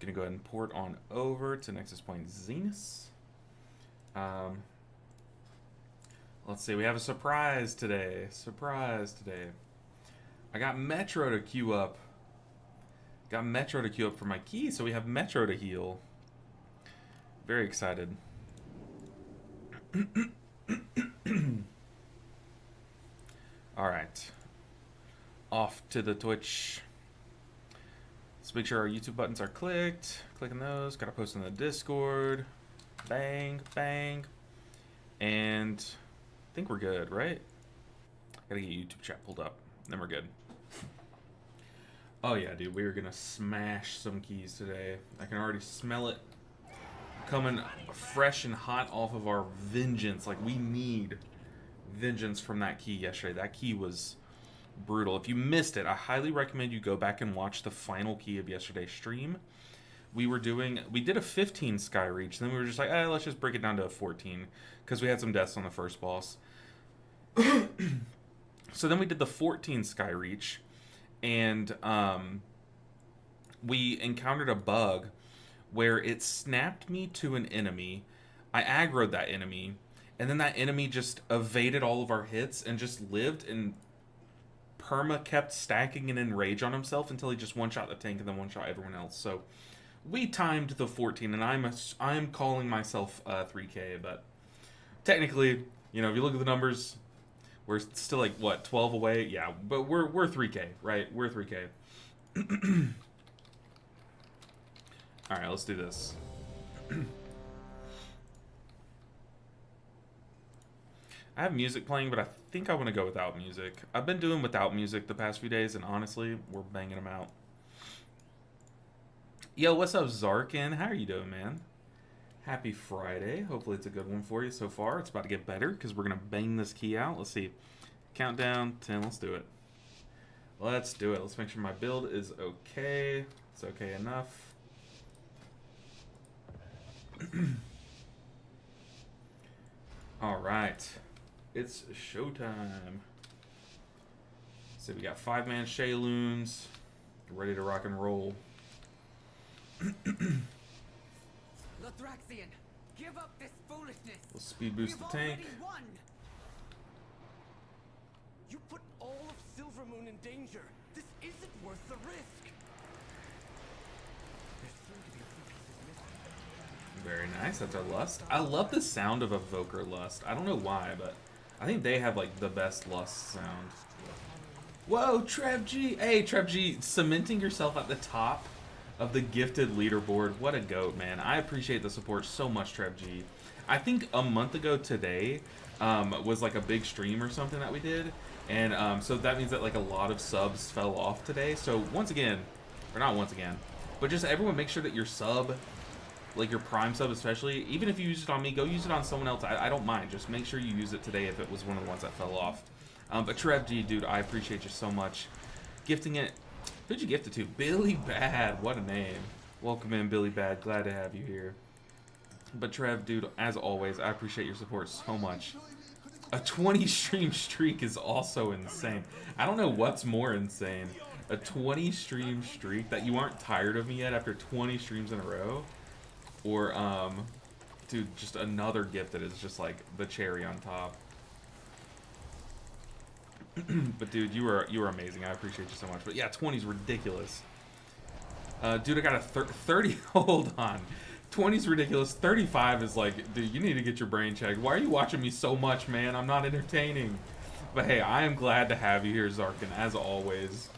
Gonna go ahead and port on over to Nexus Point Zenith. Let's see, we have a surprise today. I got Metro to queue up. For my key, so we have Metro to heal. Very excited. Alright. Off to the Twitch. Let's make sure our YouTube buttons are clicked. Clicking those. Gotta post in the Discord. Bang, bang. And I think we're good, right? Gotta get YouTube chat pulled up. Then we're good. Oh yeah, dude. We are gonna smash some keys today. I can already smell it. Coming fresh and hot off of our vengeance. Like, we need vengeance from that key yesterday. That key was brutal. If you missed it, I highly recommend you go back and watch the final key of yesterday's stream. We did a 15 sky reach, then we were just like, let's just break it down to a 14, because we had some deaths on the first boss. So then we did the 14 sky reach, and we encountered a bug where it snapped me to an enemy. I aggroed that enemy, and then that enemy just evaded all of our hits and just lived, and perma kept stacking and in rage on himself until he just one-shot the tank and then one-shot everyone else. So we timed the 14, and I'm calling myself 3K, but technically, you know, if you look at the numbers, we're still like, what, 12 away? Yeah, but we're 3K, right? We're 3K. Alright, let's do this. I have music playing, but I think I want to go without music. I've been doing without music the past few days, and honestly, we're banging them out. Yo, what's up, Zarkin? How are you doing, man? Happy Friday. Hopefully it's a good one for you so far. It's about to get better, because we're going to bang this key out. Let's see. Countdown, 10, let's do it. Let's do it. Let's make sure my build is okay. It's okay enough. Alright. It's showtime. So we got 5-man Shayloons. Ready to rock and roll. Lothraxian, give up this foolishness. We'll speed boost the tank. Won. You put all of Silvermoon in danger. This isn't worth the risk. Very nice. That's our Lust. I love the sound of Evoker Lust. I don't know why, but I think they have like the best Lust sound. Whoa, Trev G. Hey, Trev G, cementing yourself at the top of the gifted leaderboard. What a goat, man. I appreciate the support so much, Trev G. I think a month ago today was like a big stream or something that we did. And so that means that like a lot of subs fell off today. So once again, or not once again, but just everyone make sure that your sub, like your Prime sub especially, even if you use it on me, go use it on someone else. I don't mind. Just make sure you use it today if it was one of the ones that fell off. But Trev G, dude, I appreciate you so much. Gifting it. Who'd you gift it to? Billy Bad. What a name. Welcome in, Billy Bad. Glad to have you here. But Trev, dude, as always, I appreciate your support so much. A 20 stream streak is also insane. I don't know what's more insane. A 20 stream streak that you aren't tired of me yet after 20 streams in a row. Or, dude, just another gift that is just like the cherry on top. But dude, you were amazing. I appreciate you so much. But yeah, 20 is ridiculous. Dude, I got a 30. Hold on. 20 is ridiculous. 35 is like, dude, you need to get your brain checked. Why are you watching me so much, man? I'm not entertaining. But hey, I am glad to have you here, Zarkin, as always.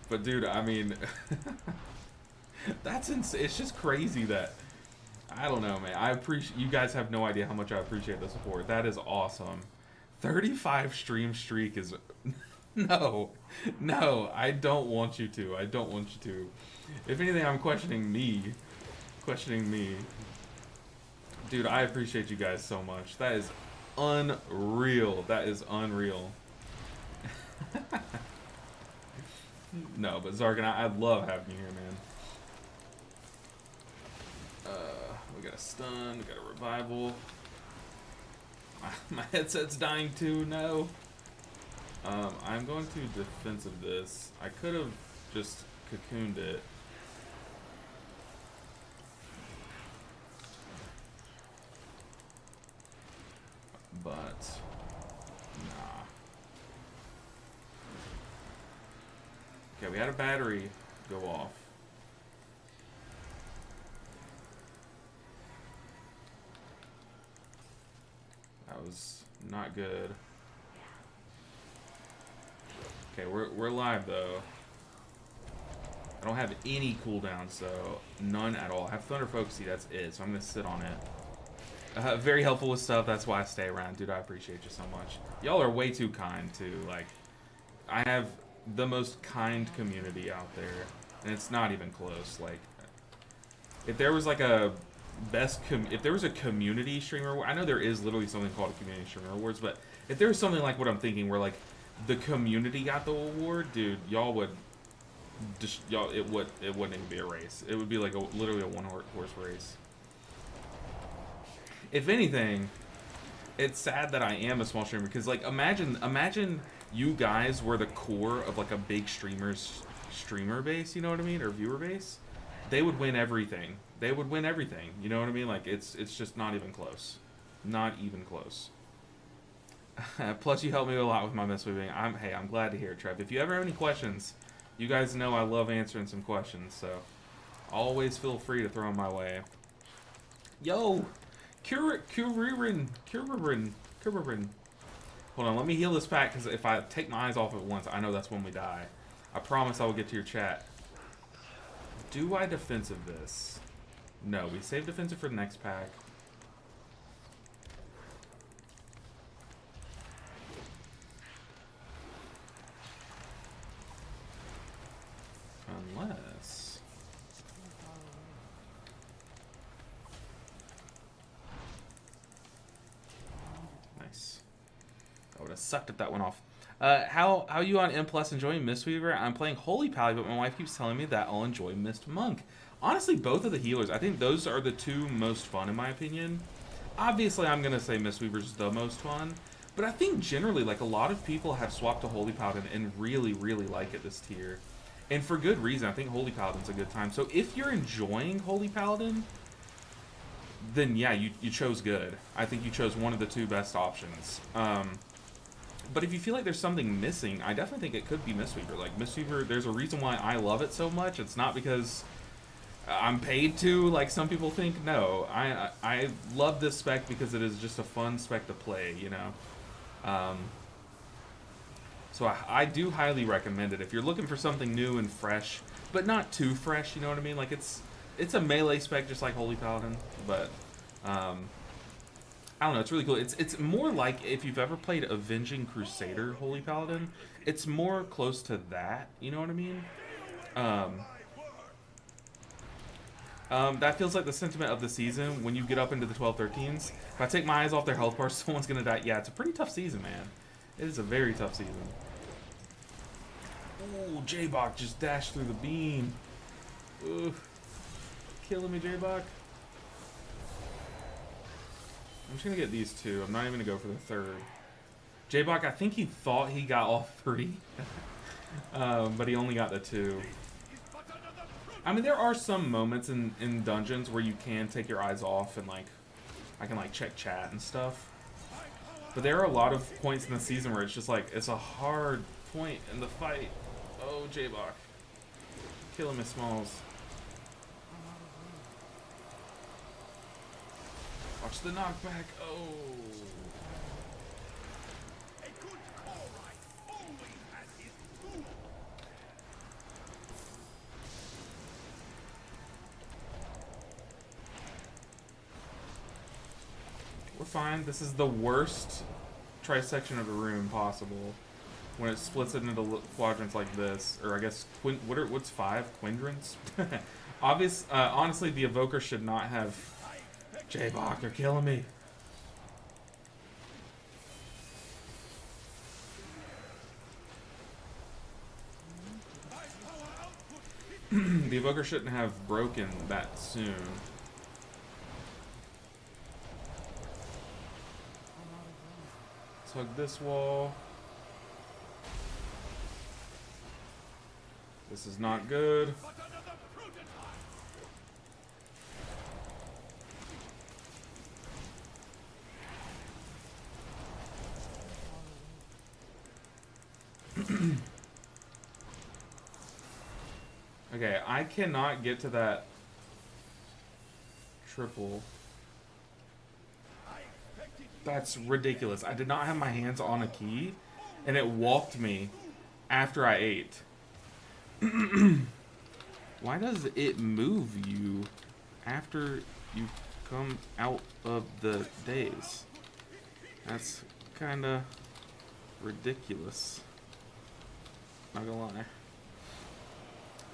But dude, I mean, that's insane. It's just crazy that, I don't know, man. I appreciate, you guys have no idea how much I appreciate the support. That is awesome. 35 stream streak is, no, I don't want you to. I don't want you to. If anything, I'm questioning me. Dude, I appreciate you guys so much. That is unreal. That is unreal. No, but Zarkin, I love having you here, man. We got a stun, we got a revival. My headset's dying too, no. I'm going to defensive this. I could have just cocooned it. but nah. Okay, we had a battery go off. That was not good. Okay, we're live though. I don't have any cooldown, so none at all. I have Thunder Focusy, that's it, so I'm gonna sit on it. Very helpful with stuff, that's why I stay around. Dude, I appreciate you so much. Y'all are way too kind, too. Like, I have the most kind community out there, and it's not even close. Like, if there was like a if there was a community streamer, I know there is literally something called a community streamer awards, but if there was something like what I'm thinking, where like the community got the award, dude, y'all would just it wouldn't even be a race. It would be like literally a one-horse race. If anything, it's sad that I am a small streamer because like imagine you guys were the core of like a big streamer base, you know what I mean, or viewer base. They would win everything. They would win everything. You know what I mean? Like it's just not even close. Not even close. Plus, you helped me a lot with my Mistweaving. I'm glad to hear it, Trev. If you ever have any questions, you guys know I love answering some questions, so always feel free to throw them my way. Yo, Kuririn. Hold on, let me heal this pack because if I take my eyes off at once, I know that's when we die. I promise I will get to your chat. Do I defensive this? No, we save defensive for the next pack. Unless... Nice. I would have sucked if that went off. How you on M Plus enjoying Mistweaver? I'm playing Holy Pally, but my wife keeps telling me that I'll enjoy Mist Monk. Honestly, both of the healers, I think those are the two most fun in my opinion. Obviously, I'm gonna say Mistweaver's the most fun, but I think generally, like a lot of people have swapped to Holy Paladin and really, really like it this tier, and for good reason. I think Holy Paladin's a good time. So if you're enjoying Holy Paladin, then yeah, you chose good. I think you chose one of the two best options. But if you feel like there's something missing, I definitely think it could be Mistweaver. Like, Mistweaver, there's a reason why I love it so much. It's not because I'm paid to, like some people think. No, I love this spec because it is just a fun spec to play, you know? So I do highly recommend it. If you're looking for something new and fresh, but not too fresh, you know what I mean? Like, it's a melee spec just like Holy Paladin, but... I don't know, it's really cool. It's more like if you've ever played Avenging Crusader Holy Paladin, it's more close to that, you know what I mean? That feels like the sentiment of the season when you get up into the 12-13s. If I take my eyes off their health bars, someone's gonna die. Yeah, it's a pretty tough season, man. It is a very tough season. Ooh, J-Bok just dashed through the beam. Ooh. Killing me, J-Bok. I'm just gonna get these two. I'm not even gonna go for the third. J-Bok, I think he thought he got all three, but he only got the two. I mean, there are some moments in dungeons where you can take your eyes off and like, I can like check chat and stuff. But there are a lot of points in the season where it's just like, it's a hard point in the fight. Oh, J-Bok. Killing Miss Smalls. Watch the knockback. Oh. A good call always has his tool. We're fine. This is the worst trisection of a room possible when it splits it into quadrants like this, or I guess what's 5 quadrants? Honestly, the evoker should not have. J-Bok, you're killing me. The evoker shouldn't have broken that soon. Let's hug this wall. This is not good. Okay, I cannot get to that triple. That's ridiculous. I did not have my hands on a key, and it walked me after I ate. Why does it move you after you come out of the daze? That's kind of ridiculous. Not gonna lie.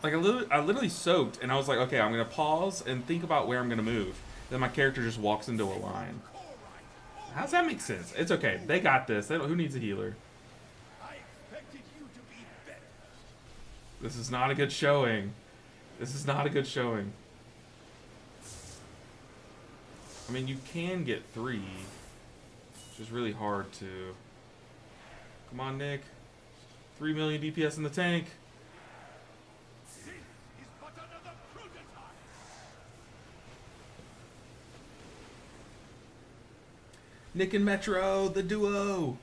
Like, I literally soaked, and I was like, okay, I'm gonna pause and think about where I'm gonna move. Then my character just walks into a line. How does that make sense? It's okay. They got this. Who needs a healer? This is not a good showing. This is not a good showing. I mean, you can get 3, which is really hard to... Come on, Nick. 3 million DPS in the tank. Nick and Metro, the duo.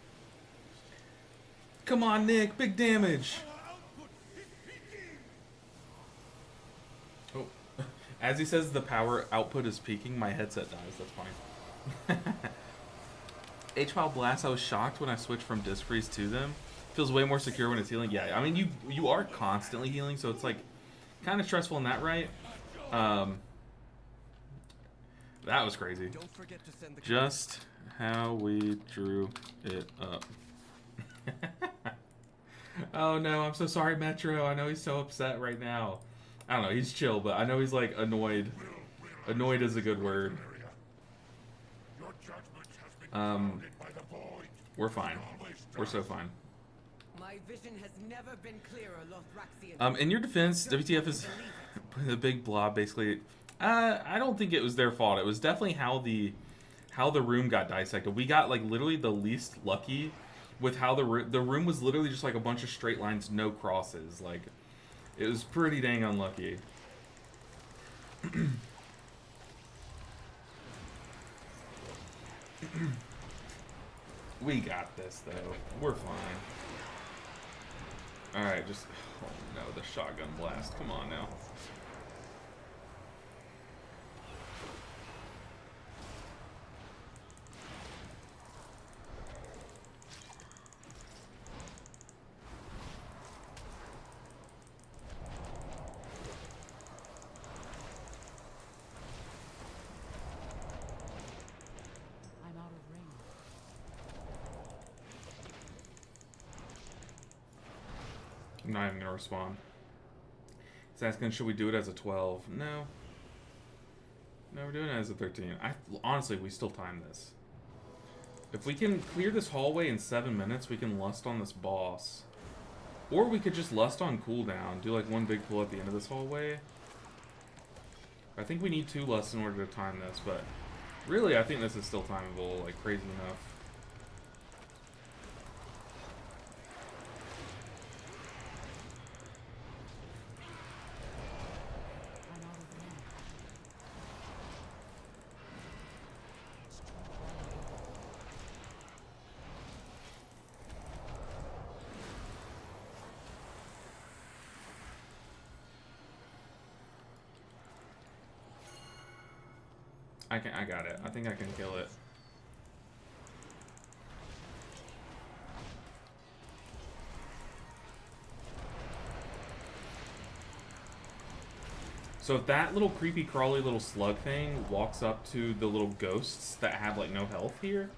Come on, Nick. Big damage. Oh. As he says the power output is peaking, my headset dies. That's fine. H-Pile Blast, I was shocked when I switched from Disc Freeze to them. Feels way more secure when it's healing. Yeah, I mean, you are constantly healing, so it's like kind of stressful in that, right? That was crazy. Don't forget to send the Just how we drew it up. Oh no, I'm so sorry, Metro. I know he's so upset right now. I don't know, he's chill, but I know he's like annoyed. Annoyed is a good word. We're fine. We're so fine. My vision has never been clearer, Lothraxian. In your defense, WTF is the big blob basically. I don't think it was their fault. It was definitely how the room got dissected. We got like literally the least lucky with how the room was literally just like a bunch of straight lines, no crosses. Like, it was pretty dang unlucky. We got this though. We're fine. All right, just oh no, the shotgun blast. Come on now. I'm not even gonna respond. He's asking, should we do it as a 12? No. No, we're doing it as a 13. Honestly, we still time this. If we can clear this hallway in 7 minutes, we can lust on this boss. Or we could just lust on cooldown, do like one big pull at the end of this hallway. I think we need 2 lusts in order to time this, but really, I think this is still timeable, like crazy enough. I got it. I think I can kill it. So if that little creepy crawly little slug thing walks up to the little ghosts that have like no health here,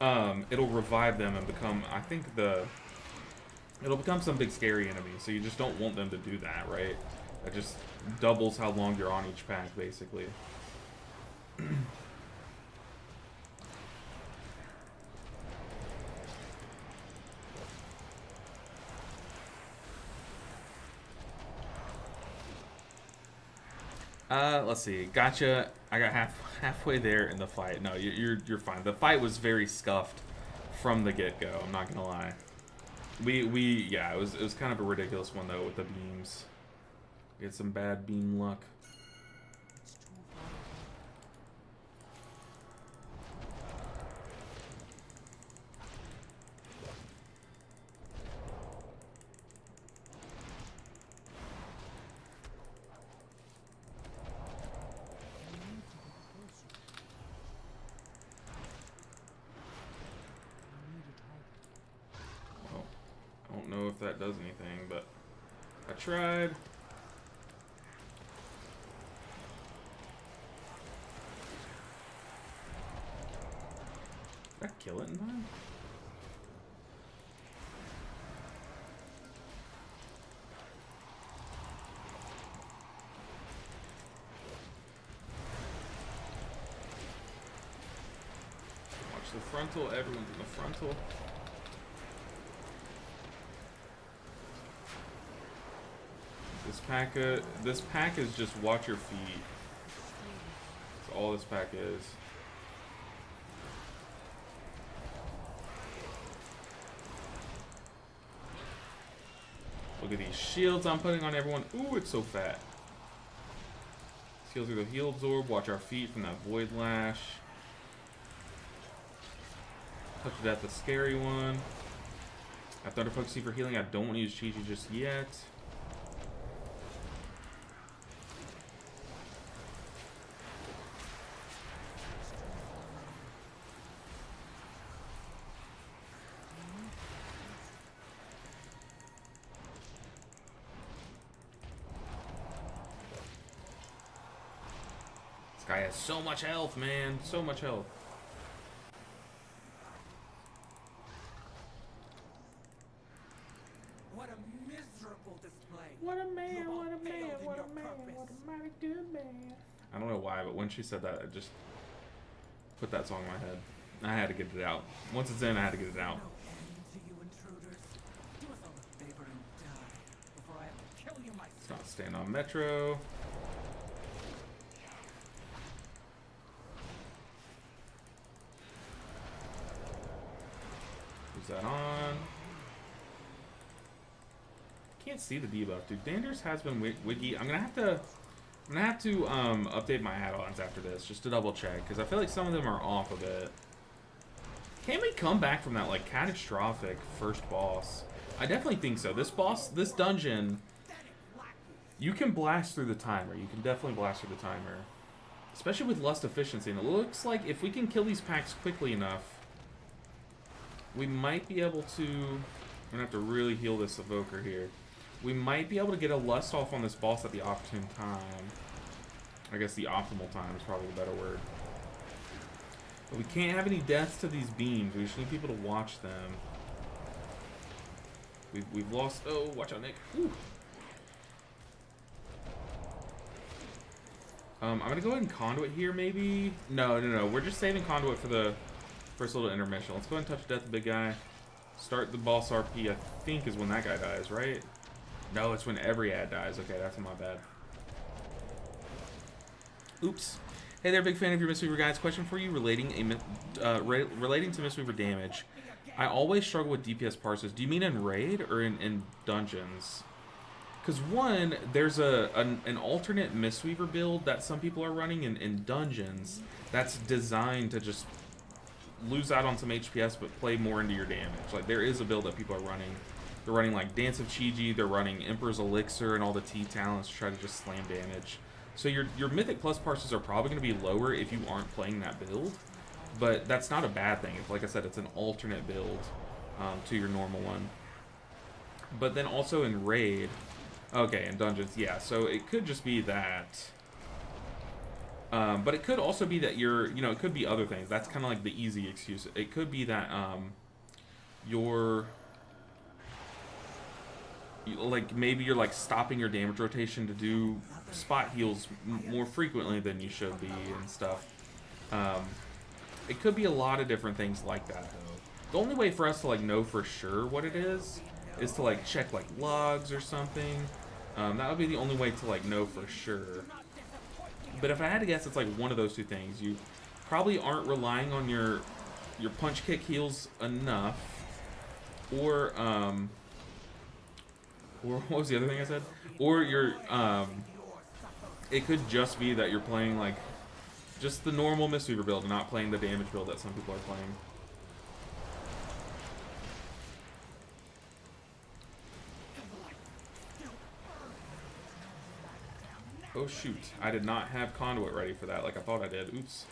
it'll revive them and become, I think it'll become some big scary enemy. So you just don't want them to do that, right? That just doubles how long you're on each pack, basically. Let's see. Gotcha. I got halfway there in the fight. No, you're fine. The fight was very scuffed from the get-go. I'm not gonna lie. Yeah, it was kind of a ridiculous one though with the beams. We had some bad beam luck. that does anything, but I tried. Did I kill it in time? Watch the frontal, everyone's in the frontal. This pack is just watch your feet. That's all this pack is. Look at these shields I'm putting on everyone. Ooh, it's so fat. Heal through the heal absorb. Watch our feet from that void lash. Touch of death, the scary one. I Thunder Focusing for healing. I don't want to use Chi-Chi just yet. Guy has so much health, man. So much health. What a miserable display. What a man, what a man, what a man, what a mighty good man. I don't know why, but when she said that, it just put that song in my head. I had to get it out. Once it's in, I had to get it out. No end to you intruders. Do us all a favor and die before I have to kill you myself. Let's not stand on Metro. That on. Can't see the debuff, dude. Danders has been wiggy. I'm gonna have to update my add-ons after this just to double check because I feel like some of them are off a bit. Can we come back from that like catastrophic first boss? I definitely think so. This boss, this dungeon, you can blast through the timer. You can definitely blast through the timer, especially with lust efficiency. And it looks like if we can kill these packs quickly enough, we might be able to. I'm gonna have to really heal this evoker here. We might be able to get a lust off on this boss at the opportune time. I guess the optimal time is probably the better word. But we can't have any deaths to these beams. We just need people to watch them. We've lost. Oh, watch out, Nick. Ooh. I'm gonna go ahead and conduit here, maybe. No. We're just saving conduit for the first little intermission. Let's go ahead and touch death the big guy. Start the boss RP, I think is when that guy dies, right? No, it's when every ad dies. Okay, that's my bad. Oops. Hey there, big fan of your Mistweaver guys. Question for you relating to Mistweaver damage. I always struggle with DPS parses. Do you mean in raid or in dungeons? Because one, there's an alternate Mistweaver build that some people are running in dungeons that's designed to just lose out on some HPS but play more into your damage. Like there is a build that people are running. They're running like Dance of Chi-Ji, they're running Emperor's Elixir and all the T talents to try to just slam damage. So your Mythic Plus parses are probably going to be lower if you aren't playing that build, but that's not a bad thing. Like I said, it's an alternate build to your normal one. But then also in raid, okay, in dungeons, yeah. So it could just be that. But it could also be that it could be other things. That's kind of like the easy excuse. It could be that maybe you're like stopping your damage rotation to do spot heals more frequently than you should be and stuff. It could be a lot of different things like that though. The only way for us to like know for sure what it is to like check like logs or something. That would be the only way to like know for sure. But if I had to guess, it's like one of those two things. You probably aren't relying on your punch kick heals enough, or what was the other thing I said? Or it could just be that you're playing like just the normal Mistweaver build and not playing the damage build that some people are playing. Oh shoot, I did not have conduit ready for that like I thought I did. Oops.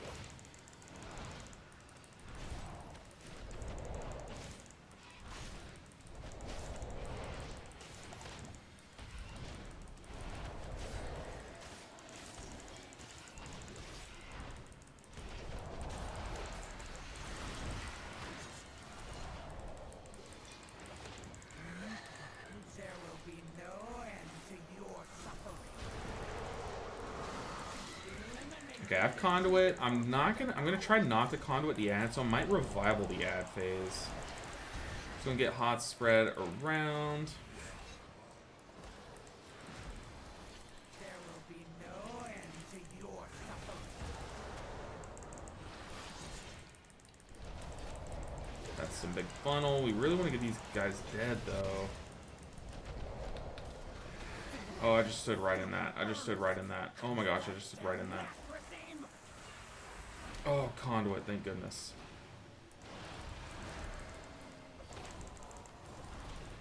Okay, I have conduit. I'm gonna try not to conduit the ad, so I might revival the ad phase. Just gonna get hot spread around. There will be no end to your suffering. That's some big funnel. We really want to get these guys dead, though. Oh, I just stood right in that. I just stood right in that. Oh my gosh, I just stood right in that. Oh, conduit, thank goodness.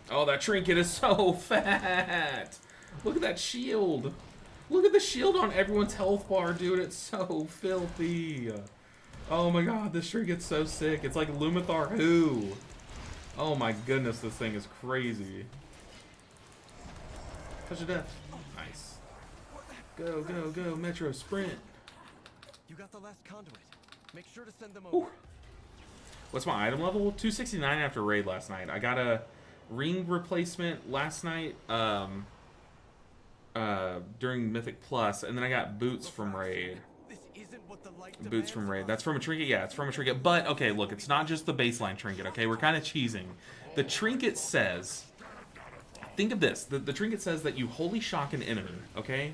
Oh, that trinket is so fat. Look at that shield. Look at the shield on everyone's health bar, dude. It's so filthy. Oh my god, this trinket's so sick. It's like Lumathar Who. Oh my goodness, this thing is crazy. Touch of death. Nice. Go, go, go, Metro, sprint. You got the last conduit. Make sure to send them Ooh. over. What's my item level? 269 after raid last night. I got a ring replacement last night during Mythic Plus, and then I got boots from raid. This isn't what the light Boots from demands raid. of That's us. from a trinket? Yeah, it's from a trinket. But, okay, look, it's not just the baseline trinket, okay? We're kind of cheesing. The trinket says... Think of this. The trinket says that you holy shock an enemy, okay?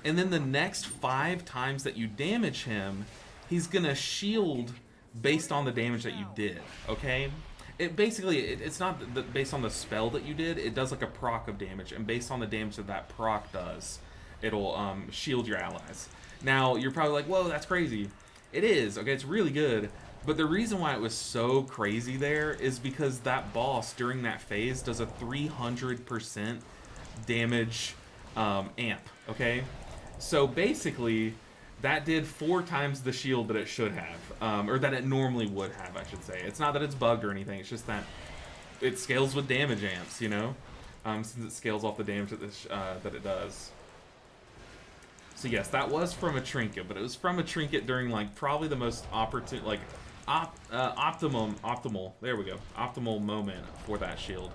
And then the next 5 times that you damage him, he's gonna shield based on the damage that you did, okay? It basically, it's not based on the spell that you did. It does like a proc of damage, and based on the damage that that proc does, it'll shield your allies. Now, you're probably like, whoa, that's crazy. It is, okay? It's really good. But the reason why it was so crazy there is because that boss during that phase does a 300% damage amp, okay? So basically, that did 4 times the shield that it should have, or that it normally would have, I should say. It's not that it's bugged or anything, it's just that it scales with damage amps, you know? Since it scales off the damage that it does. So yes, that was from a trinket, but it was from a trinket during, like, probably the most opportune, like, optimal, there we go, optimal moment for that shield.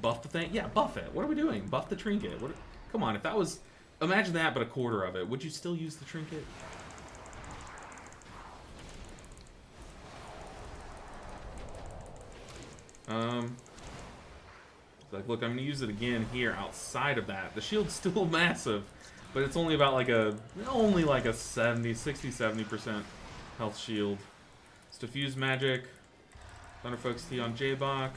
Buff the thing? Yeah, buff it. What are we doing? Buff the trinket. Come on, if that was, imagine that but a quarter of it, would you still use the trinket? Like, look, I'm gonna use it again here outside of that. The shield's still massive, but it's only about like a 70% health shield. It's diffuse magic. Thunder Focus T on J-Bach.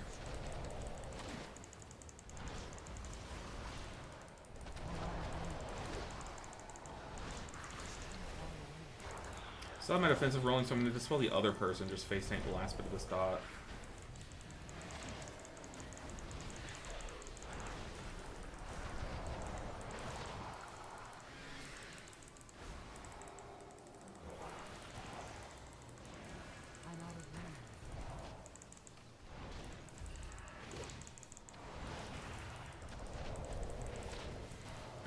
So I'm at offensive rolling, so I'm gonna dispel the other person, just face tank the last bit of this dot.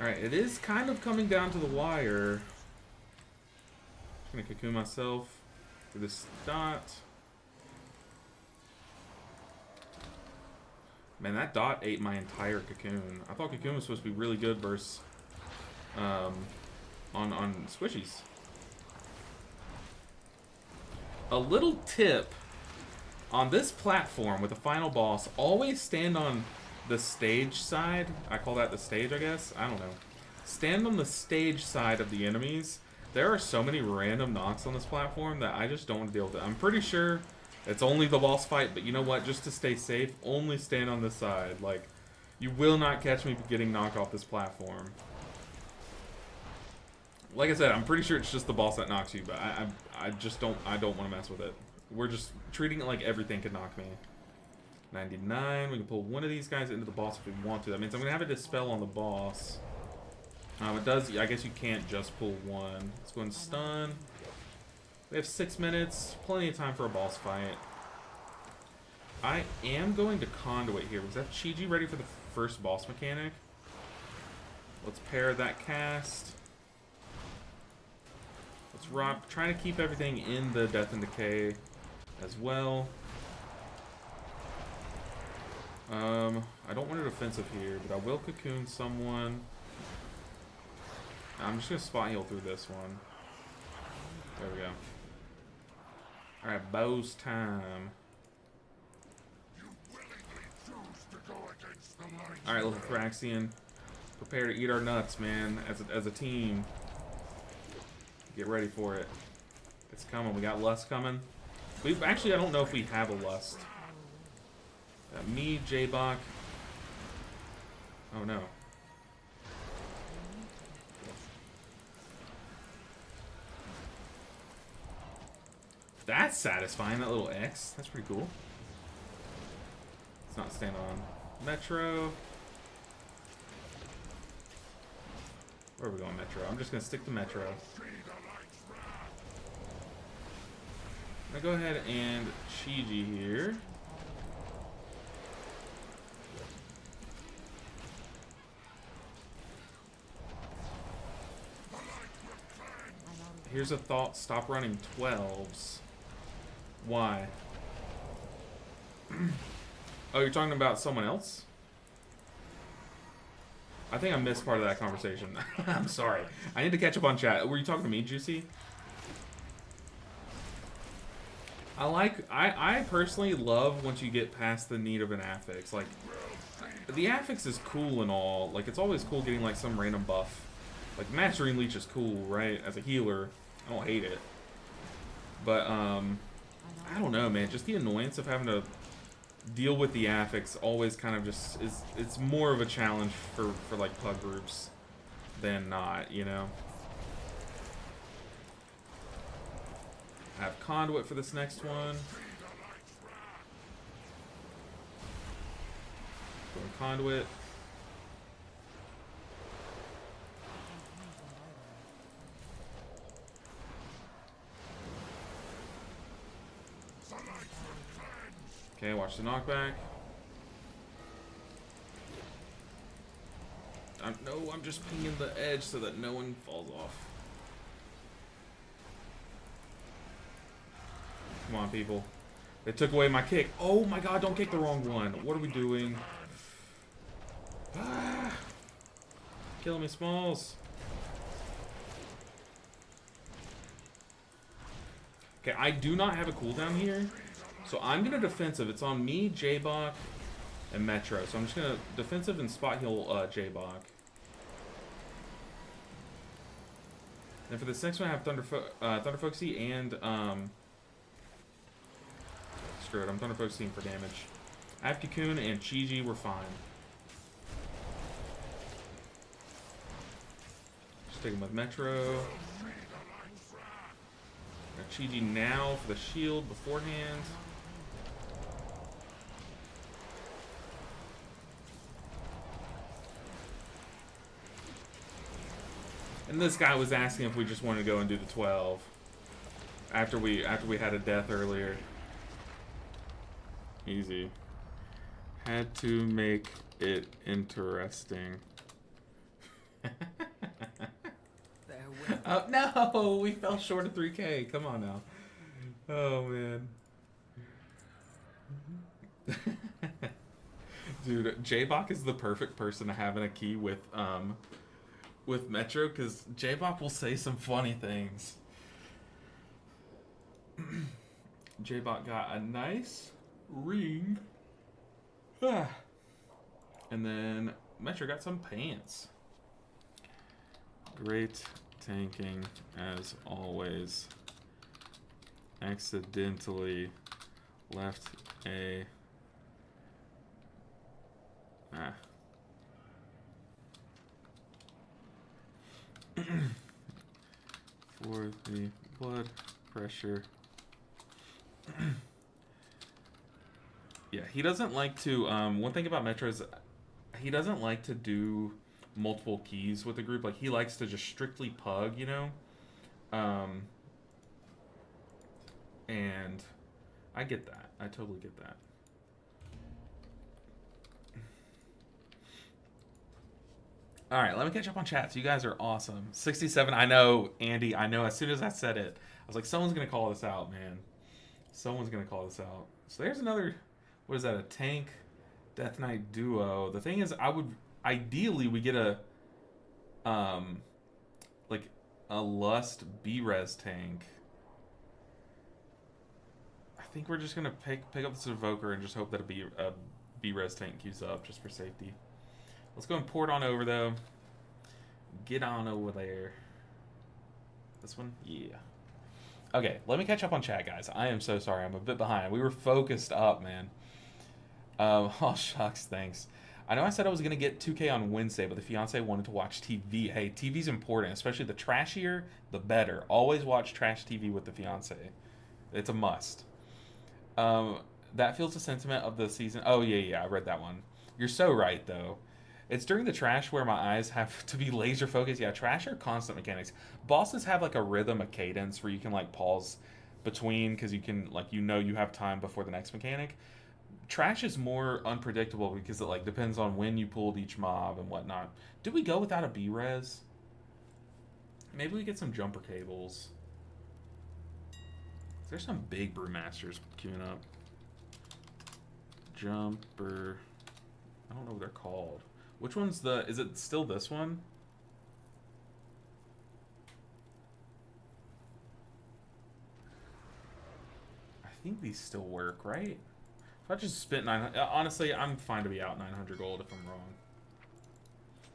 Alright, it is kind of coming down to the wire. Just gonna cocoon myself for this dot. Man, that dot ate my entire cocoon. I thought cocoon was supposed to be really good versus on squishies. A little tip on this platform with the final boss, always stand on the stage side. I call that the stage, I guess. I don't know. Stand on the stage side of the enemies. There are so many random knocks on this platform that I just don't want to deal with it. I'm pretty sure it's only the boss fight, but you know what? Just to stay safe, only stand on this side. Like, you will not catch me getting knocked off this platform. Like I said, I'm pretty sure it's just the boss that knocks you, but I just don't want to mess with it. We're just treating it like everything could knock me. 99. We can pull one of these guys into the boss if we want to. That means I'm gonna have a dispel on the boss. It does. I guess you can't just pull one. Let's go and stun. We have 6 minutes. Plenty of time for a boss fight. I am going to conduit here. Was that Chiji ready for the first boss mechanic? Let's pair that cast. Let's rock. Trying to keep everything in the Death and Decay as well. I don't want it offensive here, but I will cocoon someone. I'm just gonna spot heal through this one. There we go. Alright, Bo's time. Alright, little Thraxian. Prepare to eat our nuts, man, as a team. Get ready for it. It's coming. We got Lust coming. We've actually, I don't know if we have a Lust. Me, J-Bach. Oh no. That's satisfying, that little X. That's pretty cool. Let's not stand on Metro. Where are we going, Metro? I'm just gonna stick to Metro. I'm gonna go ahead and Chiji here. Here's a thought, stop running 12s. Why? Oh, you're talking about someone else? I think I missed part of that conversation. I'm sorry. I need to catch up on chat. Were you talking to me, Juicy? I personally love once you get past the need of an affix. Like, the affix is cool and all. Like, it's always cool getting, like, some random buff. Like, Mastering Leech is cool, right? As a healer, I don't hate it. But, I don't know, man. Just the annoyance of having to deal with the affix always kind of just is, it's more of a challenge for like pug groups than not, you know. I have conduit for this next one. Going conduit. Okay, watch the knockback. No, I'm just pinging the edge so that no one falls off. Come on, people. They took away my kick. Oh my god, don't kick the wrong one. What are we doing? Ah, killing me, Smalls. Okay, I do not have a cooldown here. So I'm going to defensive. It's on me, J-Bach, and Metro. So I'm just going to defensive and spot heal J-Bach. And for this next one, I have Thunder Foxy and... screw it, I'm Thunder Foxying for damage. I have Cocoon and Chiji, we're fine. Just take him with Metro. Got Chiji now for the shield beforehand. And this guy was asking if we just wanted to go and do the 12 after we had a death earlier. Easy. Had to make it interesting. Oh no, we fell short of 3K. Come on now. Oh man. Dude, J-Bach is the perfect person to have in a key with Metro, because J-Bach will say some funny things. J-Bach got a nice ring. And then Metro got some pants. Great tanking as always. Accidentally left a for the blood pressure. Yeah, he doesn't like to, one thing about Metro is he doesn't like to do multiple keys with the group. Like, he likes to just strictly pug, you know? And I get that. I totally get that. All right, let me catch up on chat. So you guys are awesome. 67, I know, Andy, I know. As soon as I said it, I was like, someone's going to call this out, man. Someone's going to call this out. So there's another, what is that, a tank Death Knight duo. The thing is, ideally, we get a, like, a Lust B-Res tank. think we're just gonna pick up this Evoker and just hope that a B-res tank queues up just for safety. Let's go and port on over though. Get on over there. This one? Yeah. Okay, let me catch up on chat, guys. I am so sorry. I'm a bit behind. We were focused up, man. Oh, shucks, thanks. I know I said I was going to get 2K on Wednesday, but the fiance wanted to watch TV. Hey, TV's important, especially the trashier, the better. Always watch trash TV with the fiance. It's a must. That feels the sentiment of the season. Oh, yeah, I read that one. You're so right, though. It's during the trash where my eyes have to be laser focused. Yeah, trash are constant mechanics. Bosses have like a rhythm, a cadence where you can like pause between because you can like you have time before the next mechanic. Trash is more unpredictable because it like depends on when you pulled each mob and whatnot. Did we go without a B-res? Maybe we get some jumper cables. There's some big brewmasters queuing up. Jumper. I don't know what they're called. Which one's the... Is it still this one? I think these still work, right? If I just spent 900... Honestly, I'm fine to be out 900 gold if I'm wrong.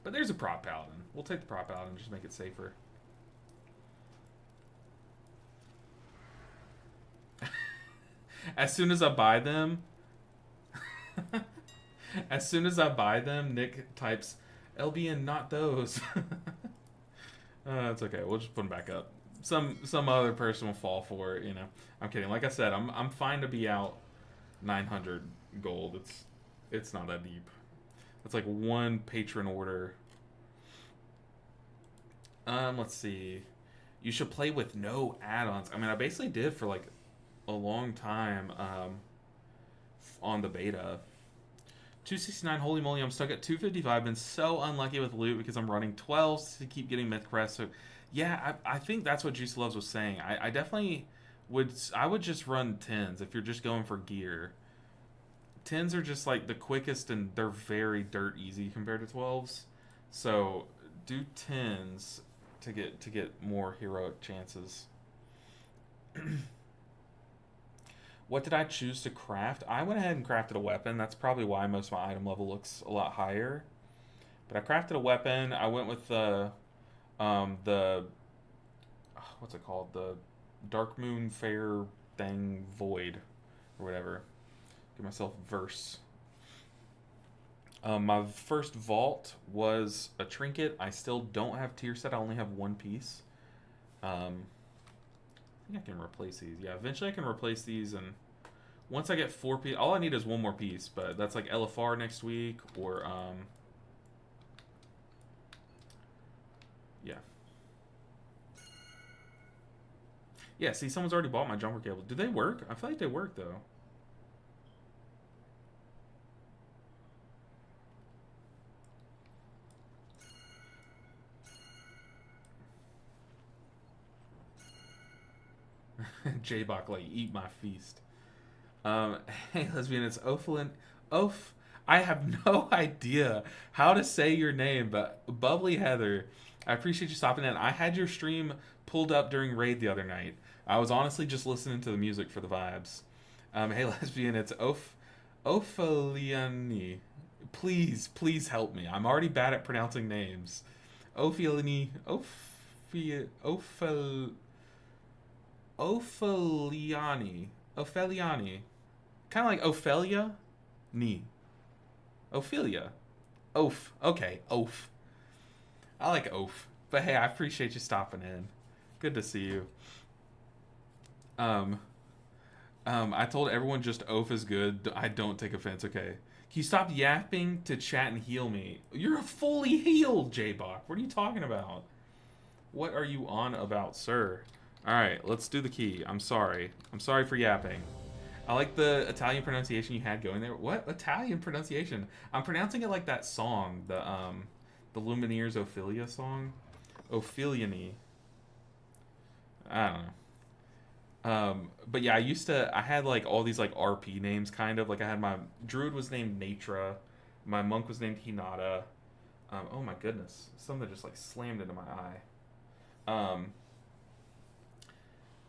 But there's a prop paladin. We'll take the prop paladin and just make it safer. As soon as I buy them... As soon as I buy them, Nick types, LBN, not those. It's okay. We'll just put them back up. Some other person will fall for it, you know. I'm kidding. Like I said, I'm fine to be out 900 gold. It's not that deep. It's like one patron order. Let's see. You should play with no add-ons. I mean, I basically did for like a long time on the beta. 269, holy moly, I'm stuck at 255. Been so unlucky with loot because I'm running 12s to keep getting myth crest. So, yeah, I think that's what Juicy Loves was saying. I definitely would just run 10s if you're just going for gear. 10s are just like the quickest and they're very dirt easy compared to 12s. So, do 10s to get more heroic chances. What did I choose to craft? I went ahead and crafted a weapon. That's probably why most of my item level looks a lot higher. But I crafted a weapon. I went with the what's it called? The Dark Moon Fair thing Void or whatever. Give myself verse. My first vault was a trinket. I still don't have tier set. I only have one piece. I think I can replace these. Yeah, eventually I can replace these, and once I get 4 pieces, all I need is one more piece, but that's like LFR next week, or, yeah. Yeah, see, someone's already bought my jumper cable. Do they work? I feel like they work, though. J-Bach, like, eat my feast. Hey, lesbian, it's Ophalin. I have no idea how to say your name, but Bubbly Heather, I appreciate you stopping in. I had your stream pulled up during Raid the other night. I was honestly just listening to the music for the vibes. Hey, lesbian, it's Ophaliani. Please help me. I'm already bad at pronouncing names. Ophaliani. Opheliani. Kind of like Ophelia. Ophelia. Oph. Okay, Oph. I like Oph. But hey, I appreciate you stopping in. Good to see you. I told everyone just Oph is good. I don't take offense, okay? Can you stop yapping to chat and heal me? You're fully healed, J-Bach. What are you talking about? What are you on about, sir? Alright, let's do the key. I'm sorry. I'm sorry for yapping. I like the Italian pronunciation you had going there. What Italian pronunciation? I'm pronouncing it like that song, the Lumineers Ophelia song. Opheliani. I don't know. But yeah, I had like all these like RP names kind of. Like I had my druid was named Natra. My monk was named Hinata. Oh my goodness. Something just like slammed into my eye.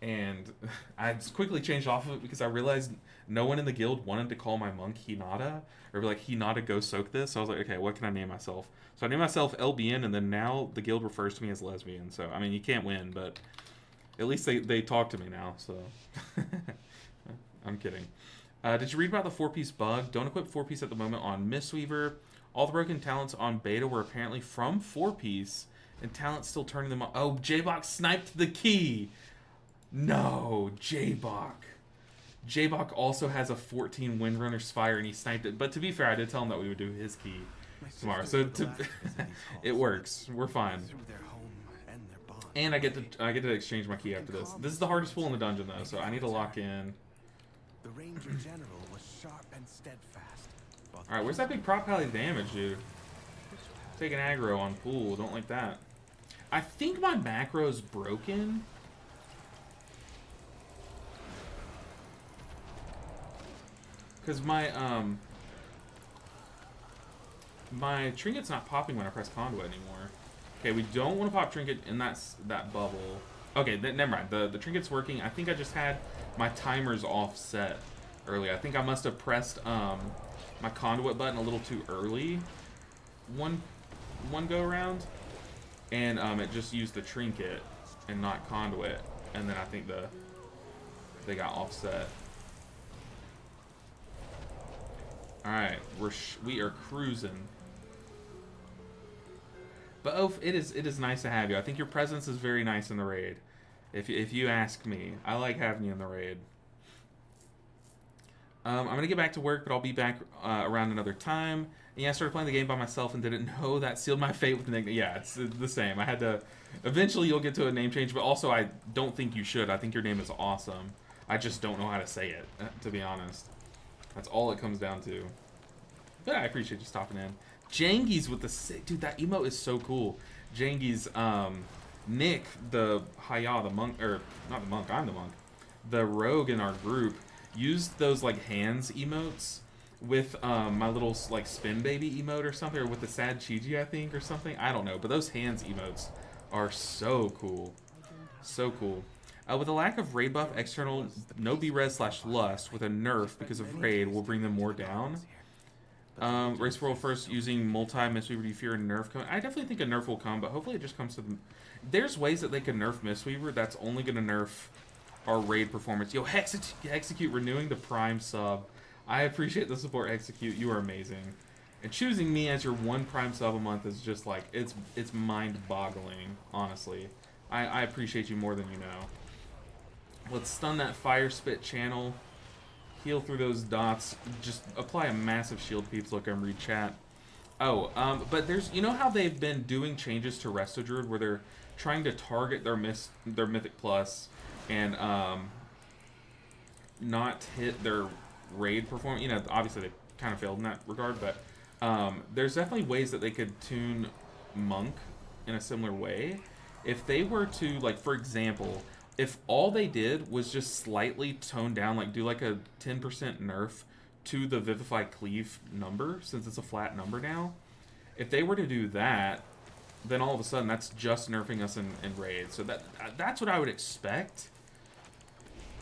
and I just quickly changed off of it because I realized no one in the guild wanted to call my monk Hinata, or be like, Hinata, go soak this. So I was like, okay, what can I name myself? So I named myself LBN, and then now the guild refers to me as lesbian. So, I mean, you can't win, but at least they talk to me now, so. I'm kidding. Did you read about the 4-piece bug? Don't equip 4-piece at the moment on Mistweaver. All the broken talents on beta were apparently from 4-piece, and talents still turning them on. Oh, J-Bok sniped the key! No, J-Bok. J-Bok also has a 14 Windrunner's Fire, and he sniped it. But to be fair, I did tell him that we would do his key tomorrow. So it works. We're fine. And I get to exchange my key after this. This is the hardest pool in the dungeon, though, so I need to lock in. The Ranger General was sharp and steadfast. Alright, where's that big prop pally damage, dude? Taking aggro on pool. Don't like that. I think my macro's broken. Because my trinket's not popping when I press conduit anymore. Okay, we don't want to pop trinket in that bubble. Okay, never mind. The trinket's working. I think I just had my timers offset earlier. I think I must have pressed my conduit button a little too early one go around, and it just used the trinket and not conduit, and then I think they got offset. All right, we are cruising. But Oaf, it is nice to have you. I think your presence is very nice in the raid. If you ask me, I like having you in the raid. I'm gonna get back to work, but I'll be back around another time. And yeah, I started playing the game by myself and didn't know that sealed my fate with the nickname. Yeah, it's the same. I had to. Eventually, you'll get to a name change, but also I don't think you should. I think your name is awesome. I just don't know how to say it, to be honest. That's all it comes down to. But I appreciate you stopping in. Jangi's with the sick, dude. That emote is so cool. Jangi's, Nick, the Haya, the monk, or not the monk. I'm the monk. The rogue in our group used those like hands emotes with my little like spin baby emote or something, or with the sad Chiji, I think, or something. I don't know, but those hands emotes are so cool, so cool. With a lack of raid buff, external no B-res / lust with a nerf because of raid will bring them more down. Race World first using multi-Mistweaver. Do you fear a nerf coming? I definitely think a nerf will come, but hopefully it just comes to them. There's ways that they can nerf Mistweaver that's only going to nerf our raid performance. Yo, Execute renewing the Prime sub. I appreciate the support, Execute. You are amazing. And choosing me as your one Prime sub a month is just like, it's mind-boggling, honestly. I appreciate you more than you know. Let's stun that Fire Spit channel. Heal through those dots. Just apply a massive shield, peeps. Look, I'm read chat. Oh, but there's, you know how they've been doing changes to Resto Druid where they're trying to target their Mythic Plus and not hit their raid performance. You know, obviously they kind of failed in that regard, but there's definitely ways that they could tune Monk in a similar way. If they were to, like, for example, if all they did was just slightly tone down, like do like a 10% nerf to the Vivify Cleave number, since it's a flat number now, if they were to do that, then all of a sudden that's just nerfing us in raid. So that's what I would expect.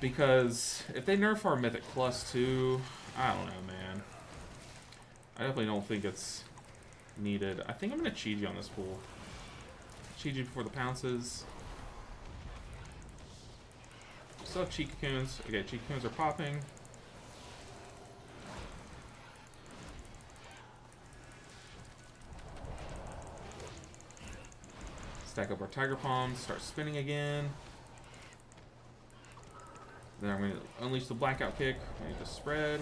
Because if they nerf our Mythic Plus too, I don't know, man. I definitely don't think it's needed. I think I'm going to Chiji on this pool. Chiji before the pounces. Still have Cheek Cocoons. Okay, Cheek Cocoons are popping. Stack up our Tiger Palms, start spinning again. Then I'm going to unleash the Blackout Kick. I need to spread.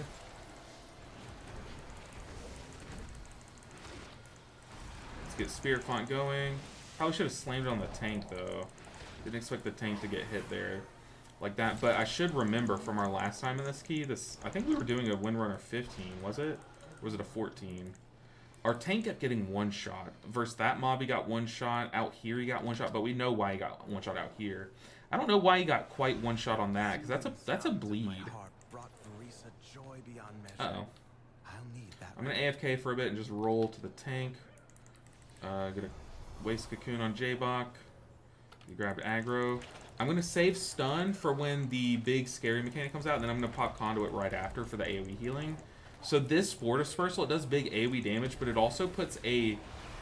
Let's get Spirit Font going. Probably should have slammed it on the tank though. Didn't expect the tank to get hit there like that, but I should remember from our last time in this key, I think we were doing a Windrunner 15, was it? Or was it a 14? Our tank kept getting one shot. Versus that mob, he got one shot. Out here, he got one shot, but we know why he got one shot out here. I don't know why he got quite one shot on that, because that's a bleed. Uh-oh. I'm going to AFK for a bit and just roll to the tank. Gonna waste Cocoon on J-Bok. He grabbed aggro. I'm going to save stun for when the big scary mechanic comes out, and then I'm going to pop conduit right after for the AoE healing. So this Spore Dispersal, it does big AoE damage, but it also puts a...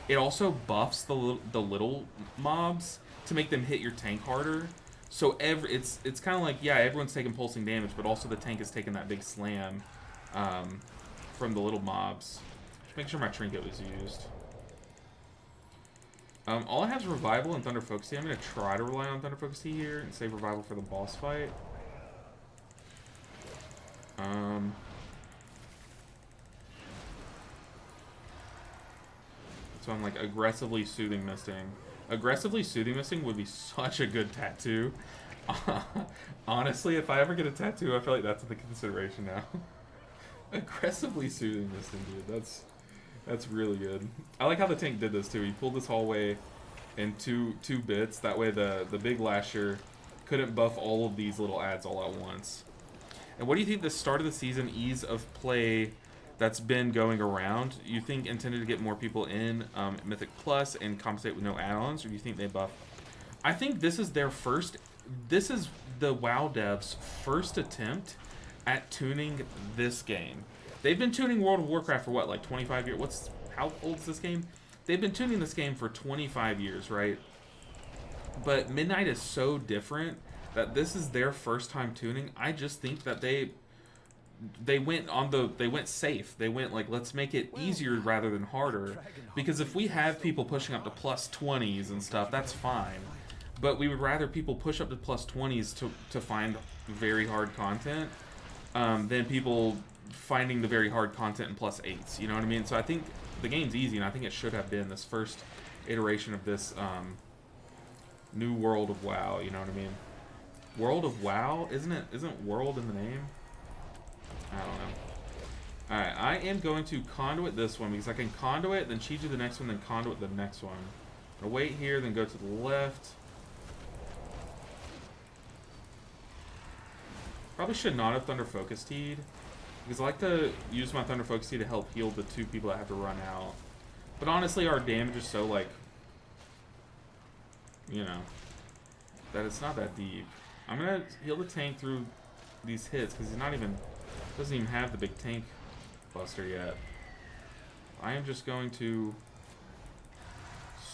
It also buffs the little mobs to make them hit your tank harder. So it's kind of like, yeah, everyone's taking pulsing damage, but also the tank is taking that big slam from the little mobs. Just make sure my trinket was used. All I have is Revival and Thunder Focus Tea. I'm going to try to rely on Thunder Focus Tea here and save Revival for the boss fight. So I'm like aggressively Soothing Misting. Aggressively Soothing Misting would be such a good tattoo. Honestly, if I ever get a tattoo, I feel like that's the consideration now. Aggressively Soothing Misting, dude. That's really good. I like how the tank did this too. He pulled this hallway in two bits. That way the big lasher couldn't buff all of these little ads all at once. And what do you think the start of the season ease of play that's been going around? You think intended to get more people in Mythic Plus and compensate with no add-ons, or do you think they buff? I think this is their first. This is the WoW devs' first attempt at tuning this game. They've been tuning World of Warcraft for what, like 25 years? How old is this game? They've been tuning this game for 25 years, right? But Midnight is so different that this is their first time tuning. I just think that they went safe. They went like, let's make it easier rather than harder. Because if we have people pushing up to plus 20s and stuff, that's fine. But we would rather people push up to plus 20s to find very hard content than people finding the very hard content in plus 8s. You know what I mean? So I think the game's easy, and I think it should have been this first iteration of this new World of WoW. You know what I mean? World of WoW? Isn't world in the name? I don't know. Alright, I am going to conduit this one because I can conduit, then cheat you the next one, then conduit the next one. I'm gonna wait here, then go to the left. Probably should not have Thunder Focus Tea'd, because I like to use my Thunder Focus Tea to help heal the two people that have to run out. But honestly, our damage is so, like, you know, that it's not that deep. I'm gonna heal the tank through these hits because he's not even, doesn't even have the big tank buster yet. I am just going to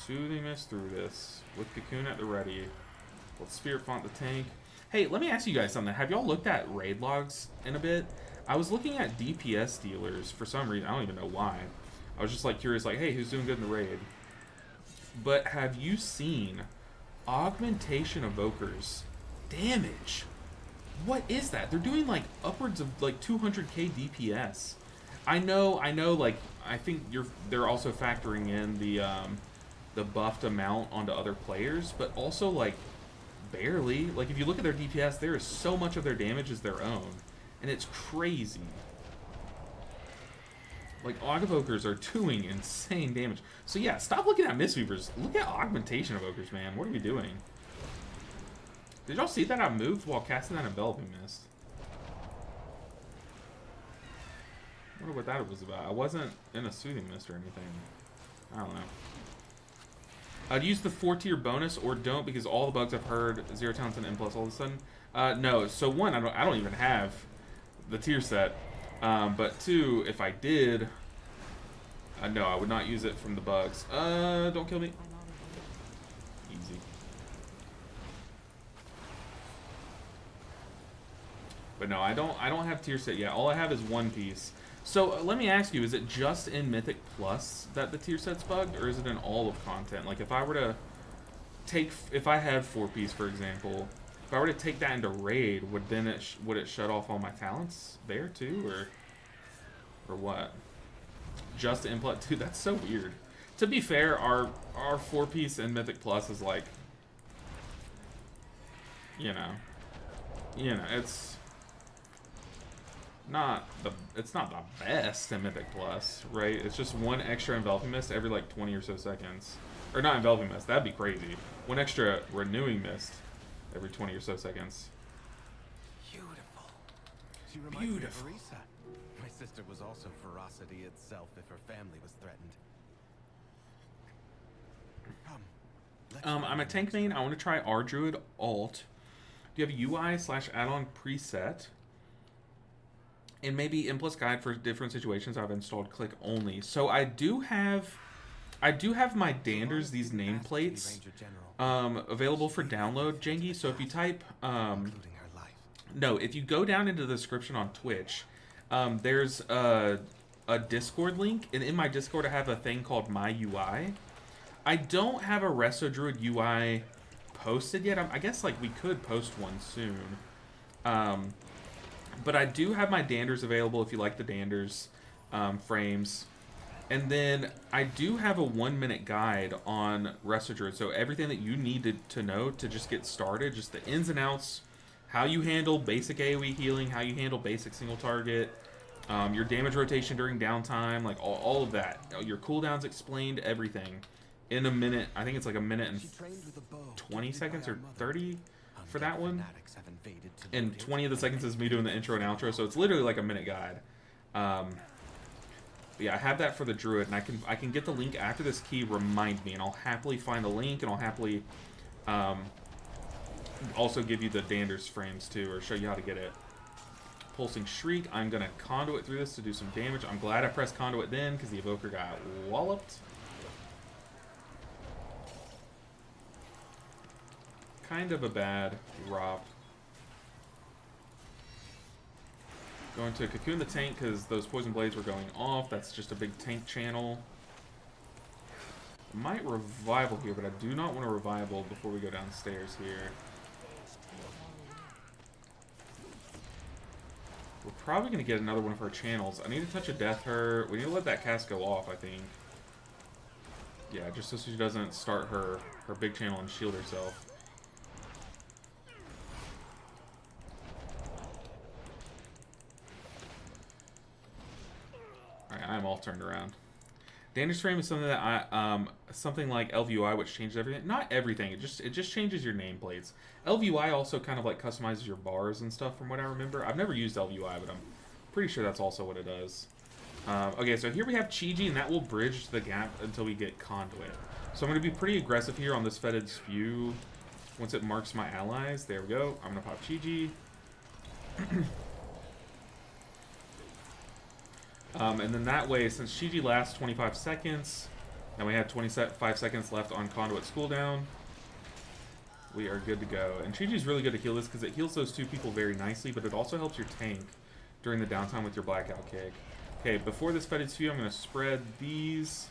Soothing Mist through this with Cocoon at the ready. Let's Spirit Font the tank. Hey, let me ask you guys something. Have y'all looked at raid logs in a bit? I was looking at DPS dealers for some reason. I don't even know why. I was just like curious, like, hey, who's doing good in the raid? But have you seen Augmentation Evokers damage? What is that? They're doing like upwards of like 200k DPS. I know. Like, I think they're also factoring in the buffed amount onto other players, but also like barely. Like, if you look at their DPS, there is so much of their damage is their own, and it's crazy. Like, Aug Evokers are doing insane damage. So yeah, stop looking at Mistweavers. Look at Augmentation Evokers, man. What are we doing? Did y'all see that I moved while casting that Enveloping Mist? I wonder what that was about. I wasn't in a Soothing Mist or anything. I don't know. I'd use the 4-tier bonus or don't, because all the bugs I've heard, 0 talents and N+ all of a sudden. No, so one, I don't even have the tier set. But two, if I did, no, I would not use it from the bugs. Don't kill me. Easy. But no, I don't have tier set yet. All I have is One Piece. So let me ask you, is it just in Mythic Plus that the tier set's bugged, or is it in all of content? Like, if I were to take, if I had 4 Piece, for example, if I were to take that into raid, would then would it shut off all my talents there too, or what? Just input, dude, that's so weird. To be fair, our 4 Piece in Mythic Plus is like, you know, it's not the best in Mythic Plus, right? It's just one extra Enveloping Mist every like 20 or so seconds. Or not Enveloping Mist, that'd be crazy. One extra Renewing Mist every 20 or so seconds. Beautiful. She reminds me of Arisa. My sister was also ferocity itself if her family was threatened. I'm a tank main. I want to try R Druid alt. Do you have UI/add-on preset? And maybe N+ guide for different situations. I've installed click only. So I do have my Danders, these nameplates, available for download, Jengi. So if you type, no, if you go down into the description on Twitch, there's a Discord link, and in my Discord I have a thing called My UI. I don't have a Resto Druid UI posted yet. I guess like we could post one soon. But I do have my Danders available if you like the Danders frames. And then I do have a 1-minute guide on Resto Druid. So everything that you need to know to just get started, just the ins and outs, how you handle basic AoE healing, how you handle basic single target, your damage rotation during downtime, like all of that. Your cooldowns explained, everything. In a minute, I think it's like a minute and 20 seconds or 30 for that one. And 20 of the seconds is me doing the intro and outro, so it's literally like a minute guide. Yeah, I have that for the Druid, and I can get the link after this key. Remind me, and I'll happily find the link, and I'll happily also give you the Danders frames too, or show you how to get it. Pulsing Shriek. I'm gonna conduit through this to do some damage. I'm glad I pressed conduit then, because the evoker got walloped. Kind of a bad drop. Going to cocoon the tank because those poison blades were going off. That's just a big tank channel. Might revival here, but I do not want to revival before we go downstairs here. We're probably going to get another one of her channels. I need to touch a death her. We need to let that cast go off, I think. Yeah, just so she doesn't start her big channel and shield herself. Alright, I'm all turned around. Danders frame is something that something like LVUI, which changes everything. Not everything. It just changes your nameplates. LVUI also kind of like customizes your bars and stuff, from what I remember. I've never used LVUI, but I'm pretty sure that's also what it does. Okay, so here we have Chi-Ji, and that will bridge the gap until we get Conduit. So I'm going to be pretty aggressive here on this Fetid Spew. Once it marks my allies, there we go. I'm going to pop Chi-Ji. And then that way, since Chi-Ji lasts 25 seconds, and we have 25 seconds left on Conduit's cooldown, we are good to go. And Chi-Ji's really good to heal this because it heals those two people very nicely, but it also helps your tank during the downtime with your blackout kick. Okay, before this Fetid Spew, I'm going to spread these.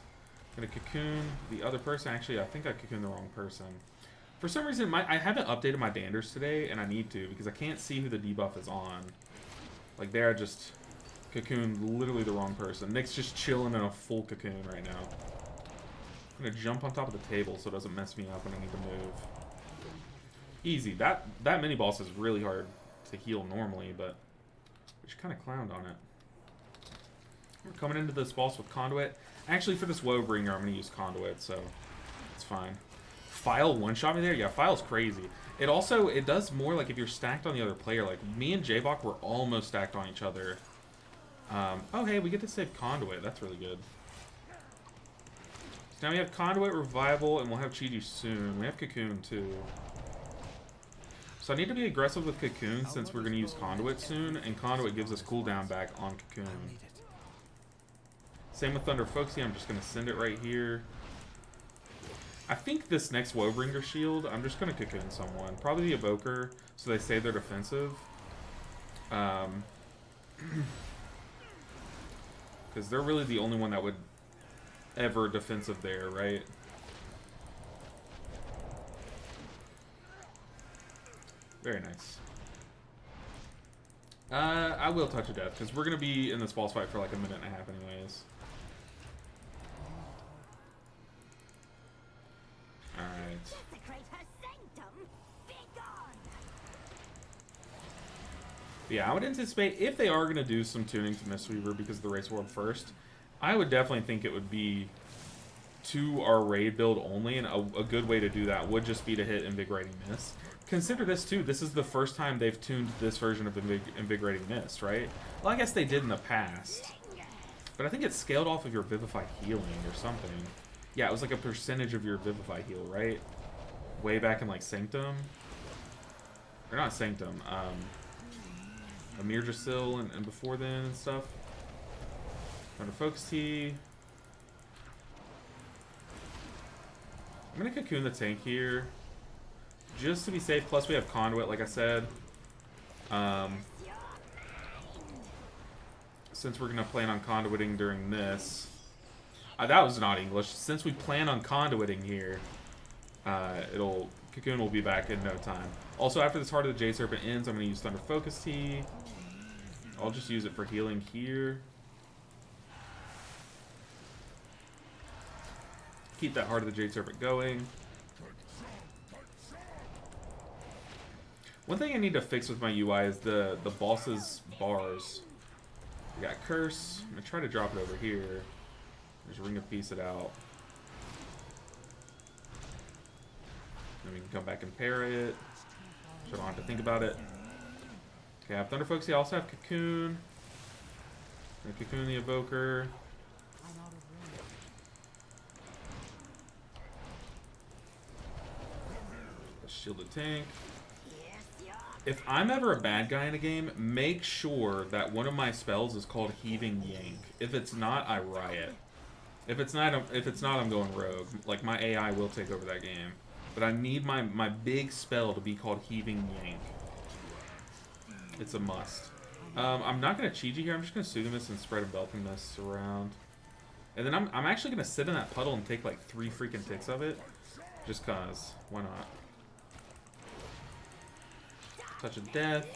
I'm going to cocoon the other person. Actually, I think I cocooned the wrong person. For some reason, I haven't updated my Danders today, and I need to, because I can't see who the debuff is on. Like, there I just cocooned literally the wrong person. Nick's just chilling in a full cocoon right now. I'm going to jump on top of the table so it doesn't mess me up when I need to move. Easy. That mini boss is really hard to heal normally, but we just kind of clowned on it. We're coming into this boss with Conduit. Actually, for this Woebringer, I'm going to use Conduit, so it's fine. File one-shot me there? Yeah, File's crazy. It also, it does more like if you're stacked on the other player. Like, me and J-Bach were almost stacked on each other. Oh, hey, we get to save Conduit. That's really good. So now we have Conduit, Revival, and we'll have Chi-Ji soon. We have Cocoon, too. So I need to be aggressive with Cocoon since we're going to use Conduit soon, and Conduit gives us cooldown back on Cocoon. Same with Thunder Folksy. I'm just going to send it right here. I think this next Woebringer shield, I'm just going to cocoon someone. Probably the Evoker, so they say they're defensive. Because they're really the only one that would ever defensive there, right? Very nice. I will touch a death, because we're going to be in this boss fight for like a minute and a half anyways. Alright. Yeah, I would anticipate if they are going to do some tuning to Mistweaver because of the Race World first, I would definitely think it would be to our raid build only, and a good way to do that would just be to hit Invigorating Mist. Consider this too, this is the first time they've tuned this version of Invigorating Mist, right? Well, I guess they did in the past. But I think it's scaled off of your Vivify healing or something. Yeah, it was like a percentage of your Vivify heal, right? Way back in like Sanctum. Or not Sanctum. Amir Drasil and before then and stuff. Under Focus Tea. I'm gonna cocoon the tank here. Just to be safe. Plus we have Conduit, like I said. Since we're gonna plan on conduiting during this. That was not English. Since we plan on conduiting here, Cocoon will be back in no time. Also, after this Heart of the Jade Serpent ends, I'm gonna use Thunder Focus Tea. I'll just use it for healing here. Keep that Heart of the Jade Serpent going. One thing I need to fix with my UI is the boss's bars. We got Curse. I'm gonna try to drop it over here. Just Ring of Peace it out. Then we can come back and parry it. So I don't have to think about it. Okay, I have Thunder Focus. I also have Cocoon. And Cocoon the Evoker. Shielded Tank. If I'm ever a bad guy in a game, make sure that one of my spells is called Heaving Yank. If it's not, I riot. If it's not, I'm going rogue. Like, my AI will take over that game. But I need my big spell to be called Heaving Yank. It's a must. I'm not going to Chi-Ji here. I'm just going to Sugamus and spread a Beltingmas around. And then I'm actually going to sit in that puddle and take like 3 freaking ticks of it. Just cause. Why not? Touch of Death.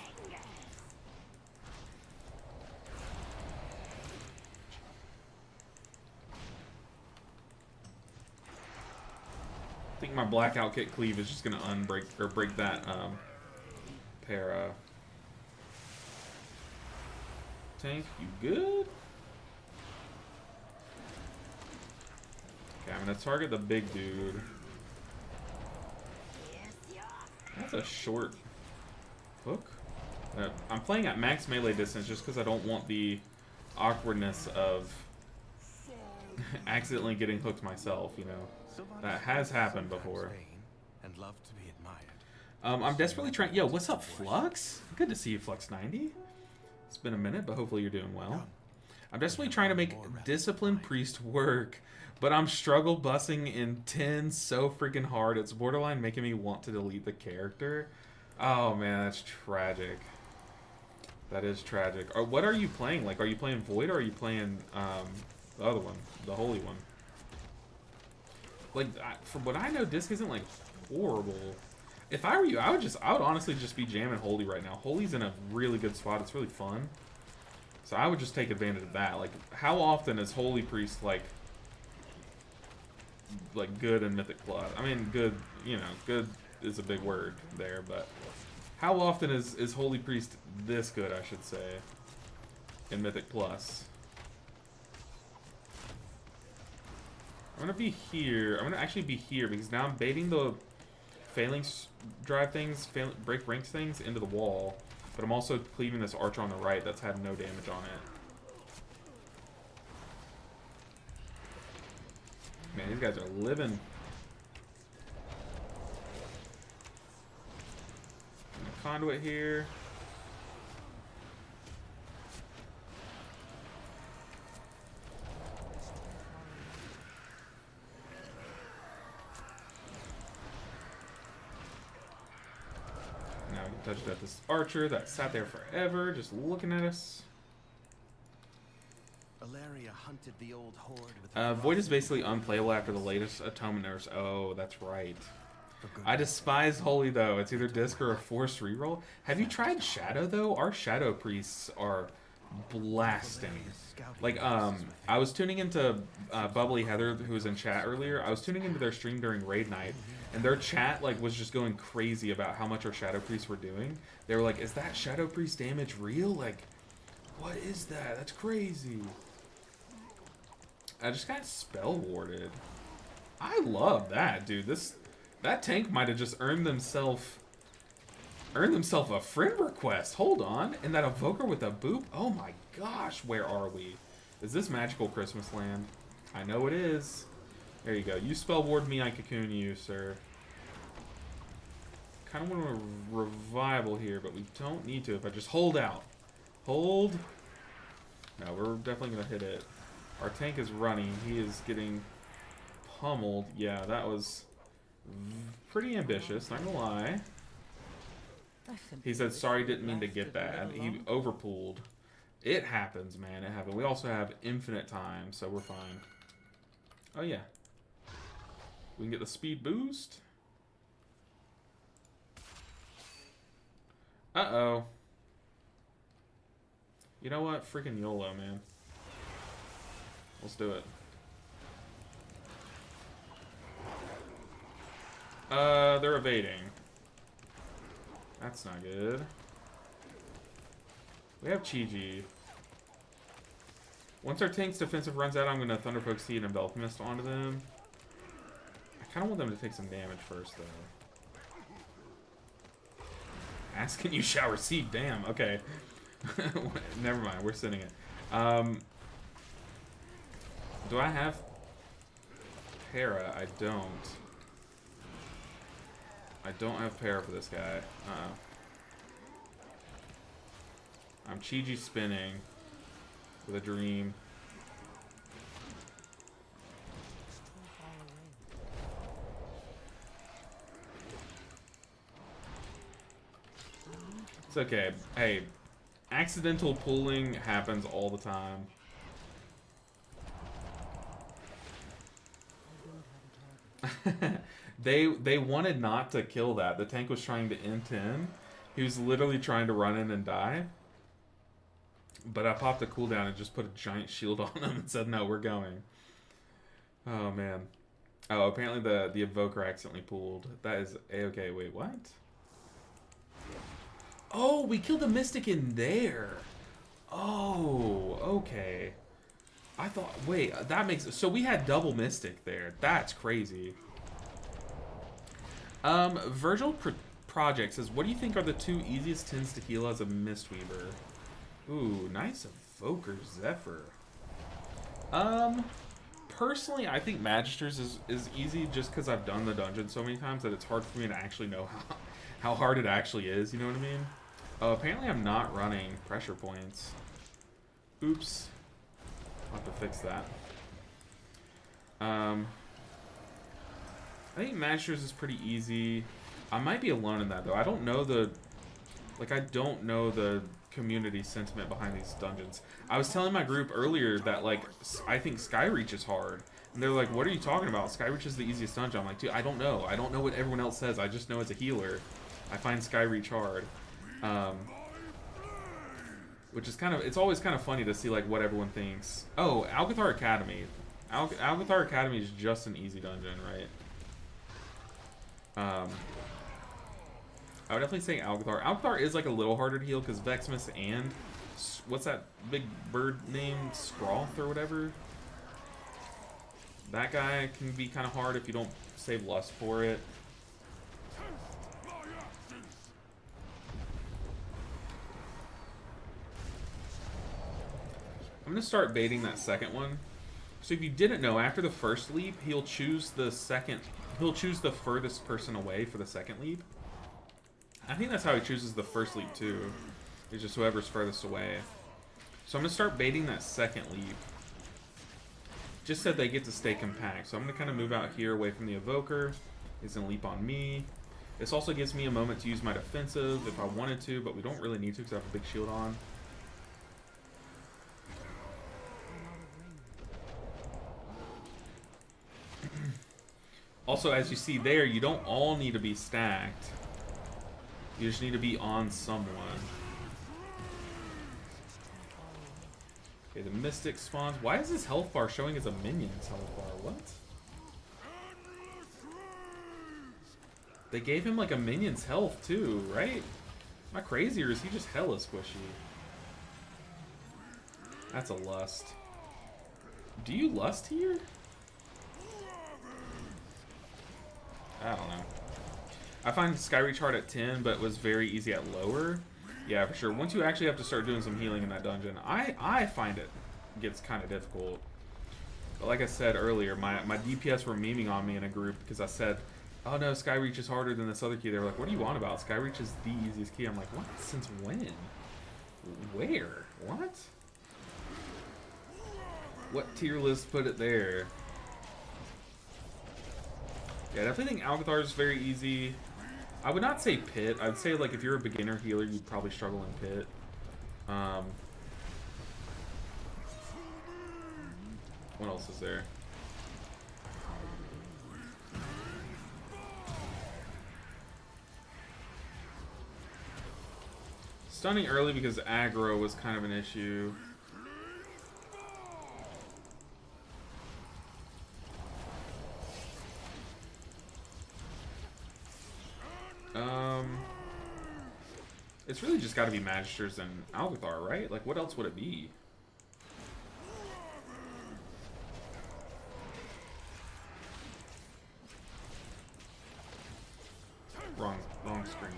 I think my Blackout Kick Cleave is just gonna unbreak or break that para. Tank, you good? Okay, I'm gonna target the big dude. That's a short hook. I'm playing at max melee distance just because I don't want the awkwardness of accidentally getting hooked myself, you know. That has happened before. And love to be admired. I'm desperately trying. Yo, what's up, Flux? Good to see you, Flux90. It's been a minute, but hopefully you're doing well. I'm desperately trying to make Disciplined Priest work, but I'm struggle bussing in 10 so freaking hard. It's borderline making me want to delete the character. Oh man, that's tragic. That is tragic. What are you playing? Like, are you playing Void or are you playing the other one, the Holy one? Like, from what I know, Disc isn't like horrible. If I were you, I would honestly just be jamming Holy right now. Holy's in a really good spot. It's really fun. So I would just take advantage of that. Like, how often is Holy Priest like good in Mythic Plus? I mean, good, you know, good is a big word there, but how often is Holy Priest this good, I should say, in Mythic Plus? I'm gonna be here. I'm gonna actually be here because now I'm baiting the Phalanx drive things, break ranks things into the wall, but I'm also cleaving this archer on the right that's had no damage on it. Man, these guys are living. Conduit here. Now we can touch at this archer that sat there forever, just looking at us. Valeria hunted the old horde with Void is basically unplayable after the latest Atonement nerfs. Oh, that's right. I despise Holy, though. It's either Disc or a forced reroll. Have you tried Shadow, though? Our Shadow Priests are blasting. Like, I was tuning into Bubbly Heather, who was in chat earlier. I was tuning into their stream during Raid Night, and their chat, like, was just going crazy about how much our Shadow Priests were doing. They were like, is that Shadow Priest damage real? Like, what is that? That's crazy. I just got spell warded. I love that, dude. That tank might have just earned themselves a friend request. Hold on. And that evoker with a boop? Oh my gosh, where are we? Is this magical Christmas land? I know it is. There you go. You spell ward me, I cocoon you, sir. Kind of want a revival here, but we don't need to if I just hold out. Hold. No, we're definitely going to hit it. Our tank is running. He is getting pummeled. Yeah, that was pretty ambitious, not going to lie. He said, sorry, didn't mean to get that. He overpooled. It happens, man. It happened. We also have infinite time, so we're fine. Oh, yeah. We can get the speed boost. Uh-oh. You know what? Freaking YOLO, man. Let's do it. They're evading. That's not good. We have Chi-Ji. Once our tank's defensive runs out, I'm going to Thunder Poke Seed and Envelop Mist onto them. I kind of want them to take some damage first, though. Ask and you shall receive. Damn, okay. Never mind, we're sending it. Do I have Para? I don't. I don't have Para for this guy. Uh-oh. I'm Chi-Ji spinning with a dream. It's okay. Hey, accidental pulling happens all the time. They wanted not to kill that. The tank was trying to N10. He was literally trying to run in and die. But I popped a cooldown and just put a giant shield on him and said, no, we're going. Oh, man. Oh, apparently the Evoker accidentally pulled. That is A-okay. Wait, what? Oh, we killed the Mystic in there. Oh, okay. I thought, wait, that makes... So we had double Mystic there. That's crazy. Virgil Project says, what do you think are the 2 easiest tins to heal as a Mistweaver? Ooh, nice Evoker Zephyr. Personally, I think Magisters is easy just because I've done the dungeon so many times that it's hard for me to actually know how hard it actually is, you know what I mean? Apparently I'm not running pressure points. Oops. I'll have to fix that. I think Magisters is pretty easy. I might be alone in that, though. I don't know the community sentiment behind these dungeons. I was telling my group earlier that, like, I think Skyreach is hard. And they're like, what are you talking about? Skyreach is the easiest dungeon. I'm like, dude, I don't know. I don't know what everyone else says. I just know as a healer, I find Skyreach hard. Which is kind of, it's always kind of funny to see, like, what everyone thinks. Oh, Alcathar Academy. Alcathar Academy is just an easy dungeon, right? I would definitely say Alcathar. Alcathar is like a little harder to heal because Vexmus and what's that big bird name? Scroth or whatever? That guy can be kind of hard if you don't save Lust for it. I'm gonna start baiting that second one. So if you didn't know, after the first leap, he'll choose the furthest person away for the second leap. I think that's how he chooses the first leap too. It's just whoever's furthest away. So I'm gonna start baiting that second leap. Just said they get to stay compact. So I'm gonna kind of move out here away from the Evoker. He's gonna leap on me. This also gives me a moment to use my defensive if I wanted to, but we don't really need to because I have a big shield on. Also, as you see there, you don't all need to be stacked. You just need to be on someone. Okay, the Mystic spawns. Why is this health bar showing as a minion's health bar? What? They gave him like a minion's health too, right? Am I crazy or is he just hella squishy? That's a Lust. Do you Lust here? I don't know. I find Skyreach hard at 10, but was very easy at lower. Yeah, for sure. Once you actually have to start doing some healing in that dungeon, I find it gets kind of difficult. But like I said earlier, my DPS were memeing on me in a group because I said oh no, Skyreach is harder than this other key. They were like, what do you want about? Skyreach is the easiest key. I'm like, what? Since when? Where? What? What tier list put it there? Yeah, I definitely think Alcathar is very easy. I would not say Pit. I'd say, like, if you're a beginner healer, you'd probably struggle in Pit. What else is there? Stunning early because aggro was kind of an issue. It's really just got to be Magisters and Alcathar, right? Like, what else would it be? Wrong screen.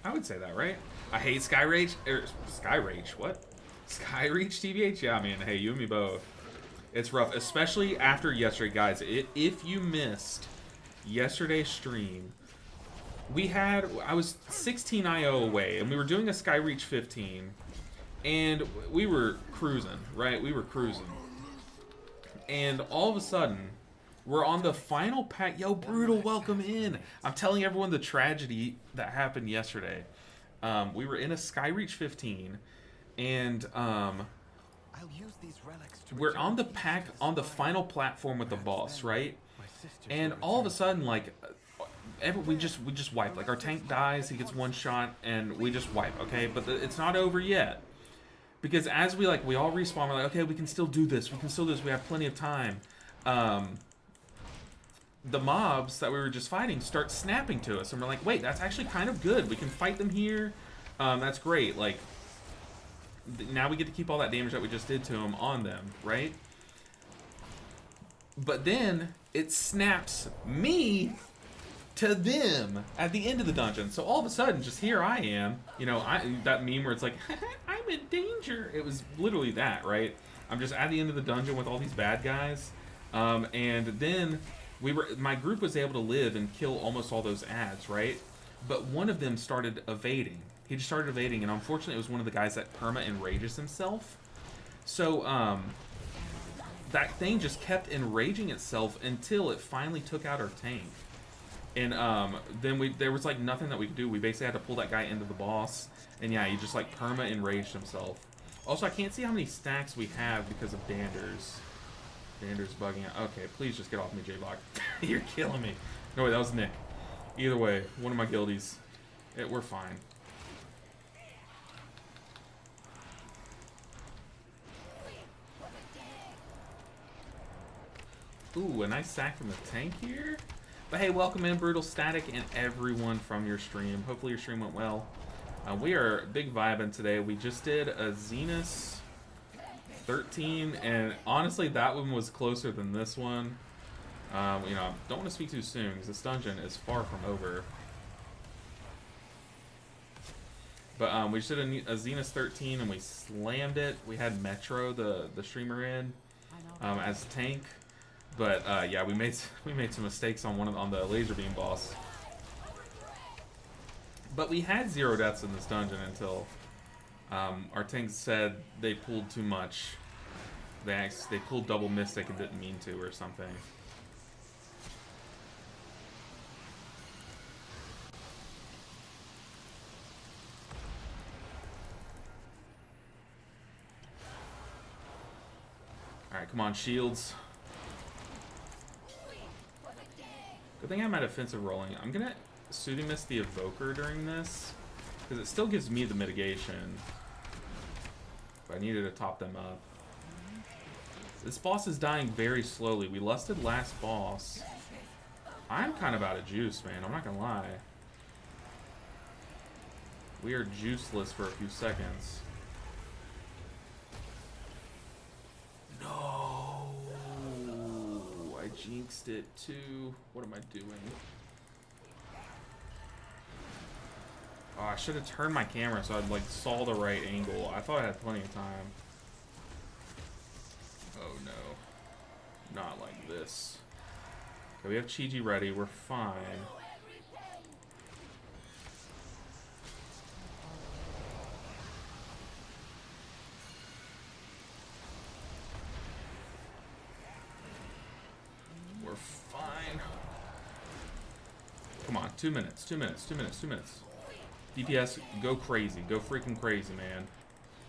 I would say that, right? I hate Skyrage. Skyrage, what? Skyreach, TBH? Yeah, man. Hey, you and me both. It's rough, especially after yesterday, guys. If you missed yesterday's stream, I was 16 IO away, and we were doing a Skyreach 15, and we were cruising, right? We were cruising. And all of a sudden, we're on the final pack. Yo, Brutal, welcome in. I'm telling everyone the tragedy that happened yesterday. We were in a Skyreach 15, and I'll use these relics to we're on the pack on the final platform with the boss, right? my sisters And will all of a return. sudden, like, we just wipe. Like, our tank dies, he gets one shot, and we just wipe. Okay, but it's not over yet, because as we all respawn, we're like, okay, we can still do this. We can still do this. We have plenty of time. The mobs that we were just fighting start snapping to us, and we're like, wait, that's actually kind of good. We can fight them here. That's great. Like, now we get to keep all that damage that we just did to them on them, right? But then it snaps me to them at the end of the dungeon. So all of a sudden, just here I am. You know, that meme where it's like, I'm in danger. It was literally that, right? I'm just at the end of the dungeon with all these bad guys. And then my group was able to live and kill almost all those ads, right? But one of them started evading. He just started evading, and unfortunately it was one of the guys that perma enrages himself. So, that thing just kept enraging itself until it finally took out our tank. And then there was like nothing that we could do. We basically had to pull that guy into the boss, and yeah, he just like perma enraged himself. Also, I can't see how many stacks we have because of Danders. Danders bugging out. Okay, please just get off me, J-Block. You're killing me. No, wait, that was Nick. Either way, one of my guildies. We're fine. Ooh, a nice sack from the tank here. But hey, welcome in, Brutal Static, and everyone from your stream. Hopefully your stream went well. We are big vibing today. We just did a Zenus 13, and honestly, that one was closer than this one. You know, don't want to speak too soon, because this dungeon is far from over. But we just did a Zenus 13, and we slammed it. We had Metro, the streamer, in as tank. But yeah, we made some mistakes on the laser beam boss. But we had 0 deaths in this dungeon until our tank said they pulled too much. They pulled double Mystic and didn't mean to, or something. All right, come on, shields. Good thing I'm at offensive rolling. I'm gonna Soothing Mist the Evoker during this, because it still gives me the mitigation. But I needed to top them up. This boss is dying very slowly. We lusted last boss. I'm kind of out of juice, man. I'm not gonna lie. We are juiceless for a few seconds. No! I jinxed it too. What am I doing? Oh, I should have turned my camera so I'd like saw the right angle. I thought I had plenty of time. Oh no. Not like this. Okay, we have Chi-Ji ready. We're fine. We're fine. Come on, 2 minutes, 2 minutes, 2 minutes, 2 minutes. DPS, go crazy. Go freaking crazy, man.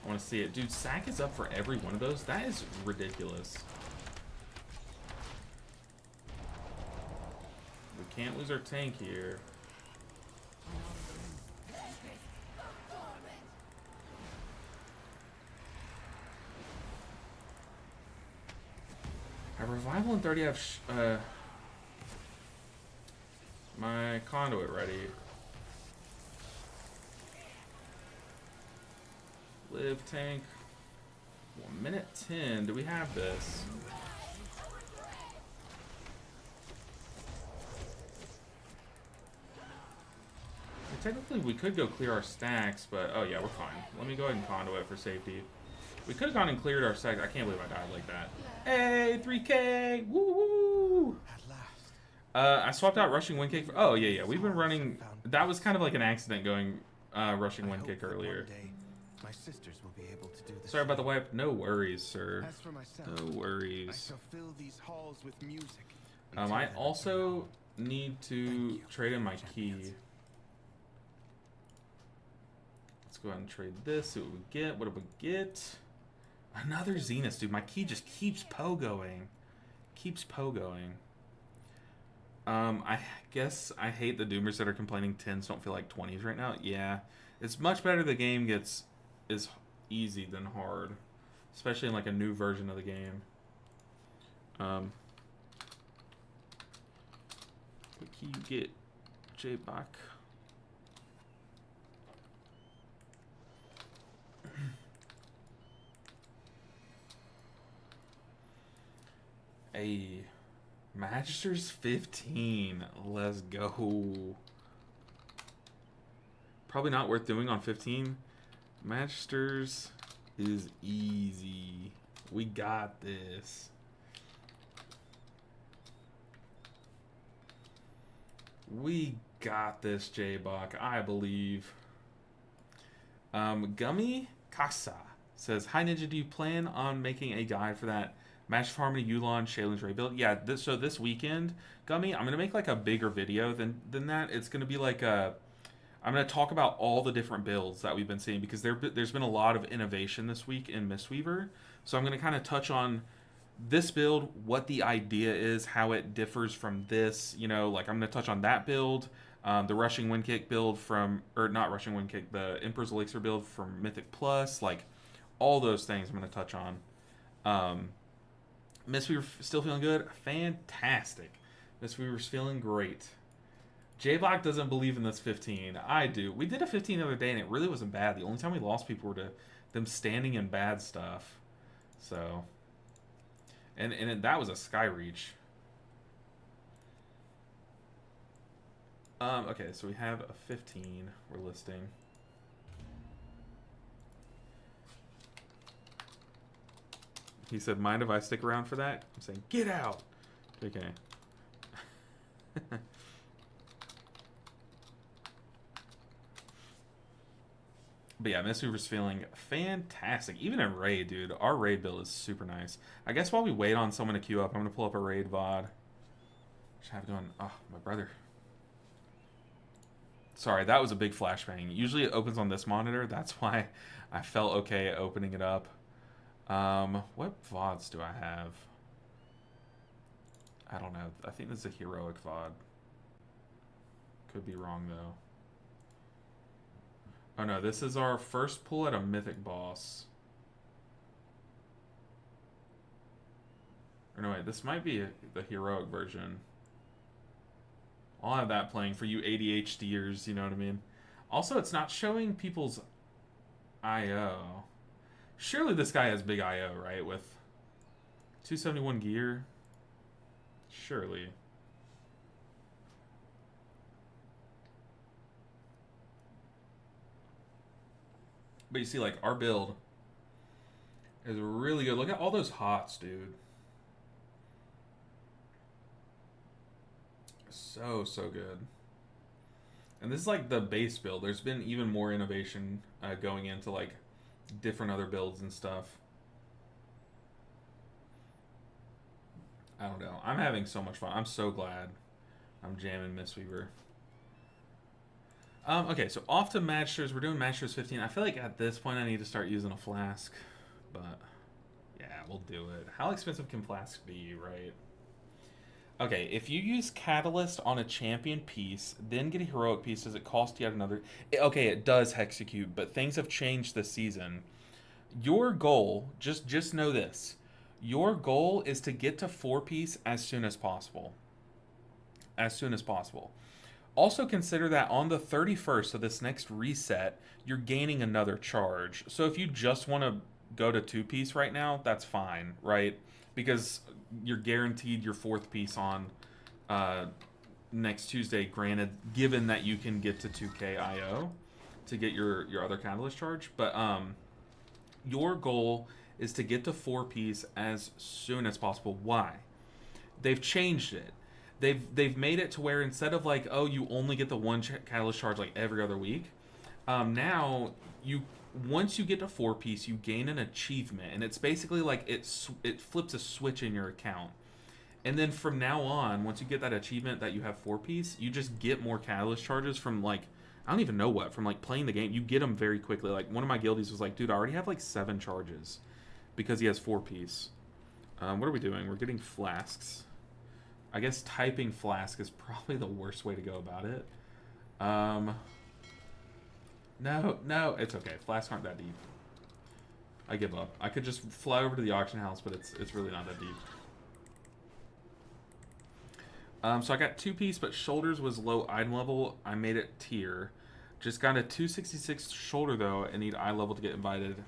I want to see it. Dude, Sack is up for every one of those? That is ridiculous. We can't lose our tank here. I have Revival in 30. I have my Conduit ready. Live tank. 1 minute 10. Do we have this? Technically, we could go clear our stacks, but oh yeah, we're fine. Let me go ahead and Conduit for safety. We could have gone and cleared our stacks. I can't believe I died like that. Hey, 3K! Woo woo! At last. I swapped out Rushing Wind Kick for. Oh yeah, yeah. We've been running. That was kind of like an accident going Rushing Wind Kick earlier. My sisters will be able to do this. Sorry about the wipe. No worries, sir. As for myself, No I worries. shall fill these halls with music. I also need to trade in my key. Let's go ahead and trade this. See what we get. What do we get? Another Zenith, dude. My key just keeps pogoing. Keeps pogoing. I guess I hate the Doomers that are complaining 10s don't feel like 20s right now. Yeah. It's much better the game is easy than hard. Especially in like a new version of the game. What key you get? J-Bach. Hey, Magister's 15. Let's go. Probably not worth doing on 15. Magister's is easy. We got this. We got this, J-Bach. I believe. Gummy Casa says, "Hi Ninja, do you plan on making a guide for that Match of Harmony, Yulon, Shaylin's Ray build?" Yeah, so this weekend, Gummy, I'm going to make like a bigger video than that. It's going to be like I'm going to talk about all the different builds that we've been seeing because there's been a lot of innovation this week in Mistweaver. So I'm going to kind of touch on this build, what the idea is, how it differs from this. You know, like I'm going to touch on that build, the Rushing Wind Kick build from, or not Rushing Wind Kick, the Emperor's Elixir build from Mythic Plus, like all those things I'm going to touch on. Mistweaver still feeling good? Fantastic. Mistweaver's feeling great. J-Block doesn't believe in this 15. I do. We did a 15 the other day and it really wasn't bad. The only time we lost people were to them standing in bad stuff. So, and that was a Sky Reach. Okay, so we have a 15 we're listing. He said, "Mind if I stick around for that?" I'm saying, "Get out." Okay. But yeah, Mistweaver's feeling fantastic. Even in raid, dude. Our raid build is super nice. I guess while we wait on someone to queue up, I'm going to pull up a raid VOD. Just have going, oh, my brother. Sorry, that was a big flashbang. Usually it opens on this monitor. That's why I felt okay opening it up. What VODs do I have? I don't know. I think this is a heroic VOD. Could be wrong, though. Oh, no. This is our first pull at a mythic boss. Or no, wait. This might be the heroic version. I'll have that playing for you ADHDers, you know what I mean? Also, it's not showing people's IO. Surely this guy has big IO, right? With 271 gear? Surely. But you see, like, our build is really good. Look at all those hots, dude. So, so good. And this is like the base build. There's been even more innovation going into like different other builds and stuff. I don't know. I'm having so much fun. I'm so glad I'm jamming Mistweaver. Okay, so off to Magisters. We're doing Magisters 15. I feel like at this point I need to start using a flask. But yeah, we'll do it. How expensive can flasks be, right? Okay, if you use Catalyst on a champion piece, then get a heroic piece, does it cost yet another? Okay, it does Hexecube, but things have changed this season. Your goal, just know this. Your goal is to get to 4-piece as soon as possible. As soon as possible. Also consider that on the 31st, so this next reset, you're gaining another charge. So if you just want to go to 2-piece right now, that's fine, right? Because you're guaranteed your 4th piece on next Tuesday, granted, given that you can get to 2K IO to get your other Catalyst charge. But your goal is to get to 4-piece as soon as possible. Why? They've changed it. They've made it to where instead of like, oh, you only get the one Catalyst charge like every other week, now you once you get to 4-piece, you gain an achievement, and it's basically like it flips a switch in your account. And then from now on, once you get that achievement that you have 4-piece, you just get more Catalyst charges from like, I don't even know what, from like playing the game. You get them very quickly. Like one of my guildies was like, dude, I already have like 7 charges because he has 4-piece. What are we doing? We're getting flasks. I guess typing flask is probably the worst way to go about it. No, it's okay. Flasks aren't that deep. I give up. I could just fly over to the auction house, but it's really not that deep. So I got 2-piece, but shoulders was low item level. I made it tier. Just got a 266 shoulder though, and need eye level to get invited.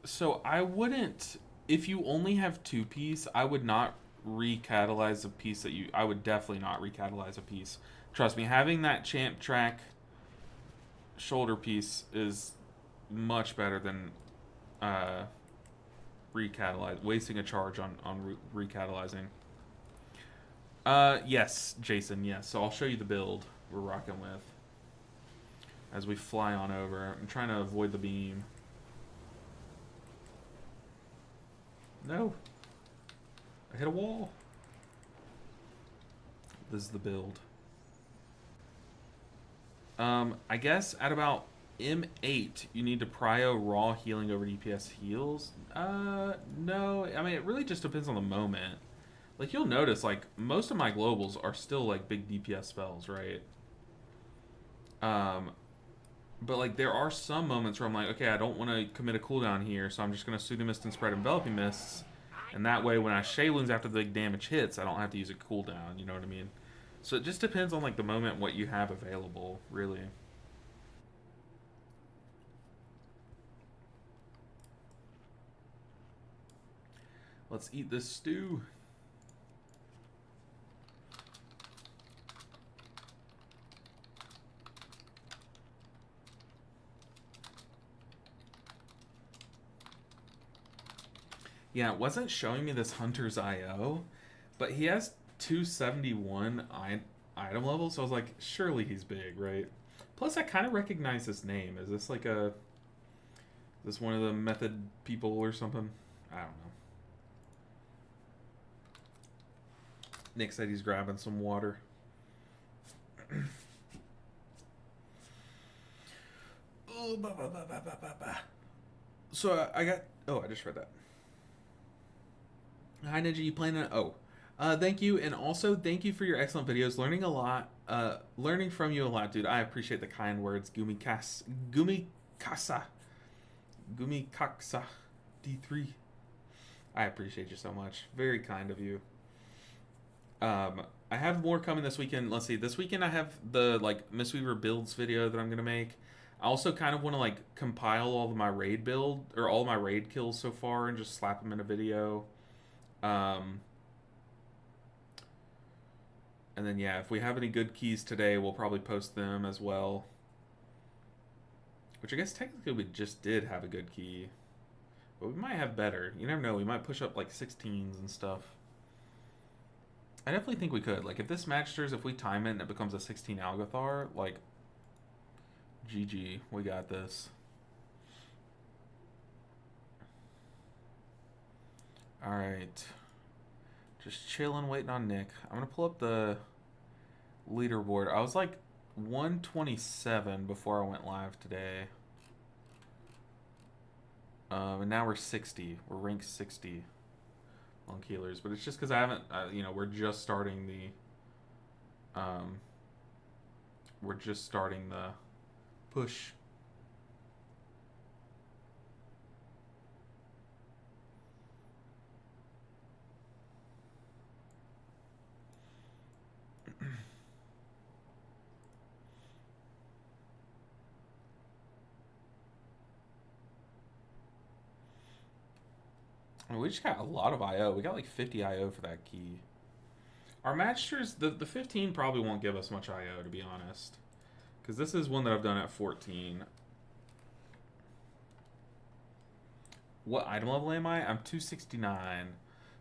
So I wouldn't. If you only have 2-piece, I would not recatalyze a piece that you. I would definitely not recatalyze a piece. Trust me, having that champ track shoulder piece is much better than recatalyze, wasting a charge on recatalyzing. Yes, Jason, yes. So I'll show you the build we're rocking with as we fly on over. I'm trying to avoid the beam. No. I hit a wall. This is the build. I guess at about M8, you need to prio raw healing over DPS heals. No. I mean, it really just depends on the moment. Like, you'll notice, like, most of my globals are still, like, big DPS spells, right? But, like, there are some moments where I'm like, okay, I don't want to commit a cooldown here, so I'm just going to Pseudo Mist and spread Enveloping Mists. And that way, when I Shayloons after the big damage hits, I don't have to use a cooldown, you know what I mean? So it just depends on, like, the moment, what you have available, really. Let's eat this stew. Yeah, it wasn't showing me this Hunter's IO, but he has 271 item level, so I was like, surely he's big, right? Plus, I kind of recognize his name. Is this like a... Is this one of the method people or something? I don't know. Nick said he's grabbing some water. So I got... Oh, I just read that. Hi, Ninja. You playing it? Oh. Thank you. And also, thank you for your excellent videos. Learning a lot. Learning from you a lot, dude. I appreciate the kind words. Gumikasa. D3. I appreciate you so much. Very kind of you. I have more coming this weekend. Let's see. This weekend I have the, like, Mistweaver builds video that I'm going to make. I also kind of want to, like, compile all of my raid build, or all my raid kills so far and just slap them in a video. And then, yeah, if we have any good keys today, we'll probably post them as well. Which I guess technically we just did have a good key. But we might have better. You never know. We might push up like 16s and stuff. I definitely think we could. Like, if this magisters, if we time it and it becomes a 16 Algothar, like, GG. We got this. Alright. Just chilling, waiting on Nick. I'm going to pull up the leaderboard. I was like 127 before I went live today. And now we're 60. We're ranked 60 on Keelers. But it's just because I haven't, you know, we're just starting the, push. We just got a lot of IO. We got like 50 IO for that key. Our Magisters, the 15 probably won't give us much IO, to be honest. Because this is one that I've done at 14. What item level am I? I'm 269.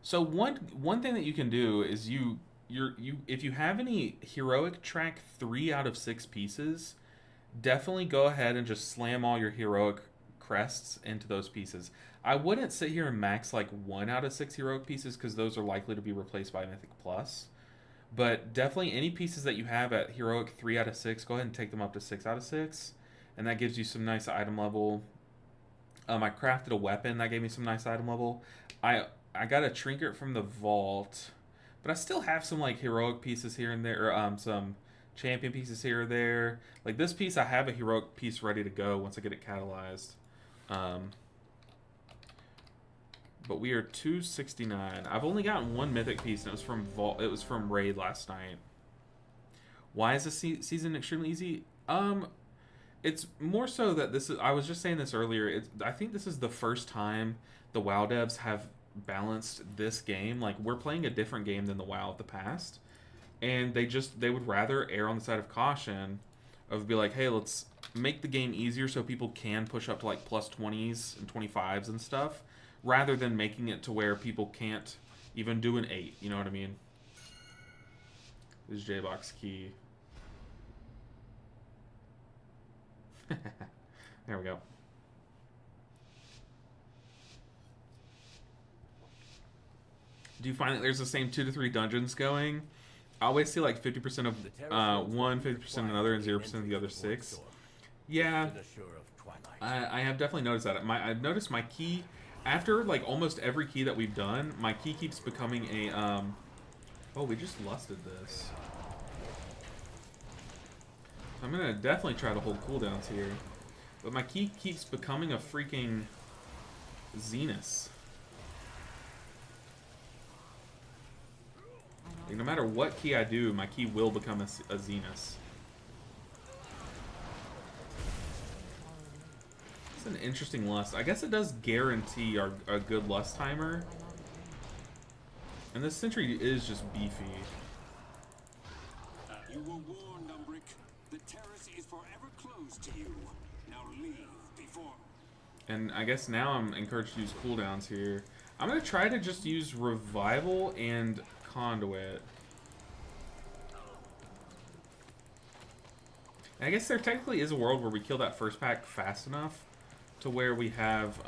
So one thing that you can do is if you have any heroic track 3 out of 6 pieces, definitely go ahead and just slam all your heroic crests into those pieces. I wouldn't sit here and max like 1 out of 6 heroic pieces because those are likely to be replaced by Mythic Plus. But definitely any pieces that you have at heroic 3 out of 6, go ahead and take them up to 6 out of 6. And that gives you some nice item level. I crafted a weapon that gave me some nice item level. I got a trinket from the vault, but I still have some like heroic pieces here and there, or some champion pieces here or there. Like this piece, I have a heroic piece ready to go once I get it catalyzed. But we are 269. I've only gotten 1 mythic piece, and it was from vault. It was from raid last night. Why is this season extremely easy? It's more so that this is. I was just saying this earlier. I think this is the first time the WoW devs have balanced this game. Like we're playing a different game than the WoW of the past, and they would rather err on the side of caution, of be like, hey, let's make the game easier so people can push up to like plus 20s and 25s and stuff, rather than making it to where people can't even do an 8. You know what I mean? This is J-Box key. There we go. Do you find that there's the same 2 to 3 dungeons going? I always see like 50% of one, 50% another, and 0% of the other 6. Yeah, I have definitely noticed that. I've noticed my key, after like almost every key that we've done, my key keeps becoming a oh, we just lusted this. I'm gonna definitely try to hold cooldowns here, but my key keeps becoming a freaking Zenith. Like, no matter what key I do, my key will become a Zenith. It's an interesting lust. I guess it does guarantee a good lust timer. And this sentry is just beefy. You were warned, Umbric. The terrace is forever closed to you. Now leave before... And I guess now I'm encouraged to use cooldowns here. I'm going to try to just use Revival and Conduit. And I guess there technically is a world where we kill that first pack fast enough to where we have,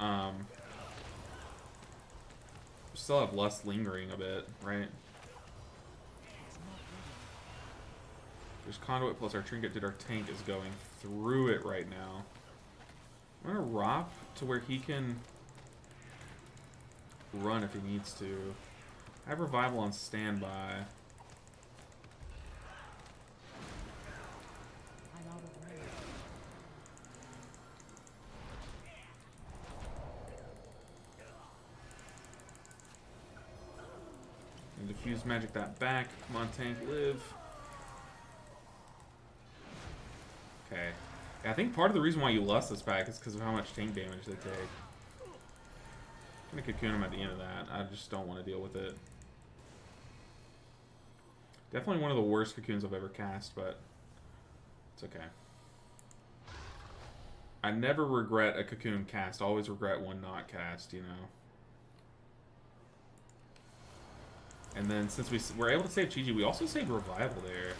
still have lust lingering a bit, right? There's Conduit plus our Trinket, dude. Our tank is going through it right now. I'm gonna Rop to where he can run if he needs to. I have Revival on standby. And diffuse magic that back. Come on, tank, live. Okay. Yeah, I think part of the reason why you lust this pack is because of how much tank damage they take. I'm gonna cocoon him at the end of that. I just don't want to deal with it. Definitely one of the worst cocoons I've ever cast, but it's okay. I never regret a cocoon cast. I always regret one not cast, you know. And then since we were able to save Chi-Ji, we also saved Revival there.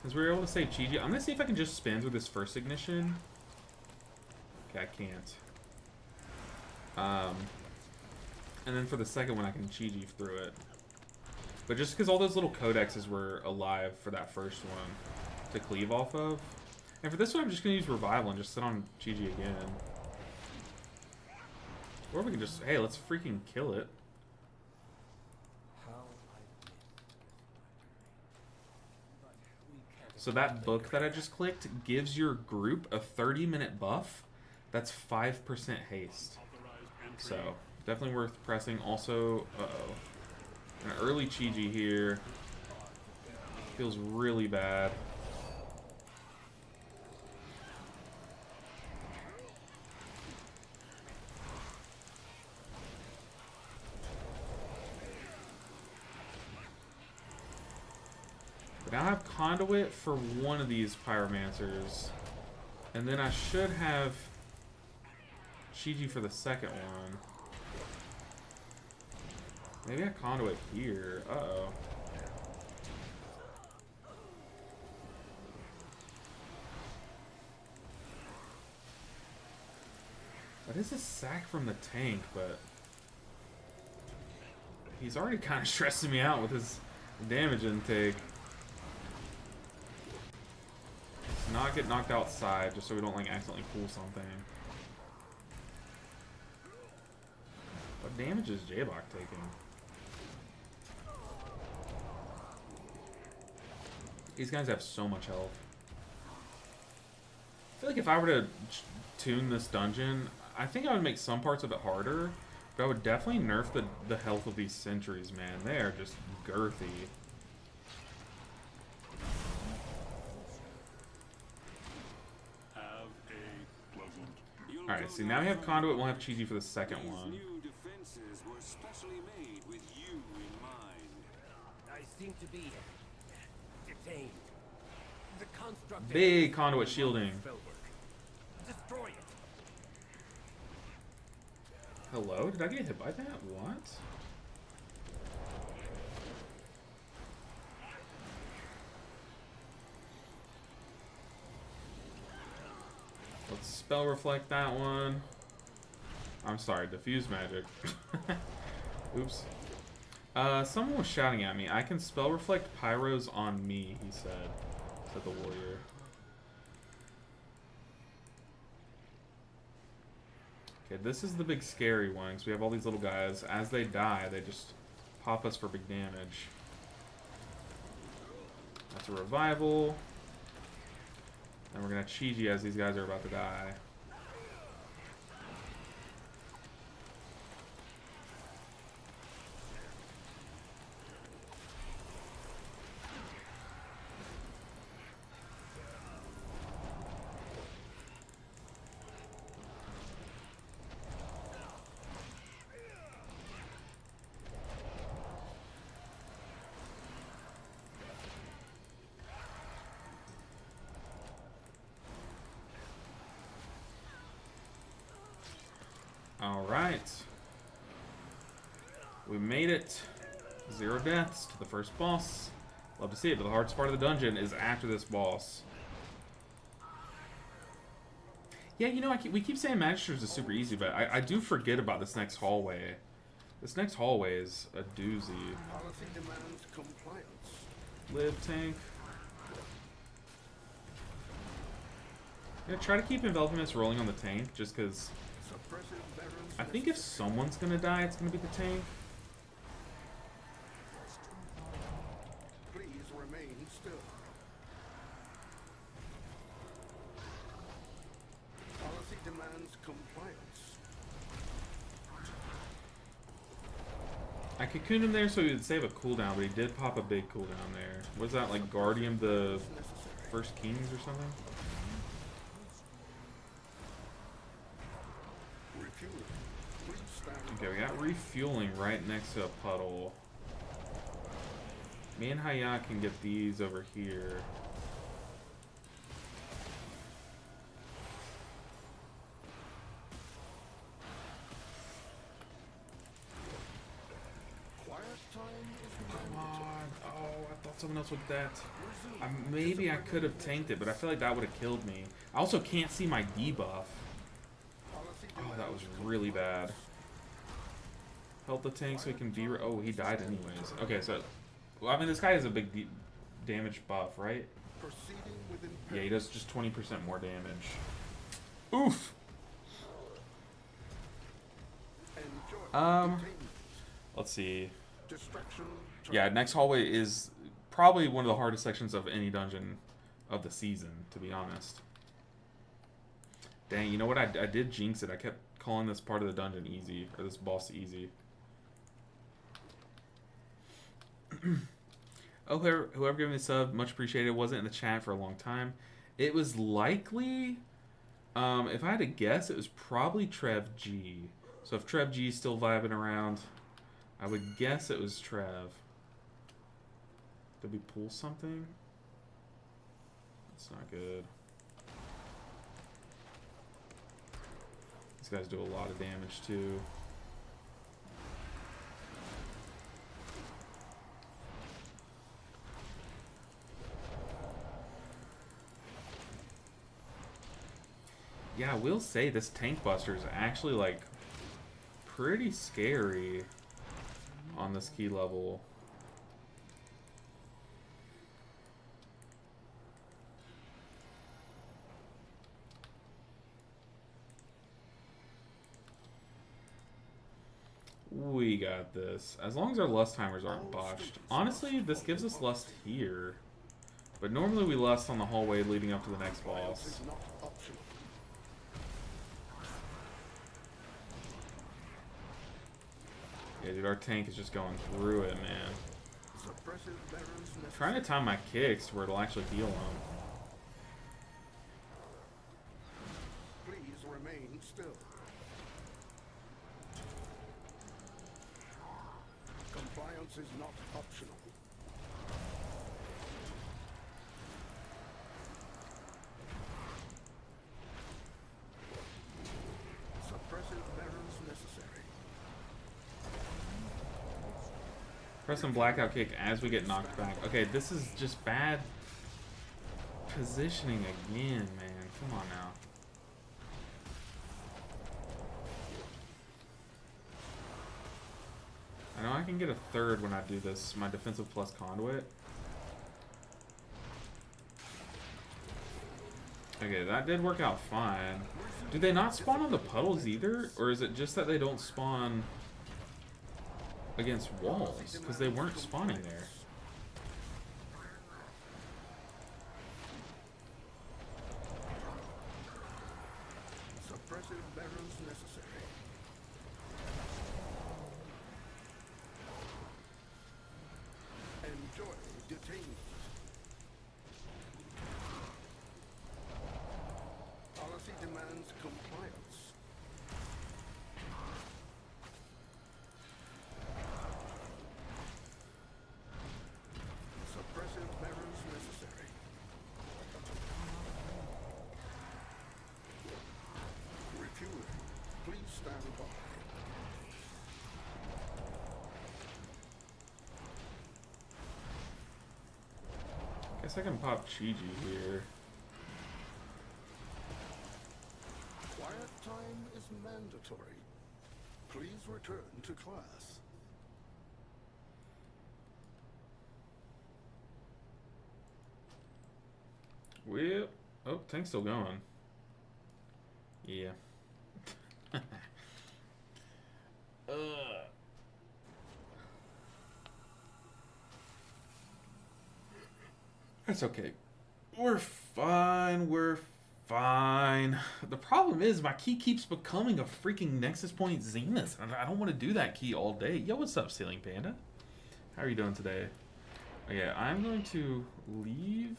Since we were able to save Chi-Ji, I'm going to see if I can just spin through this first ignition. Okay, I can't. And then for the second one, I can Chi-Ji through it. But just because all those little codexes were alive for that first one to cleave off of. And for this one, I'm just going to use Revival and just sit on Chi-Ji again. Or we can just, hey, let's freaking kill it. So that book that I just clicked gives your group a 30-minute buff. That's 5% haste. So, definitely worth pressing. Also, an early Chi-Ji here. Feels really bad. But now I have Conduit for one of these Pyromancers. And then I should have Chi-Ji for the second one. Maybe I Conduit here. Uh-oh. That is a sack from the tank, but he's already kind of stressing me out with his damage intake. Let's not get knocked outside, just so we don't like accidentally pull something. What damage is J-Bok taking? These guys have so much health. I feel like if I were to tune this dungeon, I think I would make some parts of it harder, but I would definitely nerf the health of these sentries, man. They are just girthy. Alright, see, now we have Conduit, we'll have Chi-Ji for the second one. These new defenses were specially made with you in mind. I seem to be detained. The construct Big Conduit shielding. destroy it. Hello? Did I get hit by that? What? Let's spell reflect that one. I'm sorry, diffuse magic. Oops. Someone was shouting at me. I can spell reflect pyros on me, he said. Said the warrior. Okay, this is the big scary one, because we have all these little guys. As they die, they just pop us for big damage. That's a revival. And we're gonna Chi-Ji as these guys are about to die. Alright. We made it. 0 deaths to the first boss. Love to see it, but the hardest part of the dungeon is after this boss. Yeah, you know, we keep saying Magisters is super easy, but I do forget about this next hallway. This next hallway is a doozy. Policy demands compliance. Live tank. Yeah, try to keep Enveloping Mist rolling on the tank, just because I think if someone's gonna die, it's gonna be the tank. Please remain still. Policy demands compliance. I cocooned him there so he would save a cooldown, but he did pop a big cooldown there. Was that like Guardian of the First Kings or something? Okay, we got refueling right next to a puddle. Me and Hayat can get these over here. Come on. Oh, I thought someone else would that. Maybe I could have tanked it, but I feel like that would have killed me. I also can't see my debuff. Oh, that was really bad. Help the tank so he can be... Oh, he died anyways. Okay, so... Well, I mean, this guy has a big damage buff, right? Yeah, he does just 20% more damage. Oof! Let's see. Yeah, next hallway is probably one of the hardest sections of any dungeon of the season, to be honest. Dang, you know what? I did jinx it. I kept calling this part of the dungeon easy, or this boss easy. Oh, whoever gave me a sub, much appreciated. Wasn't in the chat for a long time. It was likely, if I had to guess, it was probably Trev G. So if Trev G is still vibing around, I would guess it was Trev. Did we pull something? That's not good. These guys do a lot of damage too. Yeah, I will say this tank buster is actually like pretty scary on this key level. We got this. As long as our lust timers aren't botched. Honestly, this gives us lust here. But normally we lust on the hallway leading up to the next boss. Yeah, dude, our tank is just going through it, man. Trying to time my kicks where it'll actually heal him. Please remain still. Compliance is not optional. Suppressive barrels necessary. Press and blackout kick as we get knocked back. Okay, this is just bad positioning again, man. Come on now. I know I can get a third when I do this, my defensive plus conduit. Okay, that did work out fine. Do they not spawn on the puddles either? Or is it just that they don't spawn against walls? Because they weren't spawning there. Suppressive barrels necessary. Enjoy detainees. Policy demands compliance. Suppressive barrels necessary. Refueling. Please stand by. Guess I can pop Chi-Ji here. Quiet time is mandatory. Please return to class. Well, oh, tank's still going. Yeah. That's okay. We're fine. We're fine. The problem is my key keeps becoming a freaking Nexus Point Zenith. And I don't want to do that key all day. Yo, what's up, Ceiling Panda? How are you doing today? Okay, I'm going to leave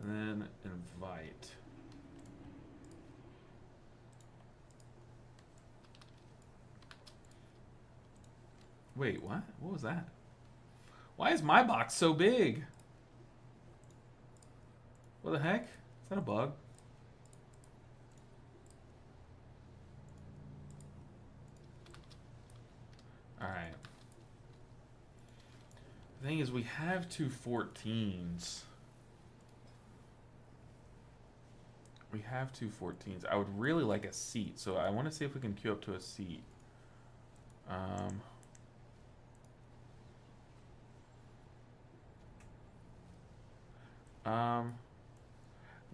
and then invite. Wait, what? What was that? Why is my box so big? What the heck? Is that a bug? Alright. The thing is, we have two 14s. We have two 14s. I would really like a seat, so I want to see if we can queue up to a seat.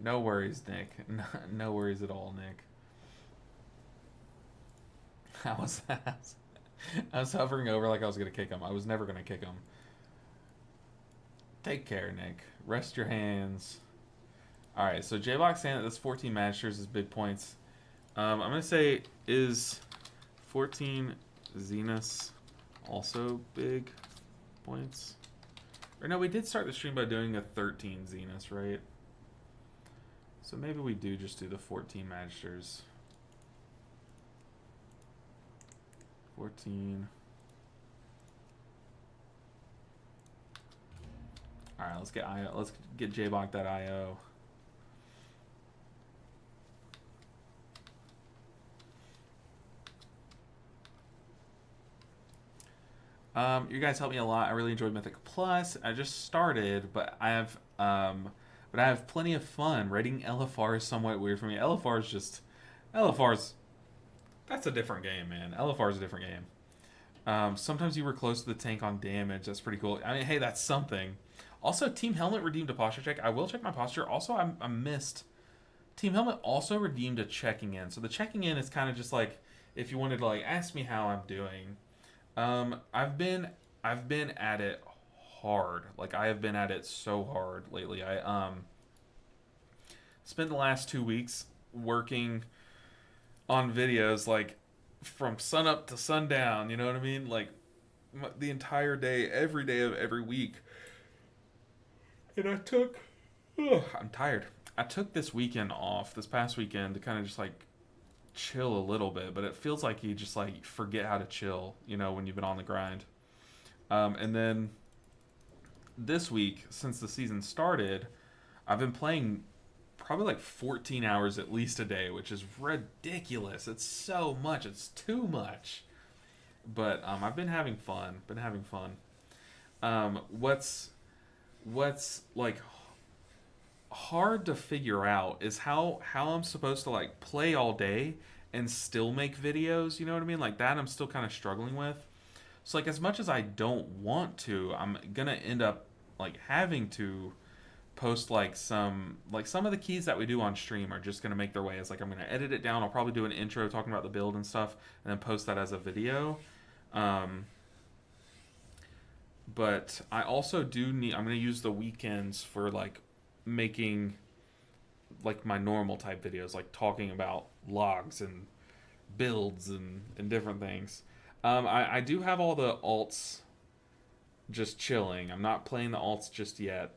No worries, Nick. No worries at all, Nick. How was that? I was hovering over like I was gonna kick him. I was never gonna kick him. Take care, Nick. Rest your hands. Alright, so J-Box saying that this 14 Masters is big points. I'm gonna say, is 14 Zenus also big points? Or no, we did start the stream by doing a 13 Zenus, right? So maybe we do just do the 14 Masters. 14. All right, let's get IO. Let's get J-Bach that IO. You guys helped me a lot. I really enjoyed Mythic Plus. I just started, but I have plenty of fun. Rating LFR is somewhat weird for me. LFR's that's a different game, man. LFR is a different game. Sometimes you were close to the tank on damage. That's pretty cool. I mean, hey, that's something. Also, Team Helmet redeemed a posture check. I will check my posture. Also, I missed. Team Helmet also redeemed a checking in. So the checking in is kind of just like if you wanted to like ask me how I'm doing. I've been at it hard. Like I have been at it so hard lately. I spent the last 2 weeks working on videos like from sunup to sundown, you know what I mean? Like the entire day, every day of every week. And I took I'm tired. I took this weekend off, this past weekend, to kind of just like chill a little bit, but it feels like you just like forget how to chill, you know, when you've been on the grind. And then this week, since the season started, I've been playing probably like 14 hours at least a day, which is ridiculous. It's so much. It's too much. But I've been having fun. What's like hard to figure out is how I'm supposed to like play all day and still make videos, you know what I mean? Like that I'm still kind of struggling with. So like as much as I don't want to, I'm gonna end up like having to post like some of the keys that we do on stream are just gonna make their way as like I'm gonna edit it down. I'll probably do an intro talking about the build and stuff and then post that as a video. But I also do need, I'm gonna use the weekends for like making like my normal type videos, like talking about logs and builds and different things. I do have all the alts just chilling. I'm not playing the alts just yet.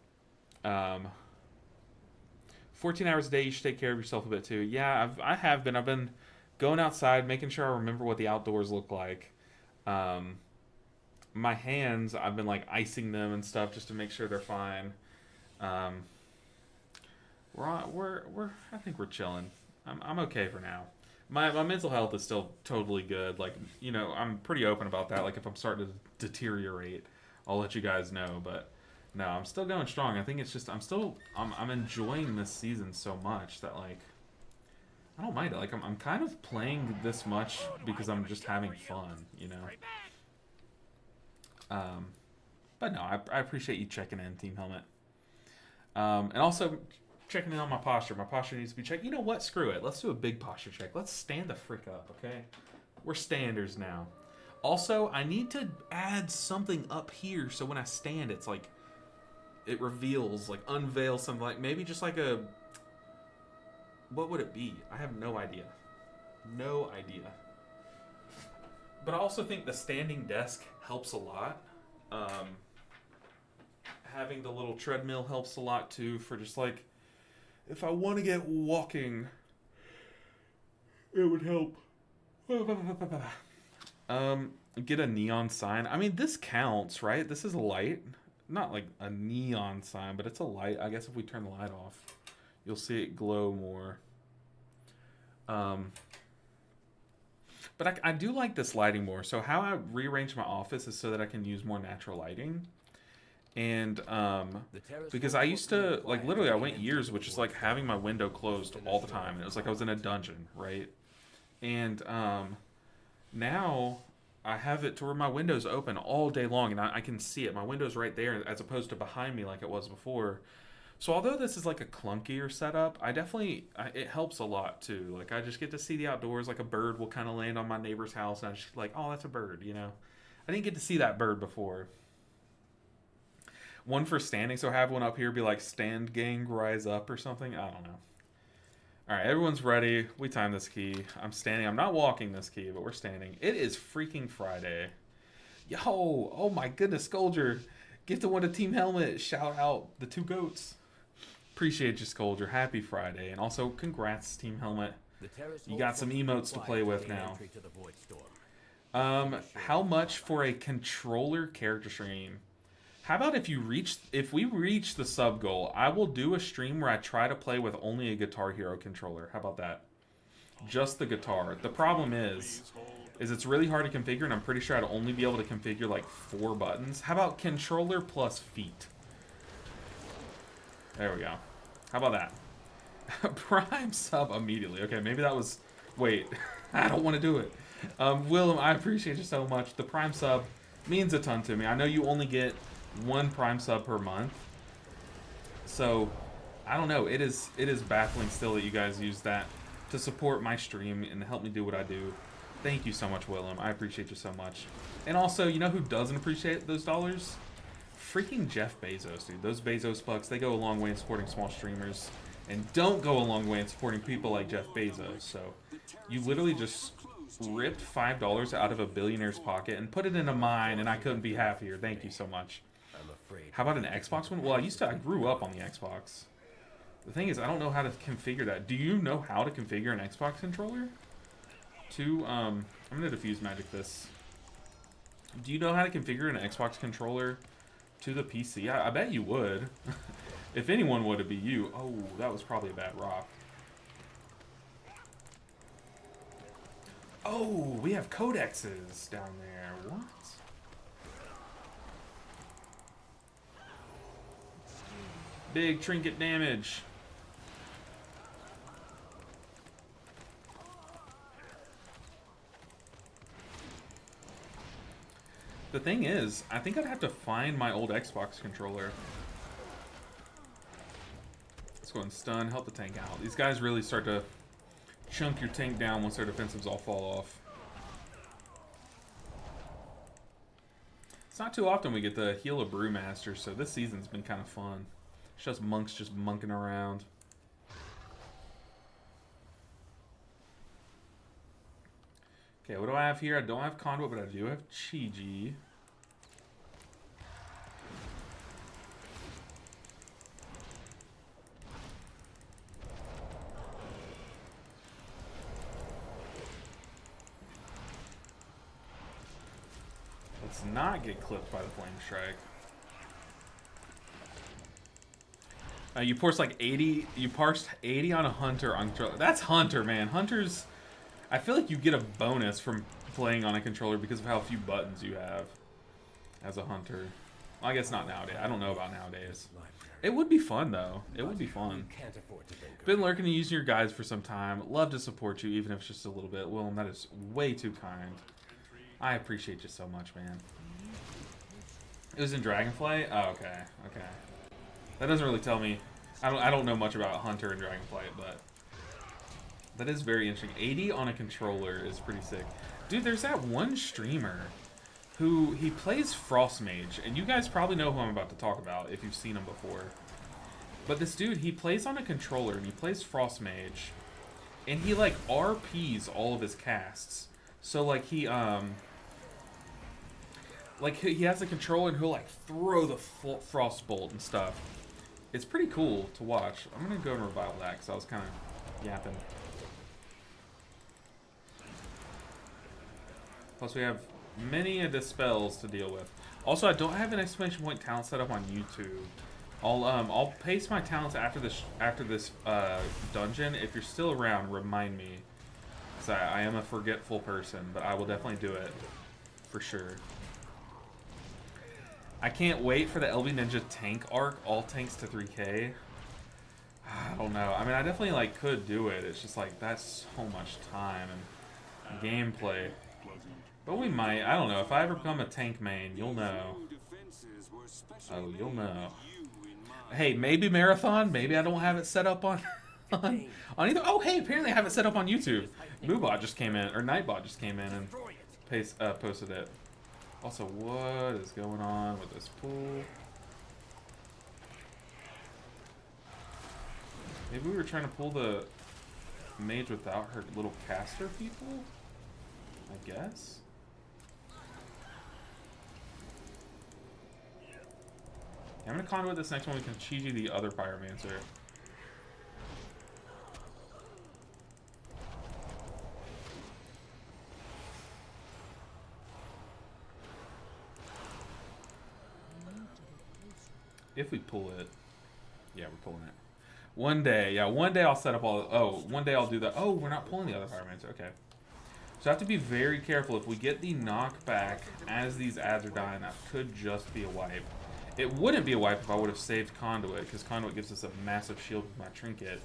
14 hours a day, you should take care of yourself a bit too. Yeah, I've been going outside, making sure I remember what the outdoors look like. My hands, I've been like icing them and stuff just to make sure they're fine. I think we're chilling. I'm okay for now. My mental health is still totally good. Like, you know, I'm pretty open about that. Like, if I'm starting to deteriorate, I'll let you guys know. But no, I'm still going strong. I think it's just I'm enjoying this season so much that like I don't mind it. Like I'm kind of playing this much because I'm just having fun, you know. But no, I appreciate you checking in, Team Helmet. And also checking in on my posture. My posture needs to be checked. You know what? Screw it. Let's do a big posture check. Let's stand the frick up, okay? We're standers now. Also, I need to add something up here so when I stand, it's like it reveals, like unveils something. Like maybe just like a, what would it be? I have no idea. No idea. But I also think the standing desk helps a lot. Having the little treadmill helps a lot too for just like, if I want to get walking, it would help. Get a neon sign. I mean, this counts, right? This is a light. Not like a neon sign, but it's a light. I guess if we turn the light off, you'll see it glow more. But I do like this lighting more. So how I rearrange my office is so that I can use more natural lighting. And because I used to, like, literally I went years with just like having my window closed all the time, and it was like I was in a dungeon, right? And now I have it to where my window's open all day long, and I can see it. My window's right there, as opposed to behind me like it was before. So although this is like a clunkier setup, it helps a lot too. Like, I just get to see the outdoors. Like, a bird will kind of land on my neighbor's house, and I just like, oh, that's a bird, you know. I didn't get to see that bird before. One for standing, so have one up here be like, stand gang rise up or something. I don't know. All right, everyone's ready. We timed this key. I'm standing. I'm not walking this key, but we're standing. It is freaking Friday. Yo, oh my goodness, Scoldger. Give the one to Team Helmet. Shout out the two goats. Appreciate you, Scoldger. Happy Friday. And also, congrats, Team Helmet. You got some emotes to play with now. How much for a controller character stream? How about if we reach the sub goal, I will do a stream where I try to play with only a Guitar Hero controller. How about that? Just the guitar. The problem is it's really hard to configure, and I'm pretty sure I'd only be able to configure like 4 buttons. How about controller plus feet? There we go. How about that? Prime sub immediately. Okay, maybe that was... Wait, I don't want to do it. Willem, I appreciate you so much. The Prime sub means a ton to me. I know you only get 1 Prime sub per month, so I don't know. It is baffling still that you guys use that to support my stream and help me do what I do. Thank you so much, Willem. I appreciate you so much. And also, you know who doesn't appreciate those dollars? Freaking Jeff Bezos, dude. Those Bezos bucks, they go a long way in supporting small streamers, and don't go a long way in supporting people like Jeff Bezos. So you literally just ripped $5 out of a billionaire's pocket and put it into mine, and I couldn't be happier. Thank you so much. How about an Xbox one? Well, I grew up on the Xbox. The thing is, I don't know how to configure that. Do you know how to configure an Xbox controller? I'm gonna diffuse magic this. Do you know how to configure an Xbox controller to the PC? I bet you would. If anyone would, it'd be you. Oh, that was probably a bad rock. Oh, we have codexes down there. What? Big trinket damage. The thing is, I think I'd have to find my old Xbox controller. Let's go and stun, help the tank out. These guys really start to chunk your tank down once their defensives all fall off. It's not too often we get the heal a Brewmaster, so this season's been kind of fun. It's just monks just monking around. Okay, what do I have here? I don't have Conduit, but I do have Chi-Ji. Let's not get clipped by the Flame Strike. You parsed like 80. You parsed 80 on a Hunter on controller. That's Hunter, man. Hunters. I feel like you get a bonus from playing on a controller because of how few buttons you have as a Hunter. Well, I guess not nowadays. I don't know about nowadays. It would be fun though. It would be fun. Been lurking and using your guides for some time. Love to support you, even if it's just a little bit. Willem, that is way too kind. I appreciate you so much, man. It was in Dragonflight? Oh, okay. Okay. That doesn't really tell me. I don't know much about Hunter and Dragonflight, but that is very interesting. 80 on a controller is pretty sick. Dude, there's that one streamer who he plays Frost Mage, and you guys probably know who I'm about to talk about if you've seen him before. But this dude, he plays on a controller and he plays Frost Mage, and he like RPs all of his casts. So like he has a controller and he'll like throw the frost bolt and stuff. It's pretty cool to watch. I'm gonna go and revival that because I was kind of yapping. Plus we have many dispels to deal with. Also, I don't have an exclamation point talent set up on YouTube. I'll paste my talents after this dungeon. If you're still around, remind me, because I am a forgetful person, but I will definitely do it for sure. I can't wait for the LB Ninja tank arc, all tanks to 3K. I don't know. I mean, I definitely like could do it. It's just like that's so much time and gameplay. But we might. I don't know. If I ever become a tank main, you'll know. Oh, you'll know. Hey, maybe Marathon. Maybe I don't have it set up on on either. Oh, hey, apparently I have it set up on YouTube. Moobot just came in, or Nightbot just came in and posted it. Also, what is going on with this pool? Maybe we were trying to pull the mage without her little caster people? I guess? I'm gonna conduit this next one. We can Chi-Ji the other Pyromancer. If we pull it. Yeah, we're pulling it. One day, yeah, one day I'll set up all. Oh, one day I'll do that. Oh, we're not pulling the other Pyromancer. Okay. So I have to be very careful. If we get the knockback as these ads are dying, that could just be a wipe. It wouldn't be a wipe if I would have saved Conduit, because Conduit gives us a massive shield with my trinket.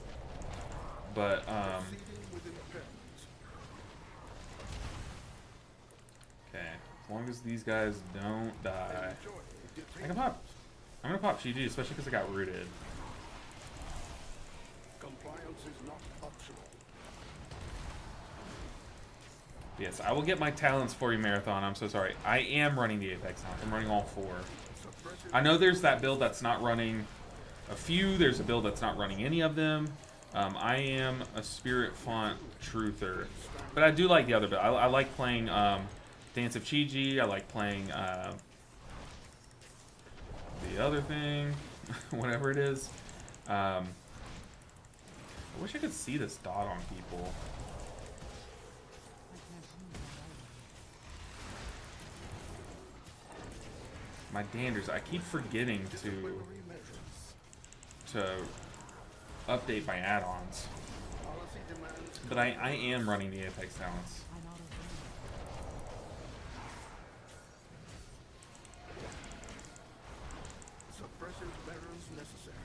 But, okay. As long as these guys don't die. I can pop. I'm gonna pop GG, especially because I got rooted. Compliance is not optional. Yes, I will get my talents for you, Marathon. I'm so sorry. I am running the Apex talents. I'm running all 4. I know there's that build that's not running a few. There's a build that's not running any of them. I am a Spirit Font Truther. But I do like the other build. I like playing Dance of Chi-Ji. I like playing the other thing. Whatever it is. I wish I could see this dot on people. My danders, I keep forgetting to update my add-ons. But I am running the Apex talents. Suppressive measures necessary.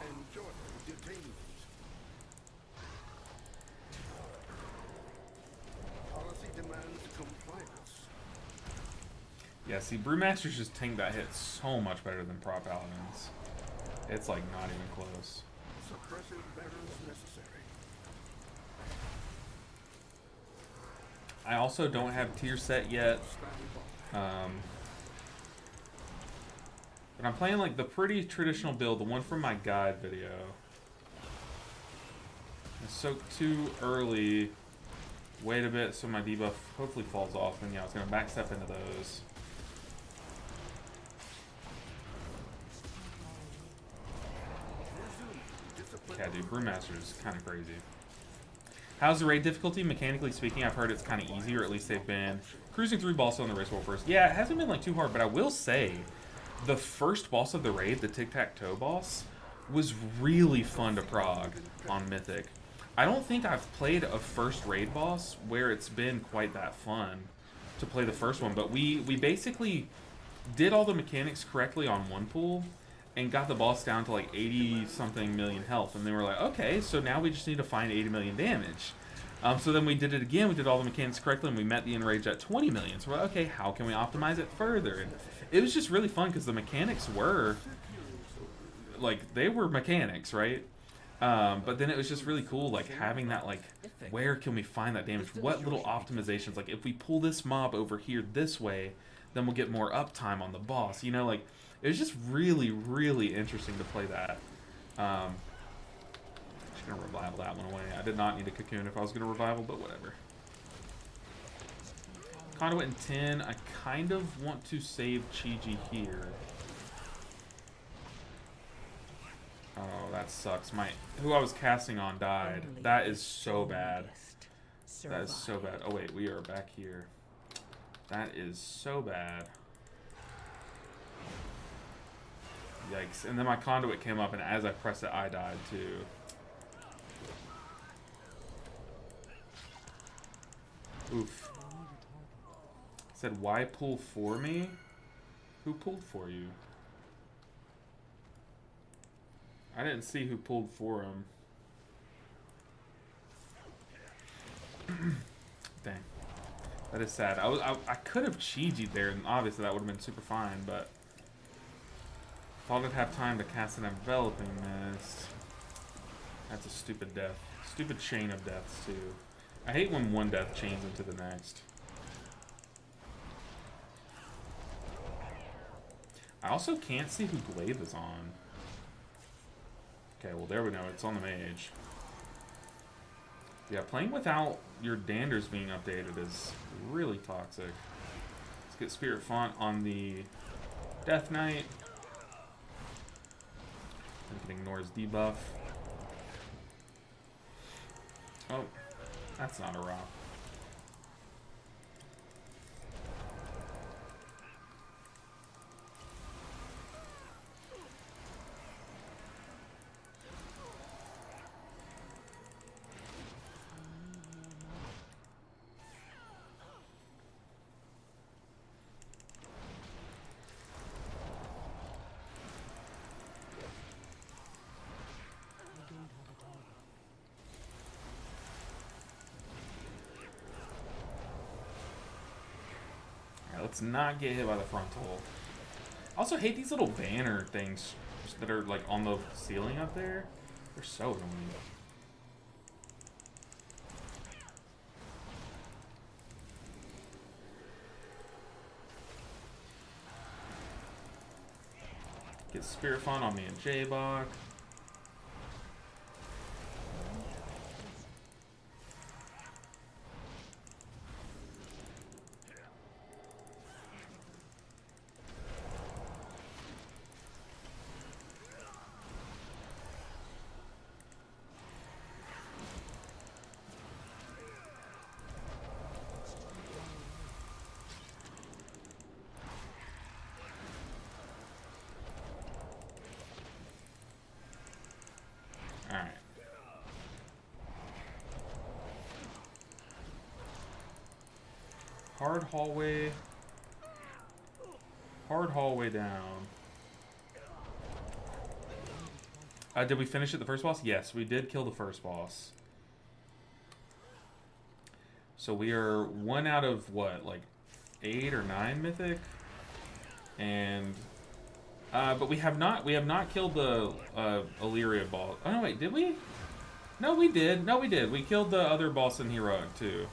Enjoy detainment. Policy demands compliance. Yeah, see, Brewmasters just tank that hit so much better than Prop Paladins. It's like not even close. Suppressive measures necessary. I also don't have tier set yet. But I'm playing like the pretty traditional build, the one from my guide video. I soaked too early. Wait a bit so my debuff hopefully falls off, and yeah, I was gonna backstep into those. Yeah, dude, Brewmaster is kind of crazy. How's the raid difficulty? Mechanically speaking, I've heard it's kind of easy, or at least they've been cruising through boss on the race war first. Yeah, it hasn't been like too hard, but I will say the first boss of the raid, the tic-tac-toe boss, was really fun to prog on Mythic. I don't think I've played a first raid boss where it's been quite that fun to play the first one, but we basically did all the mechanics correctly on one pool and got the boss down to like 80-something million health, and then we're like, okay, so now we just need to find 80 million damage. So then we did it again, we did all the mechanics correctly, and we met the enrage at 20 million. So we're like, okay, how can we optimize it further? And it was just really fun because the mechanics were, like, they were mechanics, right? But then it was just really cool, like, having that, like, where can we find that damage? What little optimizations? Like, if we pull this mob over here this way, then we'll get more uptime on the boss. You know, like, it was just really, really interesting to play that. Just gonna revival that one away. I did not need a cocoon if I was gonna revival, but whatever. Conduit in 10. I kind of want to save Chi-Ji here. Oh, that sucks. Who I was casting on died. That is so bad. That is so bad. Oh wait, we are back here. That is so bad. Yikes. And then my conduit came up, and as I pressed it, I died too. Oof. Said, why pull for me? Who pulled for you? I didn't see who pulled for him. Dang. That is sad. I could have Chi-Ji'd there, and obviously that would have been super fine, but thought I'd have time to cast an enveloping mist. That's a stupid death. Stupid chain of deaths, too. I hate when one death chains into the next. I also can't see who Glaive is on. Okay, well there we go. It's on the mage. Yeah, playing without your danders being updated is really toxic. Let's get Spirit Font on the Death Knight. We can ignore his debuff. Oh, that's not a rock. Let's not get hit by the frontal. I also hate these little banner things that are like on the ceiling up there. They're so annoying. Get Spirit Font on me and J-Bach. Alright. Hard hallway. Hard hallway down. Did we finish at the first boss? Yes, we did kill the first boss. So we are 1 out of what, like 8 or 9 mythic? And but we have not killed the Illyria boss. Oh no, wait, did we? No, we did. No, we did. We killed the other boss in Heroic too.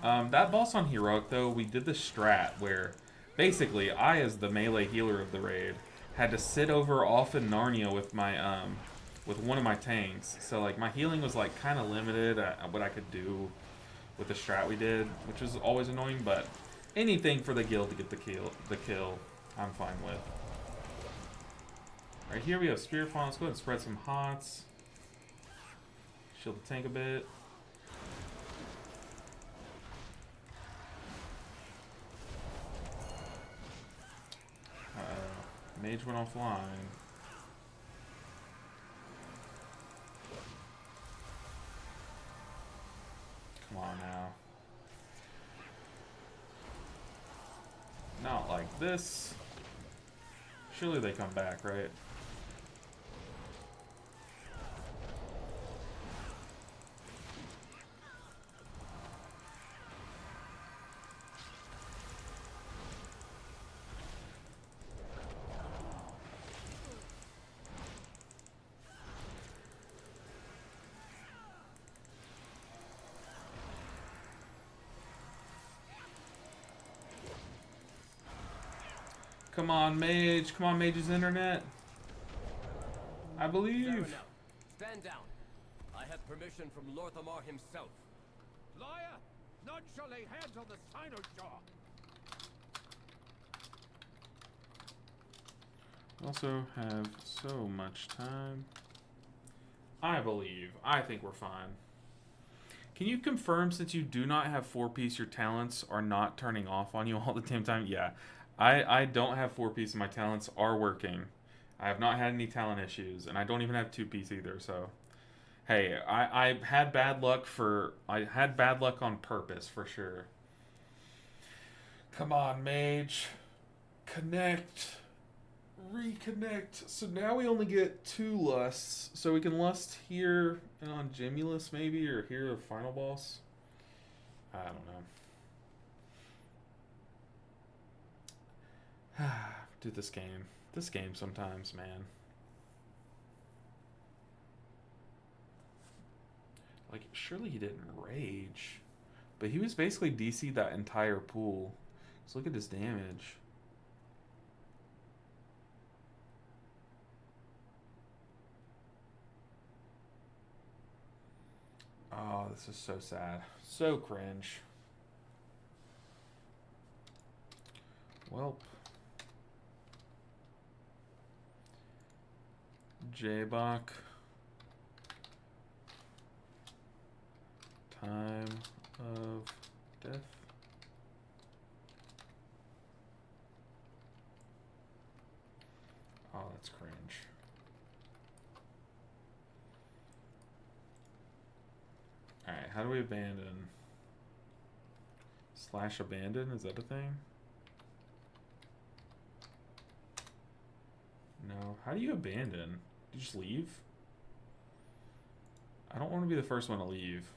That boss on Heroic though, we did the strat where basically I, as the melee healer of the raid, had to sit over off in Narnia with my with one of my tanks. So like my healing was like kind of limited at what I could do with the strat we did, which was always annoying. But anything for the guild to get the kill, I'm fine with. Right here we have Spirit Font. Let's go ahead and spread some hots. Shield the tank a bit. Mage went offline. Come on now. Not like this. Surely they come back, right? Come on, Mage. Come on, Mage's internet. I believe. Fair enough. Stand down. I have permission from Lorthamar himself. Liar! None shall lay hands on the Cynosure! Also have so much time. I believe. I think we're fine. Can you confirm, since you do not have 4-piece, your talents are not turning off on you all the damn time? Yeah. I don't have 4-piece and my talents are working. I have not had any talent issues, and I don't even have 2-piece either, so Hey, I had bad luck on purpose for sure. Come on, mage. Connect. Reconnect. So now we only get 2 lusts. So we can lust here and on Gemulus maybe, or here the final boss. I don't know. Dude, this game. This game sometimes, man. Like, surely he didn't rage. But he was basically DC'd that entire pool. So look at his damage. Oh, this is so sad. So cringe. Welp. J-Bach. Time of death. Oh, that's cringe. Alright, how do we abandon? Slash abandon? Is that a thing? No. How do you abandon? Do you just leave? I don't want to be the first one to leave.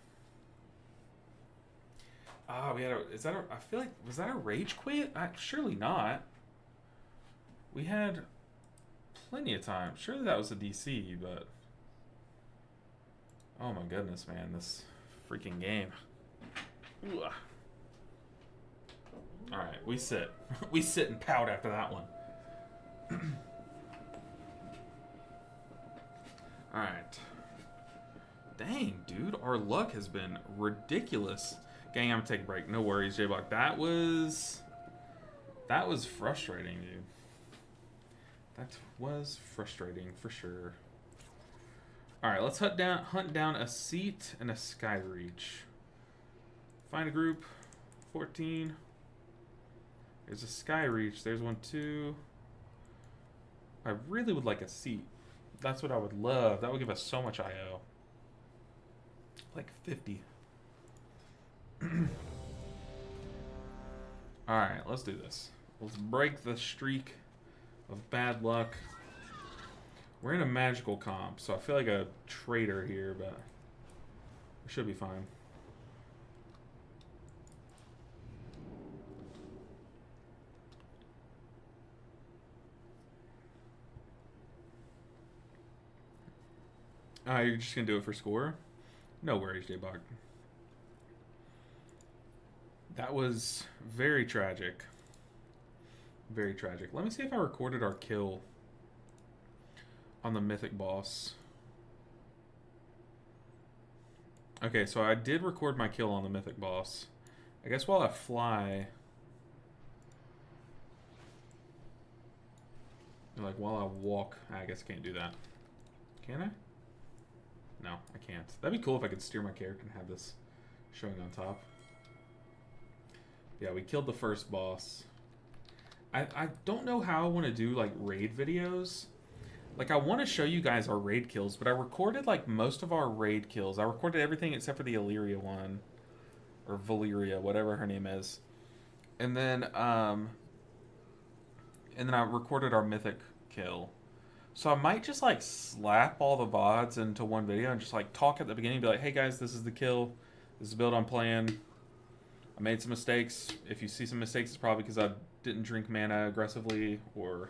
Ah, we had a... Is that a... I feel like... Was that a rage quit? Surely not. We had plenty of time. Surely that was a DC, but... Oh my goodness, man. This freaking game. Ugh. Alright, we sit. We sit and pout after that one. Alright. Dang, dude. Our luck has been ridiculous. Gang, I'm gonna take a break. No worries, J-Block. That was frustrating, dude. That was frustrating for sure. Alright, let's hunt down a seat and a sky reach. Find a group. 14. There's a sky reach. There's one too. I really would like a seat. That's what I would love. That would give us so much IO. Like 50. Alright, let's do this. Let's break the streak of bad luck. We're in a magical comp, so I feel like a traitor here, but we should be fine. You're just gonna do it for score? No worries, J-Bog. That was very tragic. Very tragic. Let me see if I recorded our kill on the mythic boss. Okay, so I did record my kill on the mythic boss. I guess while I fly... Like, while I walk... I guess I can't do that. Can I? No, I can't. That'd be cool if I could steer my character and have this showing on top. Yeah, we killed the first boss. I don't know how I want to do, like, raid videos. Like, I want to show you guys our raid kills, but I recorded, like, most of our raid kills. I recorded everything except for the Illyria one. Or Valyria, whatever her name is. And then I recorded our mythic kill. So I might just, like, slap all the VODs into one video and just, like, talk at the beginning. Be like, hey, guys, this is the kill. This is the build I'm playing. I made some mistakes. If you see some mistakes, it's probably because I didn't drink mana aggressively or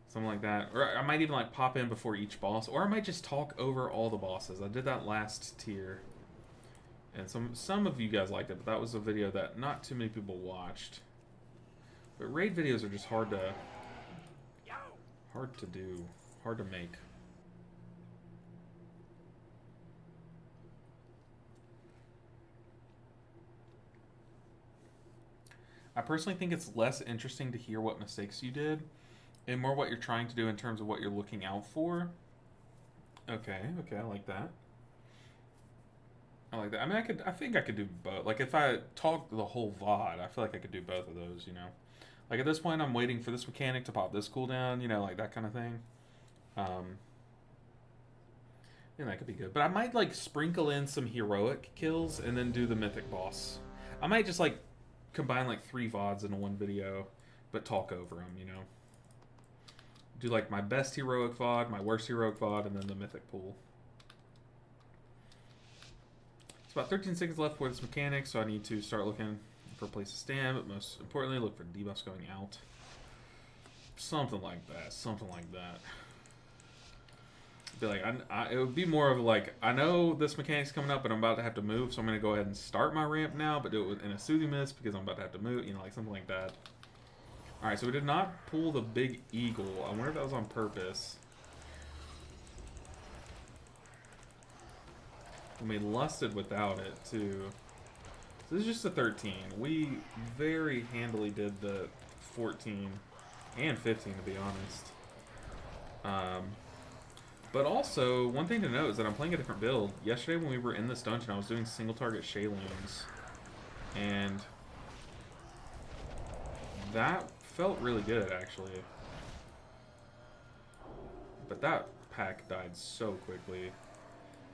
something like that. Or I might even, like, pop in before each boss. Or I might just talk over all the bosses. I did that last tier. And some of you guys liked it, but that was a video that not too many people watched. But raid videos are just hard to do, hard to make. I personally think it's less interesting to hear what mistakes you did and more what you're trying to do in terms of what you're looking out for. Okay, I like that. I like that. I mean, I think I could do both. Like, if I talk the whole VOD, I feel like I could do both of those, you know? Like, at this point, I'm waiting for this mechanic to pop this cooldown, you know, like that kind of thing. Yeah, that could be good. But I might like sprinkle in some heroic kills and then do the mythic boss. I might just like combine like 3 VODs into one video, but talk over them, you know? Do like my best heroic VOD, my worst heroic VOD, and then the mythic pool. It's about 13 seconds left for this mechanic, so I need to start looking for a place to stand, but most importantly, look for debuffs going out. Something like that. Something like that. Be like, it would be more of like, I know this mechanic's coming up, but I'm about to have to move, so I'm going to go ahead and start my ramp now, but do it in a soothing mist because I'm about to have to move, you know, like something like that. Alright, so we did not pull the big eagle. I wonder if that was on purpose. And we lusted without it, too. So this is just a 13. We very handily did the 14 and 15, to be honest. But also, one thing to note is that I'm playing a different build. Yesterday when we were in this dungeon, I was doing single target Shayloons. And that felt really good, actually. But that pack died so quickly.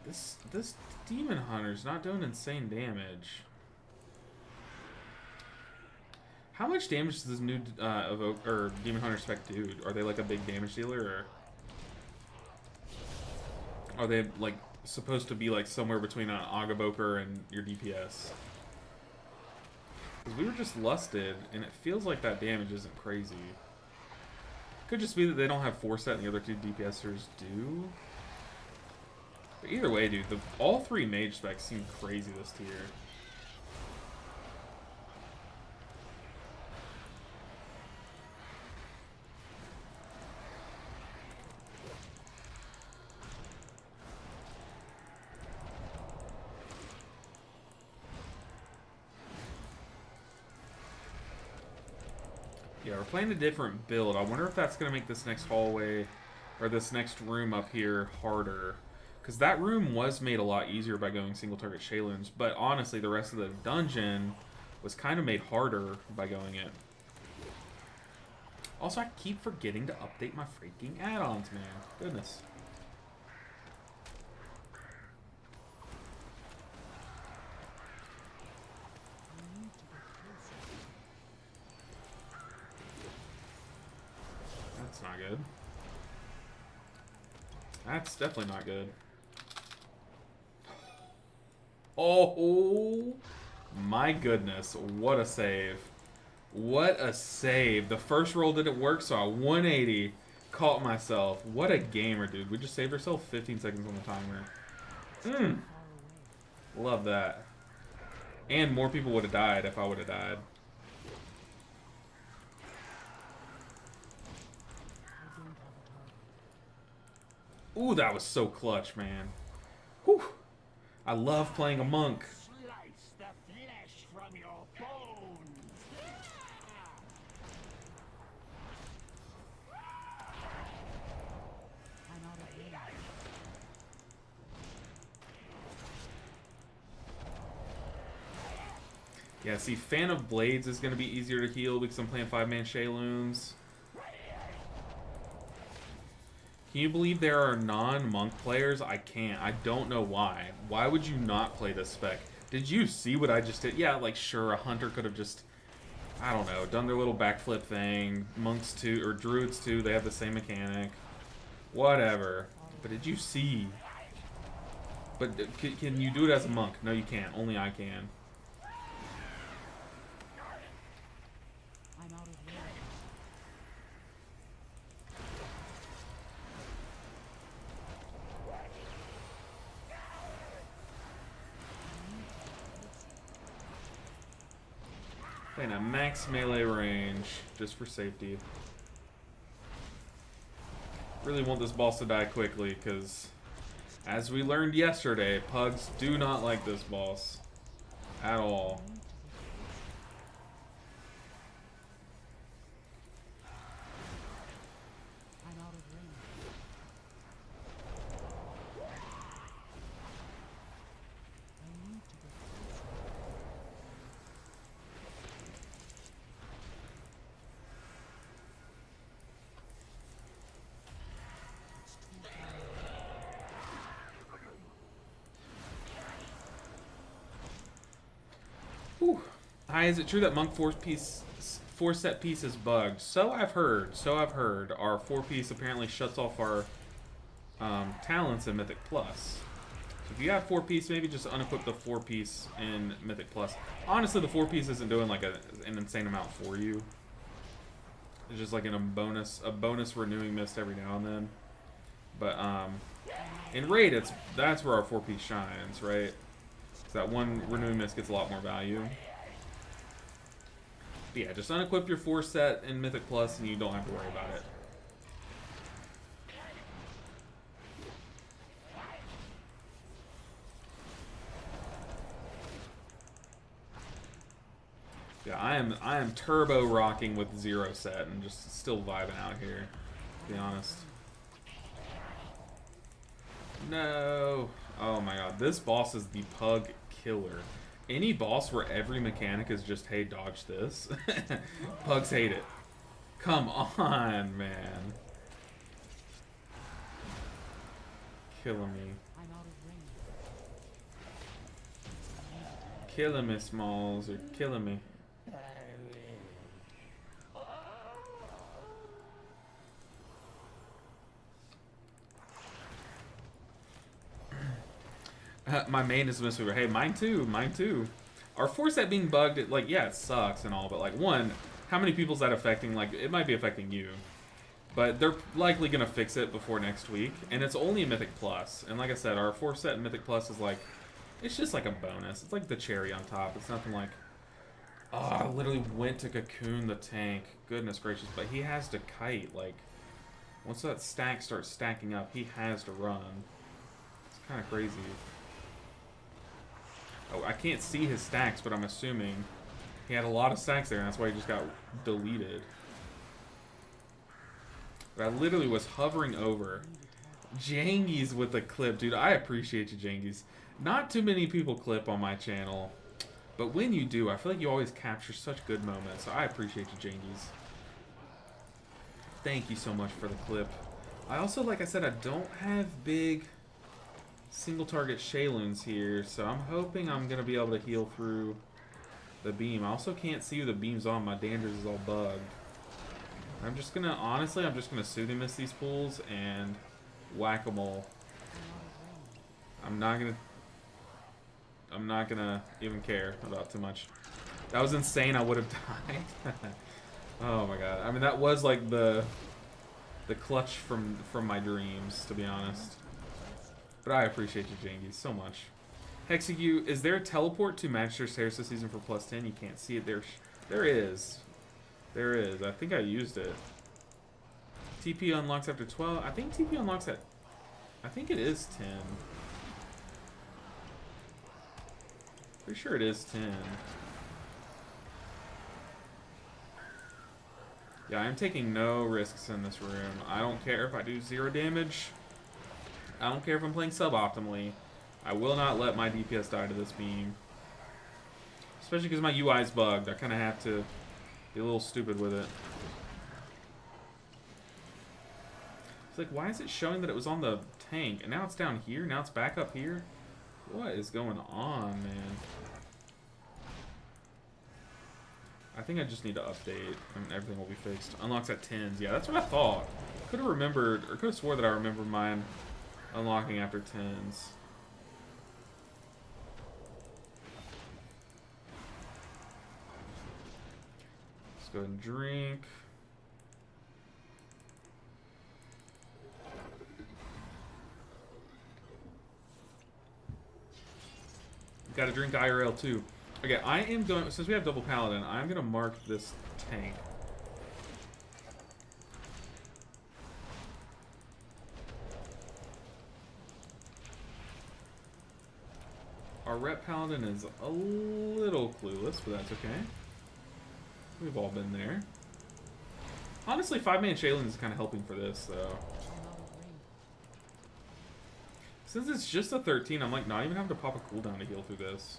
This Demon Hunter's not doing insane damage. How much damage does this new Evoke or Demon Hunter spec do? Are they like a big damage dealer, or are they like supposed to be like somewhere between an Agaboker and your DPS? Because we were just lusted, and it feels like that damage isn't crazy. Could just be that they don't have 4-set and the other 2 DPSers do. But either way, dude, all 3 mage specs seem crazy this tier. Yeah, we're playing a different build. I wonder if that's going to make this next hallway, or this next room up here, harder. Because that room was made a lot easier by going single target Shayloons, but honestly, the rest of the dungeon was kind of made harder by going it. Also, I keep forgetting to update my freaking add-ons, man. Goodness. That's not good. That's definitely not good. Oh my goodness, what a save. What a save. The first roll didn't work, so I 180 caught myself. What a gamer, dude. We just saved ourselves 15 seconds on the timer. Love that. And more people would have died if I would have died. Ooh, that was so clutch, man. Whew. I love playing a monk. Slice the flesh from your bones. I'm out of here. Yeah, see, Fan of Blades is going to be easier to heal because I'm playing 5-man Shayloons. Can you believe there are non-monk players? I can't. I don't know why. Why would you not play this spec? Did you see what I just did? Yeah, like, sure, a hunter could have just, I don't know, done their little backflip thing. Monks too, or druids too, they have the same mechanic. Whatever. But did you see? But can you do it as a monk? No, you can't. Only I can. I'm out of here. Playing a max melee range, just for safety. Really want this boss to die quickly, because as we learned yesterday, pugs do not like this boss at all. I'm out of range. I need to get Whew. Hi, is it true that Monk 4 set piece is bugged? So I've heard. So I've heard. Our 4 piece apparently shuts off our talents in Mythic Plus. So if you have 4 piece, maybe just unequip the 4 piece in Mythic Plus. Honestly, the 4 piece isn't doing like an insane amount for you. It's just like a bonus renewing mist every now and then. But in raid, that's where our 4 piece shines, right? So that one renewing mist gets a lot more value. But yeah, just unequip your 4 set in Mythic Plus, and you don't have to worry about it. Yeah, I am turbo rocking with 0 set and just still vibing out here, to be honest. No. Oh my god, this boss is the pug killer. Any boss where every mechanic is just, hey, dodge this. Pugs hate it. Come on, man. Killing me. Killing me, Smalls, or killing me. My main is Mistweaver. Hey, mine too. Mine too. Our 4 set being bugged, like, yeah, it sucks and all, but like, one, how many people's that affecting? Like, it might be affecting you, but they're likely gonna fix it before next week, and it's only a Mythic Plus. And like I said, our 4 set in Mythic Plus is like, it's just like a bonus. It's like the cherry on top. It's nothing like, oh, I literally went to Cocoon the tank. Goodness gracious, but he has to kite. Like, once that stack starts stacking up, he has to run. It's kind of crazy. Oh, I can't see his stacks, but I'm assuming he had a lot of stacks there, and that's why he just got deleted. But I literally was hovering over. Jangies with the clip. Dude, I appreciate you, Jangies. Not too many people clip on my channel, but when you do, I feel like you always capture such good moments, so I appreciate you, Jangies. Thank you so much for the clip. I also, like I said, I don't have big single target Shayloons here, so I'm hoping I'm going to be able to heal through the beam. I also can't see who the beam's on. My Danders is all bugged. I'm just going to, honestly, I'm just going to Soothing Mist these pools and whack-a-mole. I'm not going to even care about too much. That was insane. I would have died. Oh my god. I mean, that was like the clutch from my dreams, to be honest. But I appreciate you, Jangy, so much. Hexague, is there a teleport to Magister's Terrace this season for +10? You can't see it. There is. There is. I think I used it. TP unlocks after 12. I think TP unlocks at... I think it is 10. Pretty sure it is 10. Yeah, I'm taking no risks in this room. I don't care if I do 0 damage. I don't care if I'm playing suboptimally. I will not let my DPS die to this beam. Especially because my UI is bugged. I kind of have to be a little stupid with it. It's like, why is it showing that it was on the tank? And now it's down here? Now it's back up here? What is going on, man? I think I just need to update and everything will be fixed. Unlocks at 10s. Yeah, that's what I thought. Could have remembered, or could have swore that I remembered mine unlocking after 10s. Let's go ahead and drink. Got to drink IRL too. Okay, I am going, since we have double paladin, I'm going to mark this tank. Our rep paladin is a little clueless, but that's okay. We've all been there. Honestly, 5-man Shaylin is kind of helping for this, though. Since it's just a 13, I'm like not even having to pop a cooldown to heal through this.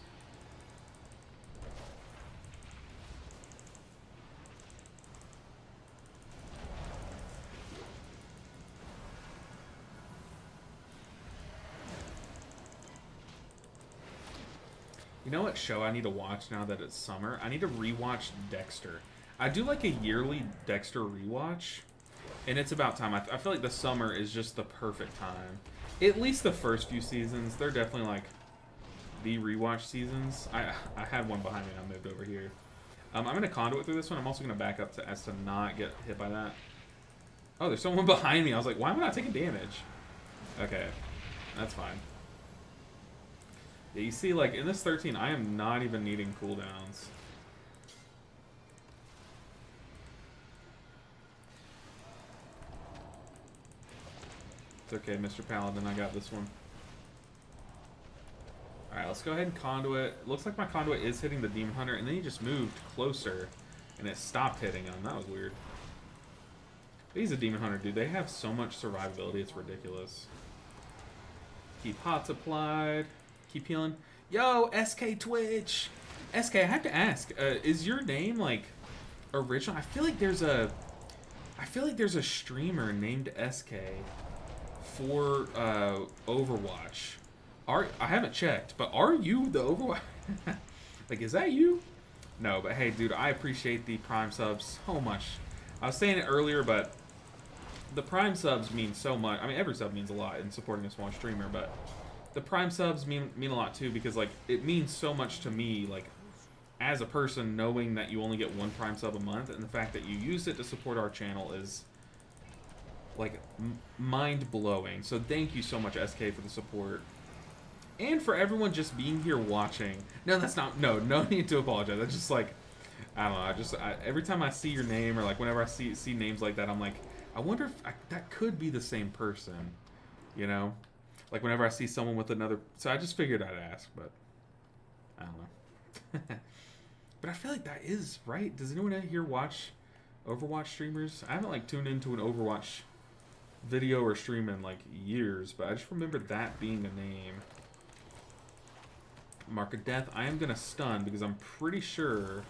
You know what show I need to watch now that it's summer? I need to rewatch Dexter. I do like a yearly Dexter rewatch, and it's about time. I feel like the summer is just the perfect time. At least the first few seasons, they're definitely like the rewatch seasons. I had one behind me and I moved over here. I'm going to conduit through this one. I'm also going to back up as to not get hit by that. Oh, there's someone behind me. I was like, why am I not taking damage? Okay, that's fine. Yeah, you see, like, in this 13, I am not even needing cooldowns. It's okay, Mr. Paladin, I got this one. Alright, let's go ahead and conduit. It looks like my conduit is hitting the Demon Hunter, and then he just moved closer, and it stopped hitting him. That was weird. But he's a Demon Hunter, dude. They have so much survivability, it's ridiculous. Keep hots applied. Keep healing. Yo, SK Twitch! SK, I have to ask, is your name, like, original? I feel like there's a streamer named SK for Overwatch. I haven't checked, but are you the Overwatch? Like, is that you? No, but hey, dude, I appreciate the Prime subs so much. I was saying it earlier, but the Prime subs mean so much. I mean, every sub means a lot in supporting a small streamer, but the Prime subs mean a lot too, because like it means so much to me, like as a person, knowing that you only get one Prime sub a month, and the fact that you use it to support our channel is like mind-blowing. So thank you so much, SK, for the support. And for everyone just being here watching. No, that's not, no need to apologize. That's just like, I don't know, every time I see your name, or like whenever I see names like that, I'm like, I wonder if that could be the same person, you know? Like whenever I see someone with another, so I just figured I'd ask, but I don't know. But I feel like that is, right? Does anyone here watch Overwatch streamers? I haven't like tuned into an Overwatch video or stream in like years, but I just remember that being a name. Mark of Death. I am gonna stun because I'm pretty sure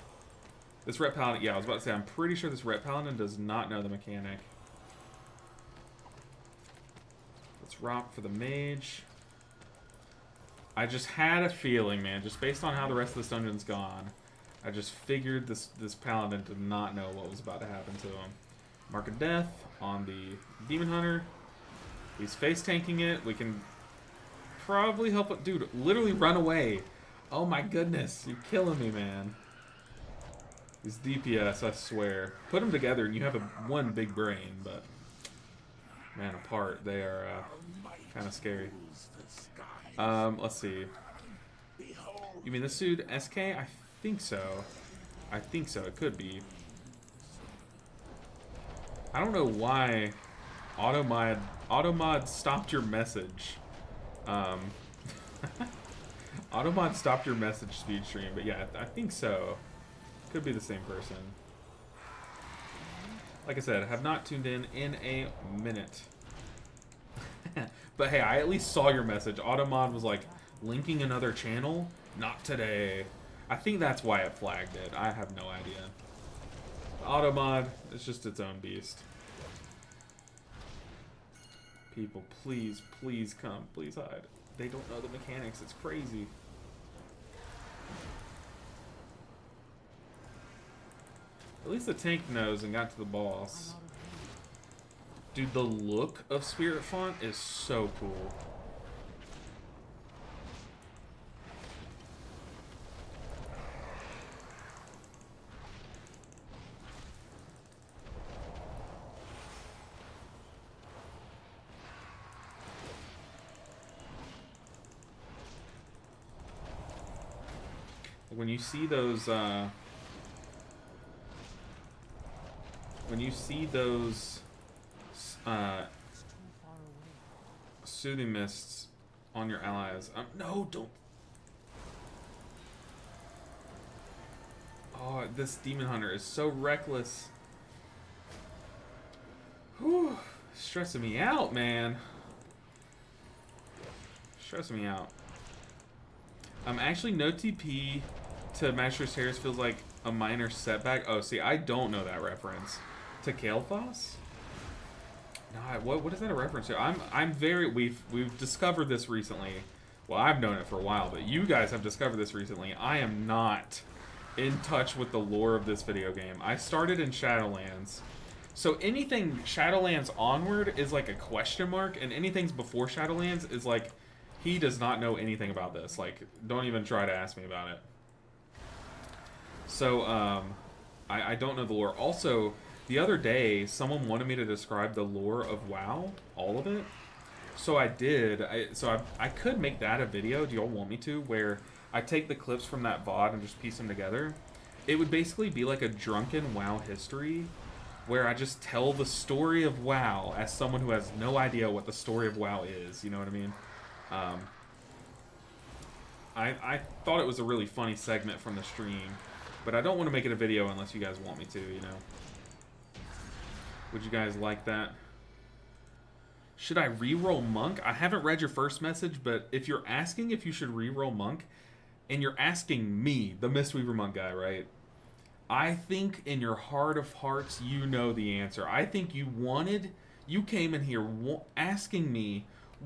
this Ret Paladin, yeah, I was about to say, I'm pretty sure this Ret Paladin does not know the mechanic. Let's rock for the mage. I just had a feeling, man, just based on how the rest of this dungeon's gone, I just figured this Paladin did not know what was about to happen to him. Mark of Death on the Demon Hunter. He's face tanking it. We can probably help it. Dude, literally run away. Oh my goodness. You're killing me, man. These DPS, I swear. Put them together and you have one big brain, but man, apart, they are kind of scary. Let's see. You mean this dude, SK? I think so. I think so. It could be. I don't know why Automod stopped your message. Automod stopped your message speed stream, but yeah, I think so. Could be the same person. Like I said, I have not tuned in a minute. But hey, I at least saw your message. Automod was like, linking another channel? Not today. I think that's why it flagged it. I have no idea. Automod is just its own beast. People, please, please come. Please hide. They don't know the mechanics. It's crazy. At least the tank knows and got to the boss. Dude, the look of Spirit Font is so cool. When you see those, soothing mists on your allies, no, don't. Oh, this Demon Hunter is so reckless. Whew, stressing me out, man. Stressing me out. Actually, no TP to Master's Terrace feels like a minor setback. Oh, see, I don't know that reference. To Kael'thas? No, what is that a reference to? I'm very, we've discovered this recently. Well, I've known it for a while, but you guys have discovered this recently. I am not in touch with the lore of this video game. I started in Shadowlands. So anything Shadowlands onward is like a question mark, and anything's before Shadowlands is like, he does not know anything about this. Like, don't even try to ask me about it. So, I don't know the lore. Also, the other day, someone wanted me to describe the lore of WoW, all of it. So I did. I could make that a video. Do y'all want me to? Where I take the clips from that VOD and just piece them together. It would basically be like a drunken WoW history, where I just tell the story of WoW as someone who has no idea what the story of WoW is. You know what I mean? I thought it was a really funny segment from the stream, but I don't want to make it a video unless you guys want me to, you know? Would you guys like that? Should I re-roll Monk? I haven't read your first message, but if you're asking if you should re-roll Monk, and you're asking me, the Mistweaver Monk guy, right? I think in your heart of hearts, you know the answer. I think you came in here asking me,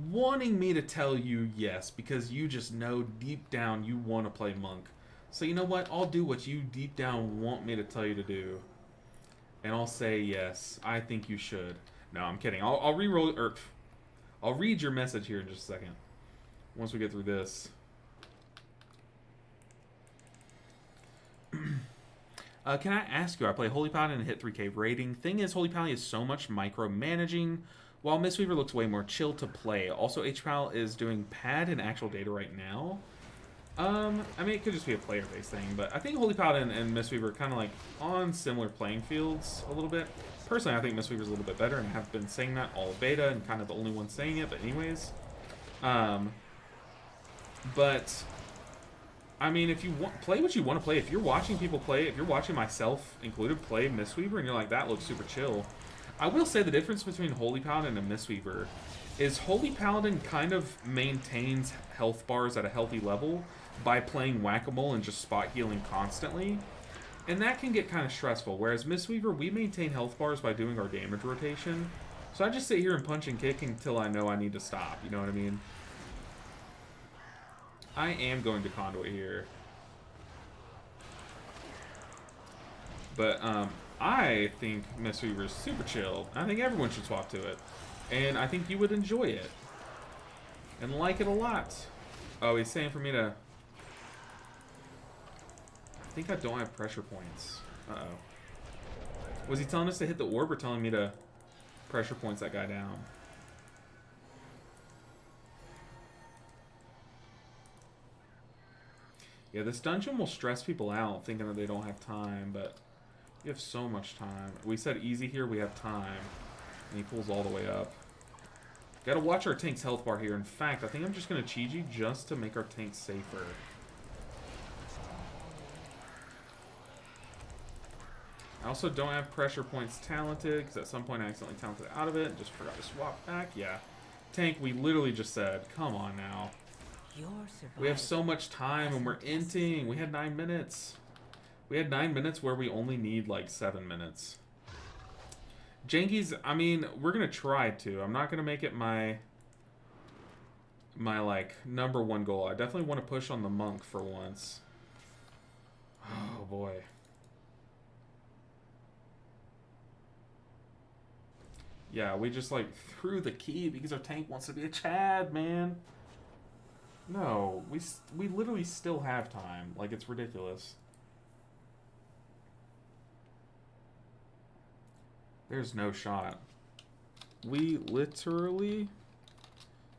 wanting me to tell you yes, because you just know deep down you want to play Monk. So you know what? I'll do what you deep down want me to tell you to do. And I'll say yes, I think you should. No, I'm kidding. I'll re-roll, or I'll read your message here in just a second. Once we get through this. Can I ask you, I play Holy Paladin and hit 3k rating. Thing is, Holy Paladin is so much micromanaging, while Mistweaver looks way more chill to play. Also, HPAL is doing pad and actual data right now. I mean, it could just be a player-based thing, but I think Holy Paladin and Mistweaver are kind of like on similar playing fields a little bit. Personally, I think Mistweaver's a little bit better, and have been saying that all beta, and kind of the only one saying it, but anyways. But, I mean, if you want, play what you want to play. If you're watching people play, if you're watching myself included play Mistweaver, and you're like, that looks super chill. I will say the difference between Holy Paladin and Mistweaver is Holy Paladin kind of maintains health bars at a healthy level by playing Whack-A-Mole and just spot healing constantly. And that can get kind of stressful, whereas Mistweaver, we maintain health bars by doing our damage rotation. So I just sit here and punch and kick until I know I need to stop, you know what I mean? I am going to Conduit here. But, I think Mistweaver is super chill. I think everyone should swap to it. And I think you would enjoy it. And like it a lot. Oh, he's saying for me to... I think I don't have pressure points. Uh-oh. Was he telling us to hit the orb or telling me to pressure points that guy down? Yeah, this dungeon will stress people out thinking that they don't have time, but you have so much time. We said easy here, we have time. And he pulls all the way up. Gotta watch our tank's health bar here. In fact, I think I'm just gonna Chi-Ji just to make our tank safer. I also don't have pressure points talented, because at some point I accidentally talented out of it and just forgot to swap back. Yeah. Tank, we literally just said, come on now. We have so much time and we're inting. We had 9 minutes. We had 9 minutes where we only need like 7 minutes. Jankies, I mean, we're going to try to. I'm not going to make it my like #1 goal. I definitely want to push on the monk for once. Oh boy. Yeah, we just like threw the key because our tank wants to be a Chad, man. No, we literally still have time. Like, it's ridiculous. There's no shot. We literally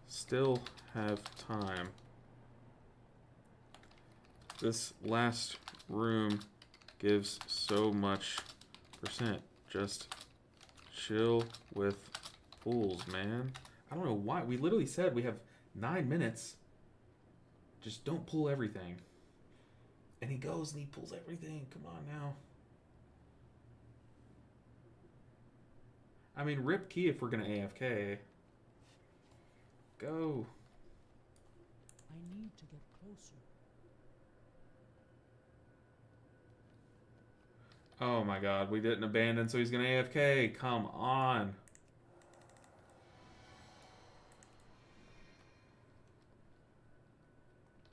still have time. This last room gives so much percent. Just chill with fools, man. I don't know why. We literally said we have 9 minutes. Just don't pull everything. And he goes and he pulls everything. Come on now. I mean, rip key if we're going to AFK. Go. I need to get closer. Oh my god, we didn't abandon, so he's going to AFK. Come on.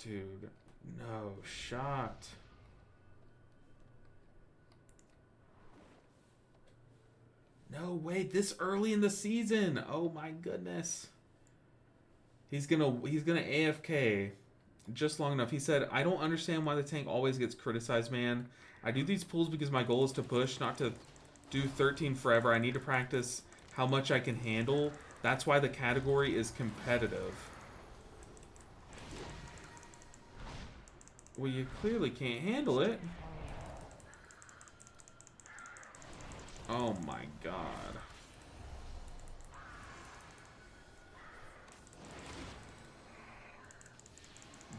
Dude, no shot. No, wait, this early in the season. Oh my goodness. He's gonna AFK just long enough. He said, I don't understand why the tank always gets criticized, man. I do these pulls because my goal is to push, not to do 13 forever. I need to practice how much I can handle. That's why the category is competitive. Well, you clearly can't handle it. Oh my god.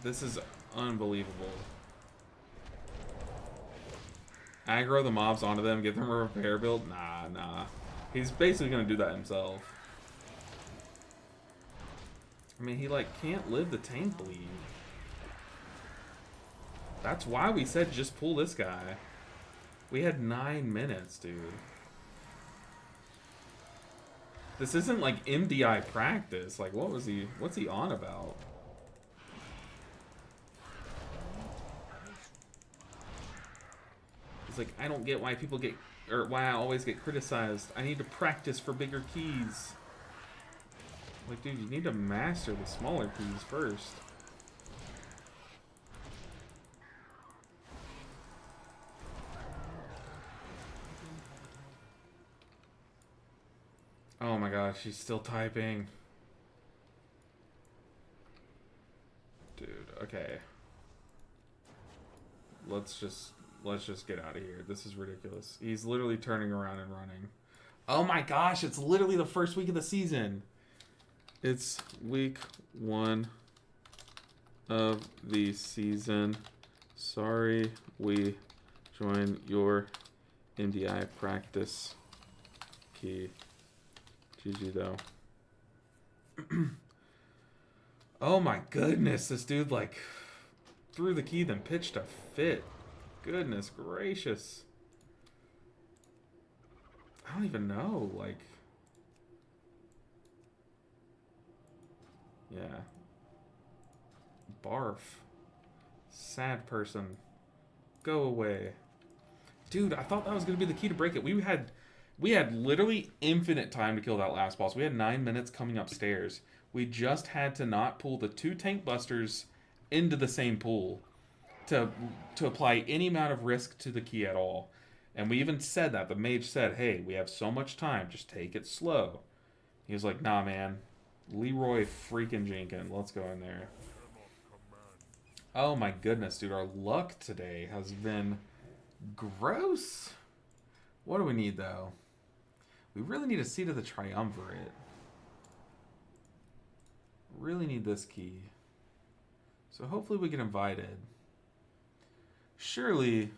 This is unbelievable. Aggro the mobs onto them, give them a repair build? Nah. He's basically gonna do that himself. I mean, he like can't live the tank bleed. That's why we said just pull this guy. We had 9 minutes, dude. This isn't like MDI practice. Like, what's he on about? It's like, I don't get why people get, or why I always get criticized. I need to practice for bigger keys. Like, dude, you need to master the smaller keys first. Oh my gosh, she's still typing. Dude, okay. Let's just get out of here. This is ridiculous. He's literally turning around and running. Oh my gosh, it's literally the first week of the season. It's week 1 of the season. Sorry, we join your MDI practice key. GG though. Oh my goodness, this dude like threw the key then pitched a fit. Goodness gracious. I don't even know, like. Yeah. Barf. Sad person. Go away. Dude, I thought that was gonna be the key to break it. We had literally infinite time to kill that last boss. We had 9 minutes coming upstairs. We just had to not pull the 2 tank busters into the same pool to apply any amount of risk to the key at all. And we even said that. The mage said, hey, we have so much time. Just take it slow. He was like, nah, man. Leroy freaking Jenkins. Let's go in there. Oh my goodness, dude. Our luck today has been gross. What do we need, though? We really need a Seat of the Triumvirate. Really need this key. So hopefully we get invited. Surely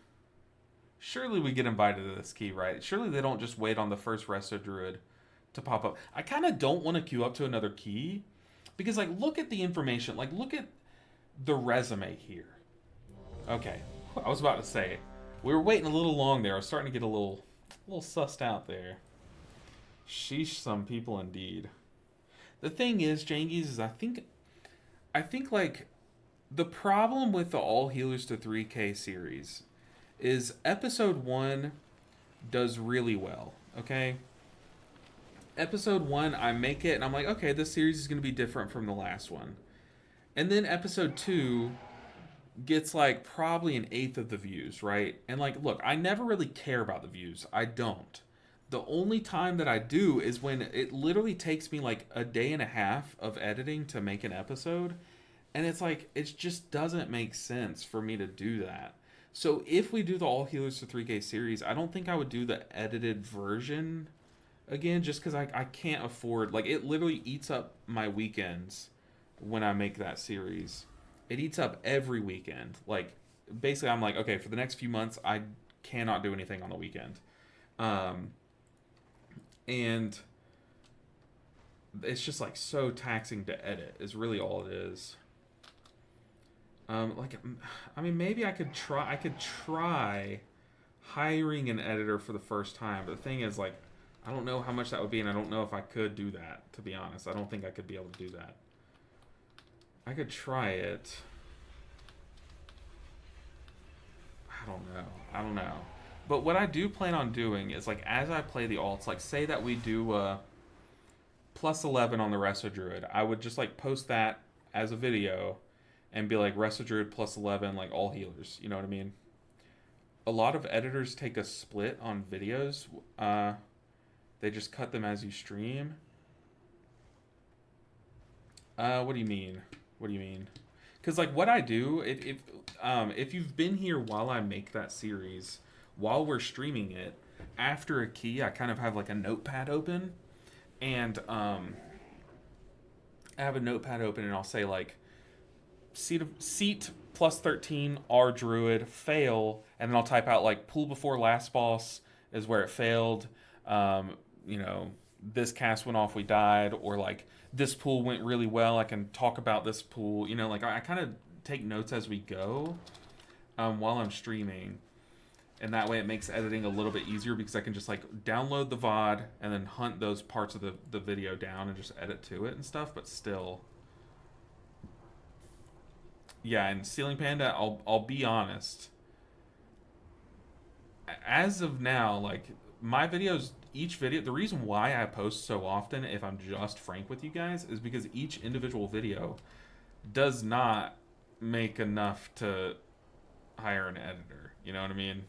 we get invited to this key, right? Surely they don't just wait on the first Resto Druid to pop up. I kind of don't want to queue up to another key. Because, like, look at the information. Like, look at the resume here. Okay. I was about to say, we were waiting a little long there. I was starting to get a little sussed out there. Sheesh, some people indeed. The thing is, Jangies, is I think like the problem with the All Healers to 3K series is episode 1 does really well, okay? Episode 1, I make it and I'm like, okay, this series is going to be different from the last one. And then episode 2 gets like probably 1/8 of the views, right? And like, look, I never really care about the views. I don't. The only time that I do is when it literally takes me like a day and a half of editing to make an episode. And it's like, it just doesn't make sense for me to do that. So if we do the All Healers to 3K series, I don't think I would do the edited version again, just because I can't afford, like, it literally eats up my weekends when I make that series. It eats up every weekend. Like, basically I'm like, okay, for the next few months, I cannot do anything on the weekend. And it's just like so taxing to edit is really all it is. Like, I mean, maybe I could try hiring an editor for the first time. But the thing is, like, I don't know how much that would be, and I don't know if I could do that, to be honest. I don't think I could be able to do that. I could try it. I don't know. I don't know. But what I do plan on doing is, like, as I play the alts, like, say that we do plus 11 on the Resto Druid, I would just, like, post that as a video and be like, Resto Druid plus 11, like, all healers. You know what I mean? A lot of editors take a split on videos. They just cut them as you stream. What do you mean? What do you mean? Because, like, what I do, if you've been here while I make that series, while we're streaming it, after a key, I kind of have, like, a notepad open. And I have a notepad open, and I'll say, like, seat plus 13, R Druid, fail. And then I'll type out, like, pool before last boss is where it failed. You know, this cast went off, we died. Or, like, this pool went really well. I can talk about this pool. You know, like, I kind of take notes as we go while I'm streaming. And that way it makes editing a little bit easier because I can just, like, download the VOD and then hunt those parts of the video down and just edit to it and stuff. But still. Yeah, and Ceiling Panda, I'll be honest. As of now, like, my videos, each video, the reason why I post so often, if I'm just frank with you guys, is because each individual video does not make enough to hire an editor. You know what I mean?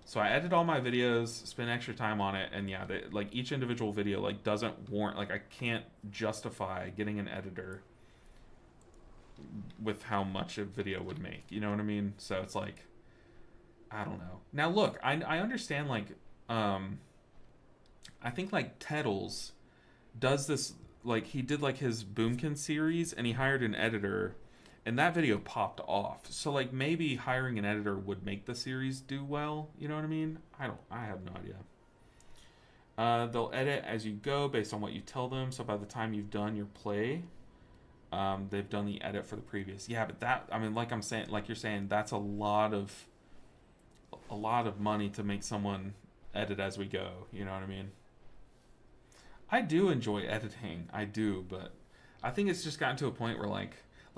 So I edit all my videos, spend extra time on it, and yeah, like, each individual video, like, doesn't warrant, like, I can't justify getting an editor with how much a video would make. You know what I mean? So it's like, I don't know. Now look, I understand, like, I think, like, Teddles does this, like, he did, like, his Boomkin series, and he hired an editor, and that video popped off. So, like, maybe hiring an editor would make the series do well. You know what I mean? I have no idea. They'll edit as you go based on what you tell them. So by the time you've done your play, they've done the edit for the previous. Yeah, but that, I mean, like I'm saying, like you're saying, that's a lot of money to make someone edit as we go. You know what I mean? I do enjoy editing. I do, but I think it's just gotten to a point where, like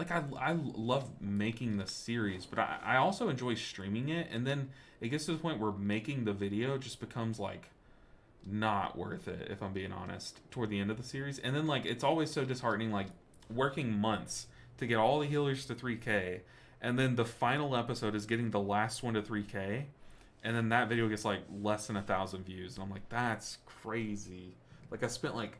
I love making the series, but I also enjoy streaming it, and then it gets to the point where making the video just becomes, like, not worth it, if I'm being honest, toward the end of the series. And then, like, it's always so disheartening, like, working months to get all the healers to 3K, and then the final episode is getting the last one to 3K, and then that video gets, like, less than 1,000 views, and I'm like, that's crazy. Like, I spent, like,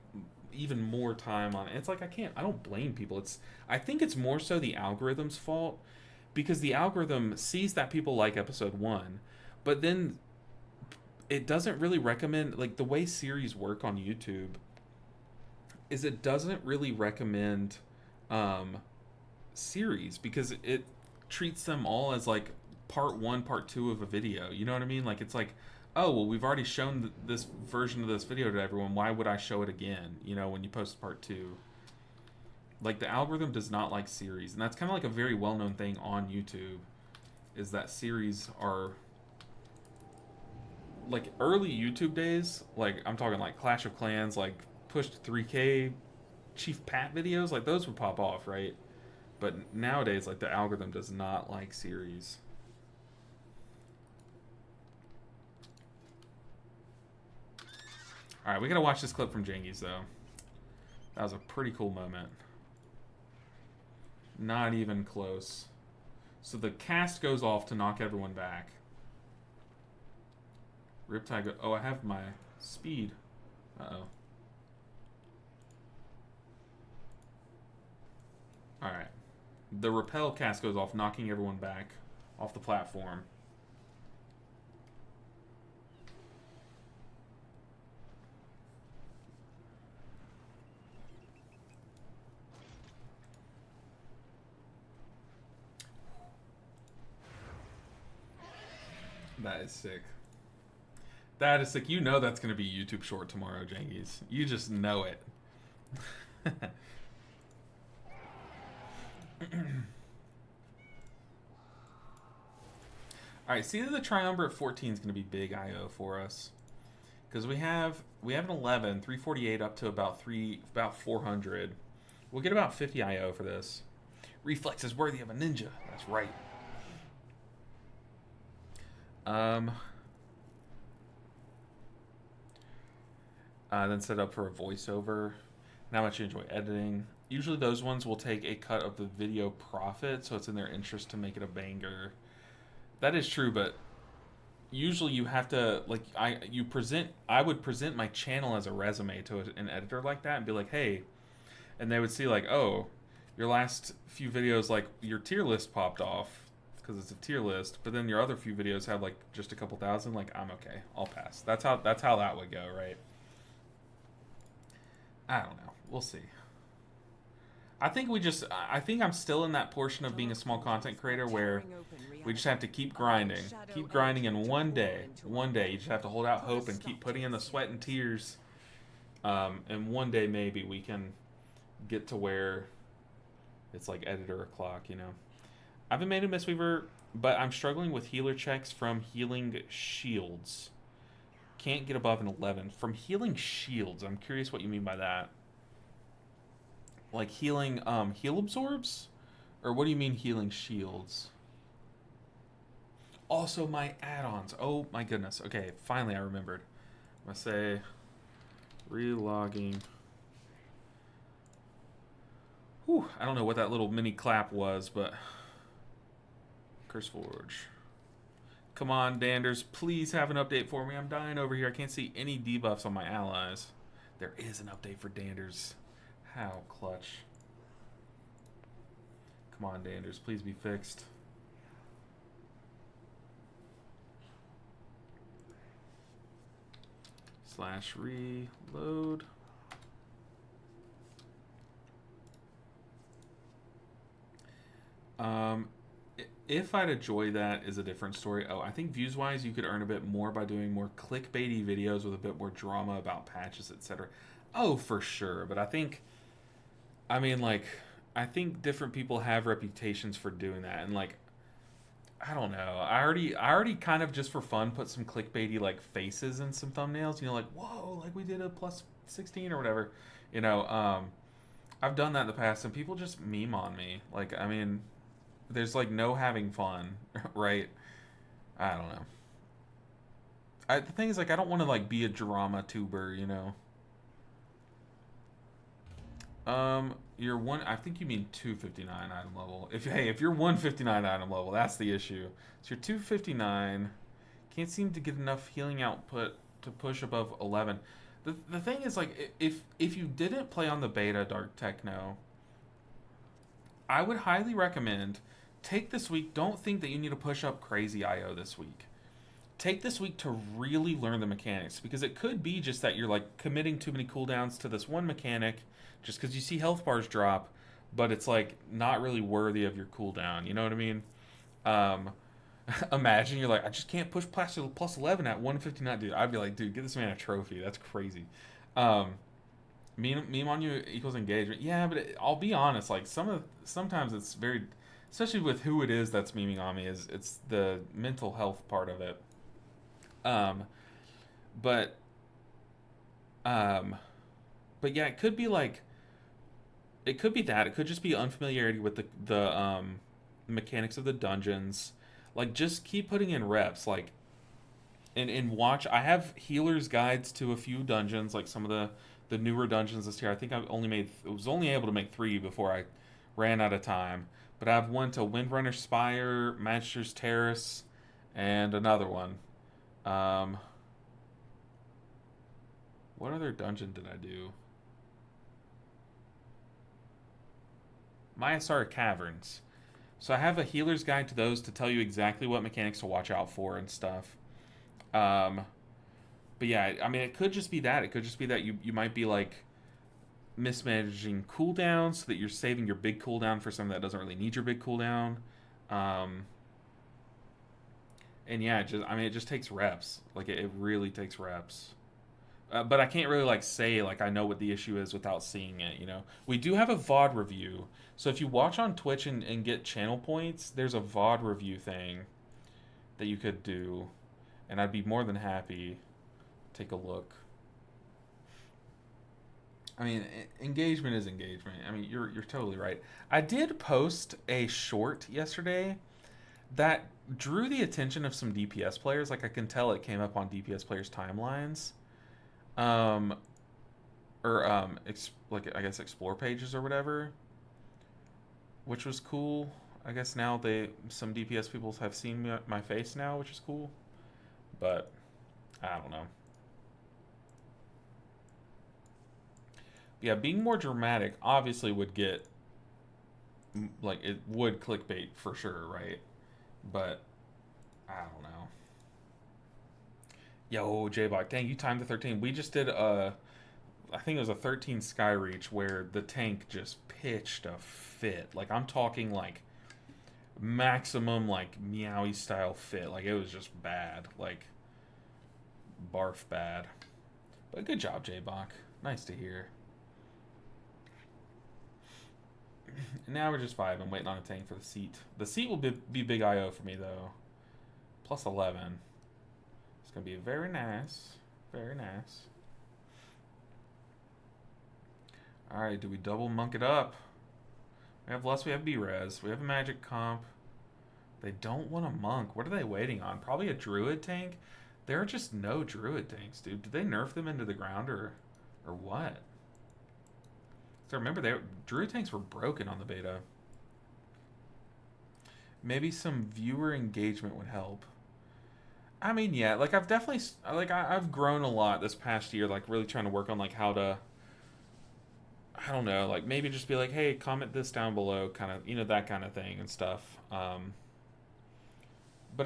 even more time on it. It's like, I don't blame people. I think it's more so the algorithm's fault, because the algorithm sees that people like episode 1, but then it doesn't really recommend, like, the way series work on YouTube is it doesn't really recommend series, because it treats them all as, like, part 1, part 2 of a video. You know what I mean? Like, it's like, oh, well, we've already shown this version of this video to everyone. Why would I show it again, you know, when you post part 2? Like, the algorithm does not like series. And that's kind of like a very well-known thing on YouTube, is that series are, like, early YouTube days, like, I'm talking, like, Clash of Clans, like, pushed 3K Chief Pat videos, like, those would pop off, right? But nowadays, like, the algorithm does not like series. Alright, we gotta watch this clip from Jengies, though. That was a pretty cool moment. Not even close. So the cast goes off to knock everyone back. Riptide oh, I have my speed. Uh-oh. Alright. The repel cast goes off, knocking everyone back off the platform. That is sick. That is sick. You know that's going to be YouTube short tomorrow, Jengies. You just know it. Alright, see that the Triumvirate 14 is going to be big IO for us. Because we have an 11, 348 up to about 400. We'll get about 50 IO for this. Reflex is worthy of a ninja. That's right. Um, then set up for a voiceover. And how much you enjoy editing. Usually those ones will take a cut of the video profit, so it's in their interest to make it a banger. That is true, but usually you have to like I would present my channel as a resume to an editor like that and be like, hey, and they would see like, oh, your last few videos, like your tier list popped off because it's a tier list, but then your other few videos have like just a couple thousand. Like, I'm okay, I'll pass. That's how that would go, right? I don't know. We'll see. I think I'm still in that portion of being a small content creator where we just have to keep grinding, and one day you just have to hold out hope and keep putting in the sweat and tears, and one day maybe we can get to where it's like editor o'clock, you know. I haven't made a Mistweaver, but I'm struggling with healer checks from healing shields. Can't get above an 11 from healing shields. I'm curious what you mean by that. Like healing heal absorbs, or what do you mean healing shields? Also my add-ons. Oh my goodness. Okay, finally I remembered. I'm gonna say relogging. Whew, I don't know what that little mini clap was, but CurseForge. Come on, Danders, please have an update for me. I'm dying over here. I can't see any debuffs on my allies. There is an update for Danders. How clutch. Come on, Danders, please be fixed. Slash reload. If I'd enjoy that is a different story. Oh, I think views-wise, you could earn a bit more by doing more clickbaity videos with a bit more drama about patches, etc. Oh, for sure. But I think different people have reputations for doing that, and like, I don't know. I already kind of just for fun put some clickbaity like faces in some thumbnails. You know, like, whoa, like we did a plus 16 or whatever. You know, I've done that in the past, and people just meme on me. Like, I mean, there's like no having fun, right? I don't know. The thing is, like, I don't want to like be a drama tuber, you know. You're one. I think you mean 259 item level. If you're 159 item level, that's the issue. So you're 259. Can't seem to get enough healing output to push above 11. The thing is, like, if you didn't play on the beta Dark Techno, I would highly recommend take this week. Don't think that you need to push up crazy IO this week. Take this week to really learn the mechanics, because it could be just that you're like committing too many cooldowns to this one mechanic just because you see health bars drop, but it's like not really worthy of your cooldown. You know what I mean? Imagine you're like, I just can't push plus 11 at 159. Dude, I'd be like, dude, get this man a trophy. That's crazy. Meme on you equals engagement. Yeah, but I'll be honest. Like sometimes it's very, especially with who it is that's memeing on me, it's the mental health part of it. But yeah, it could be like, it could be that. It could just be unfamiliarity with the mechanics of the dungeons. Like, just keep putting in reps. Like, and watch. I have healers guides to a few dungeons, like some of the newer dungeons this year. I think I was only able to make 3 before I ran out of time. But I have one to Windrunner Spire, Magister's Terrace, and another one. What other dungeon did I do? Myasar Caverns. So I have a healer's guide to those to tell you exactly what mechanics to watch out for and stuff. But yeah, I mean, it could just be that. It could just be that you might be like mismanaging cooldowns so that you're saving your big cooldown for something that doesn't really need your big cooldown. And yeah, it just takes reps. Like, it really takes reps. But I can't really like say like I know what the issue is without seeing it, you know. We do have a VOD review. So if you watch on Twitch and get channel points, there's a VOD review thing that you could do, and I'd be more than happy to take a look. I mean, engagement is engagement. I mean, you're totally right. I did post a short yesterday that drew the attention of some DPS players. Like I can tell it came up on DPS players' timelines, um, or like I guess explore pages or whatever, which was cool. I guess now some DPS people have seen my face now, which is cool. But I don't know. Yeah, being more dramatic obviously would get like it would clickbait for sure, right? But I don't know. Yo, J-Bot, dang, you timed the 13. We just did I think it was a 13 Skyreach where the tank just pitched a fit. Like I'm talking like maximum like meowy style fit. Like it was just bad. Like barf bad. But good job, J-Bot. Nice to hear. Now we're just 5. I'm waiting on a tank for the seat. The seat will be big IO for me, though. Plus 11. It's going to be very nice. Very nice. Alright, do we double monk it up? We have Lust, we have B-Res. We have a magic comp. They don't want a monk. What are they waiting on? Probably a druid tank? There are just no druid tanks, dude. Did they nerf them into the ground or what? So remember, druid tanks were broken on the beta. Maybe some viewer engagement would help. I mean, yeah, like I've definitely I've grown a lot this past year, like really trying to work on like how to, I don't know, like maybe just be like, hey, comment this down below, kind of, you know, that kind of thing and stuff. But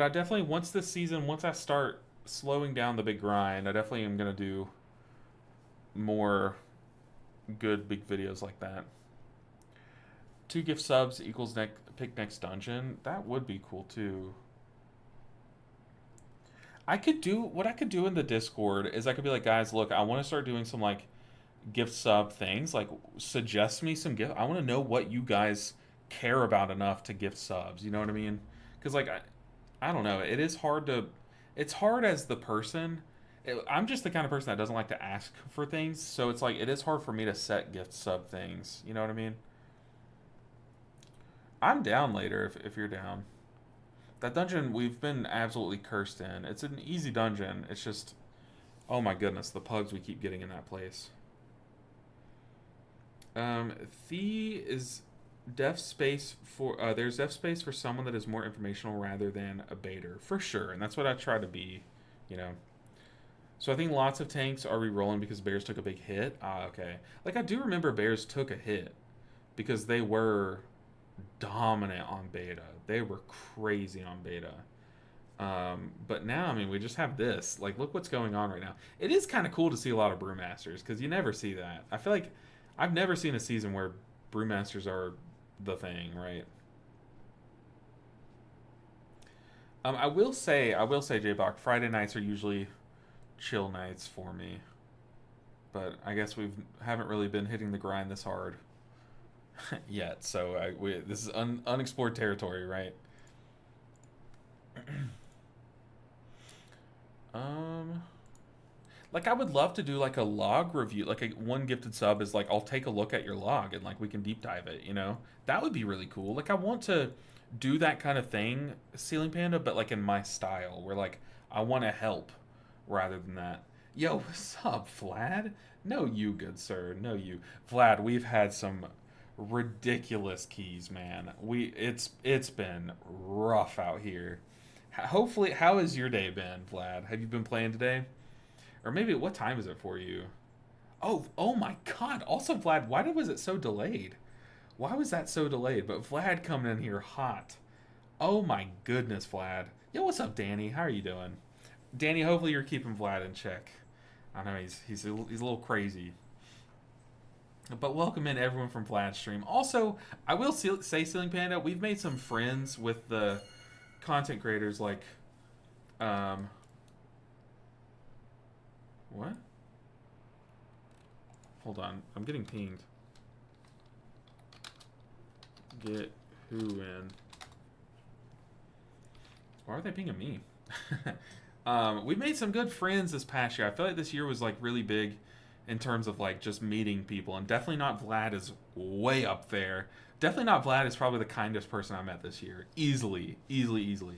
I definitely once I start slowing down the big grind, I definitely am gonna do more good big videos like that. 2 gift subs equals pick next dungeon. That would be cool too. What I could do in the Discord is I could be like, guys, look, I want to start doing some like gift sub things. Like suggest me some gift. I want to know what you guys care about enough to gift subs. You know what I mean? Because like I don't know. It's hard as the person. I'm just the kind of person that doesn't like to ask for things, so it's like it is hard for me to set gift sub things. You know what I mean? I'm down later if you're down. That dungeon we've been absolutely cursed in. It's an easy dungeon. It's just, oh my goodness, the pugs we keep getting in that place. Is def space for there's def space for someone that is more informational rather than a baiter for sure, and that's what I try to be. You know. So I think lots of tanks are re-rolling because Bears took a big hit. Ah, okay. Like I do remember Bears took a hit because they were dominant on beta. They were crazy on beta. But now, I mean, we just have this. Like, look what's going on right now. It is kind of cool to see a lot of Brewmasters because you never see that. I feel like I've never seen a season where Brewmasters are the thing, right? I will say, J-Bach, Friday nights are usually chill nights for me, but I guess haven't really been hitting the grind this hard yet, so this is unexplored territory, right? Like I would love to do like a log review, like a one gifted sub is like I'll take a look at your log and like we can deep dive it, you know? That would be really cool. Like I want to do that kind of thing, Ceiling Panda, but like in my style where like I want to help rather than that. Yo, what's up, Vlad? No, you, good sir. No, you. Vlad, we've had some ridiculous keys, man. It's been rough out here. Hopefully, how has your day been, Vlad? Have you been playing today? Or maybe, what time is it for you? Oh my god. Also, Vlad, why was it so delayed? Why was that so delayed? But Vlad coming in here hot. Oh my goodness, Vlad. Yo, what's up, Danny? How are you doing? Danny, hopefully you're keeping Vlad in check. I know he's a little crazy. But welcome in everyone from Vlad's stream. Also, I will say, Ceiling Panda, we've made some friends with the content creators like... What? Hold on. I'm getting pinged. Get who in? Why are they pinging me? We made some good friends this past year. I feel like this year was like really big in terms of like just meeting people, and definitely not Vlad is way up there, Definitely not Vlad is probably the kindest person I met this year. Easily, easily, easily.